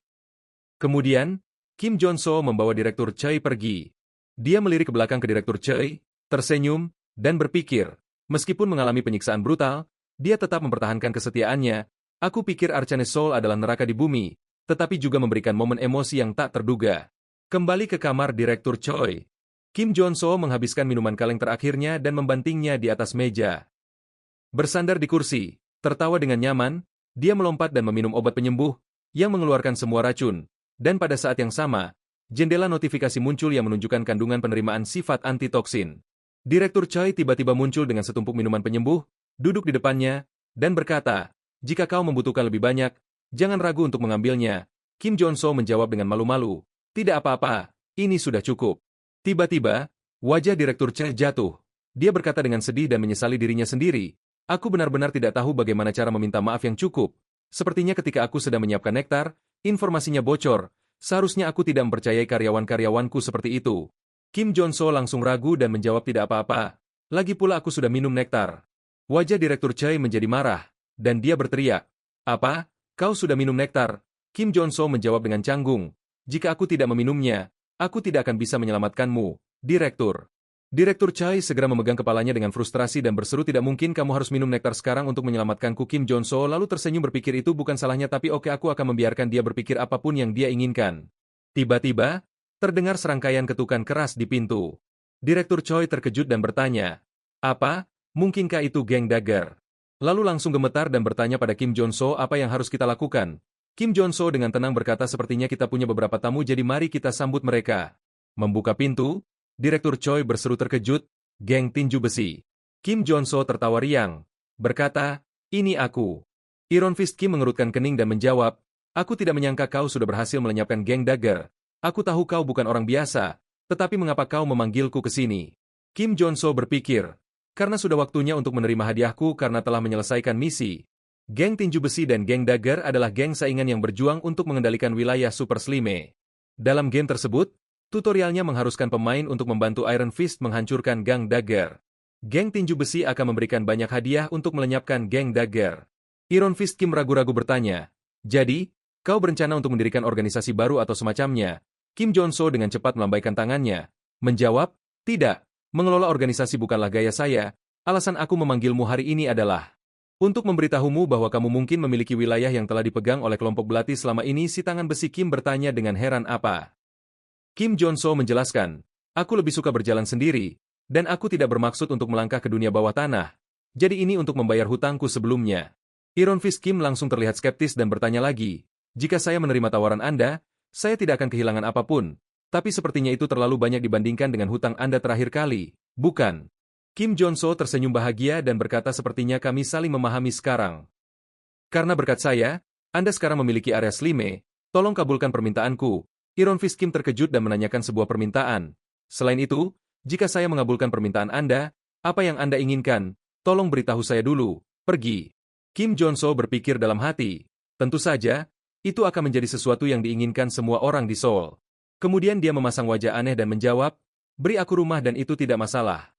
Kemudian, Kim Jong-so membawa Direktur Choi pergi. Dia melirik ke belakang ke Direktur Choi, tersenyum, dan berpikir, meskipun mengalami penyiksaan brutal, dia tetap mempertahankan kesetiaannya. Aku pikir Arcane Seoul adalah neraka di bumi, tetapi juga memberikan momen emosi yang tak terduga. Kembali ke kamar Direktur Choi. Kim Jong-so menghabiskan minuman kaleng terakhirnya dan membantingnya di atas meja. Bersandar di kursi, tertawa dengan nyaman, dia melompat dan meminum obat penyembuh, yang mengeluarkan semua racun, dan pada saat yang sama, jendela notifikasi muncul yang menunjukkan kandungan penerimaan sifat antitoksin. Direktur Choi tiba-tiba muncul dengan setumpuk minuman penyembuh, duduk di depannya, dan berkata, jika kau membutuhkan lebih banyak, jangan ragu untuk mengambilnya. Kim Jong-so menjawab dengan malu-malu, tidak apa-apa, ini sudah cukup. Tiba-tiba, wajah Direktur Choi jatuh. Dia berkata dengan sedih dan menyesali dirinya sendiri. Aku benar-benar tidak tahu bagaimana cara meminta maaf yang cukup. Sepertinya ketika aku sedang menyiapkan nektar, informasinya bocor. Seharusnya aku tidak mempercayai karyawan-karyawanku seperti itu. Kim Jong-so langsung ragu dan menjawab tidak apa-apa. Lagi pula aku sudah minum nektar. Wajah Direktur Choi menjadi marah, dan dia berteriak. Apa? Kau sudah minum nektar? Kim Jong-so menjawab dengan canggung. Jika aku tidak meminumnya, aku tidak akan bisa menyelamatkanmu, Direktur. Direktur Choi segera memegang kepalanya dengan frustrasi dan berseru tidak mungkin kamu harus minum nektar sekarang untuk menyelamatkanku. Kim Jong-so lalu tersenyum berpikir itu bukan salahnya tapi oke aku akan membiarkan dia berpikir apapun yang dia inginkan. Tiba-tiba, terdengar serangkaian ketukan keras di pintu. Direktur Choi terkejut dan bertanya, apa? Mungkinkah itu geng Dagger? Lalu langsung gemetar dan bertanya pada Kim Jong-so apa yang harus kita lakukan. Kim Jong-so dengan tenang berkata sepertinya kita punya beberapa tamu jadi mari kita sambut mereka. Membuka pintu, Direktur Choi berseru terkejut, geng tinju besi. Kim Jong-so tertawa riang, berkata, ini aku. Iron Fist Kim mengerutkan kening dan menjawab, aku tidak menyangka kau sudah berhasil melenyapkan geng Dagger. Aku tahu kau bukan orang biasa, tetapi mengapa kau memanggilku ke sini? Kim Jong-so berpikir, karena sudah waktunya untuk menerima hadiahku karena telah menyelesaikan misi. Geng tinju besi dan geng Dagger adalah geng saingan yang berjuang untuk mengendalikan wilayah Super Slime. Dalam game tersebut, tutorialnya mengharuskan pemain untuk membantu Iron Fist menghancurkan geng Dagger. Geng tinju besi akan memberikan banyak hadiah untuk melenyapkan geng Dagger. Iron Fist Kim ragu-ragu bertanya, jadi, kau berencana untuk mendirikan organisasi baru atau semacamnya? Kim Jong-so dengan cepat melambaikan tangannya, menjawab, tidak, mengelola organisasi bukanlah gaya saya, alasan aku memanggilmu hari ini adalah untuk memberitahumu bahwa kamu mungkin memiliki wilayah yang telah dipegang oleh kelompok belati selama ini. Si tangan besi Kim bertanya dengan heran apa. Kim Jong-so menjelaskan, aku lebih suka berjalan sendiri, dan aku tidak bermaksud untuk melangkah ke dunia bawah tanah. Jadi ini untuk membayar hutangku sebelumnya. Iron Fist Kim langsung terlihat skeptis dan bertanya lagi, jika saya menerima tawaran Anda, saya tidak akan kehilangan apapun, tapi sepertinya itu terlalu banyak dibandingkan dengan hutang Anda terakhir kali, bukan? Kim Jong-so tersenyum bahagia dan berkata sepertinya kami saling memahami sekarang. Karena berkat saya, Anda sekarang memiliki area Slime, tolong kabulkan permintaanku. Iron Fist Kim terkejut dan menanyakan sebuah permintaan. Selain itu, jika saya mengabulkan permintaan Anda, apa yang Anda inginkan, tolong beritahu saya dulu, pergi. Kim Jong-so berpikir dalam hati, tentu saja, itu akan menjadi sesuatu yang diinginkan semua orang di Seoul. Kemudian dia memasang wajah aneh dan menjawab, beri aku rumah dan itu tidak masalah.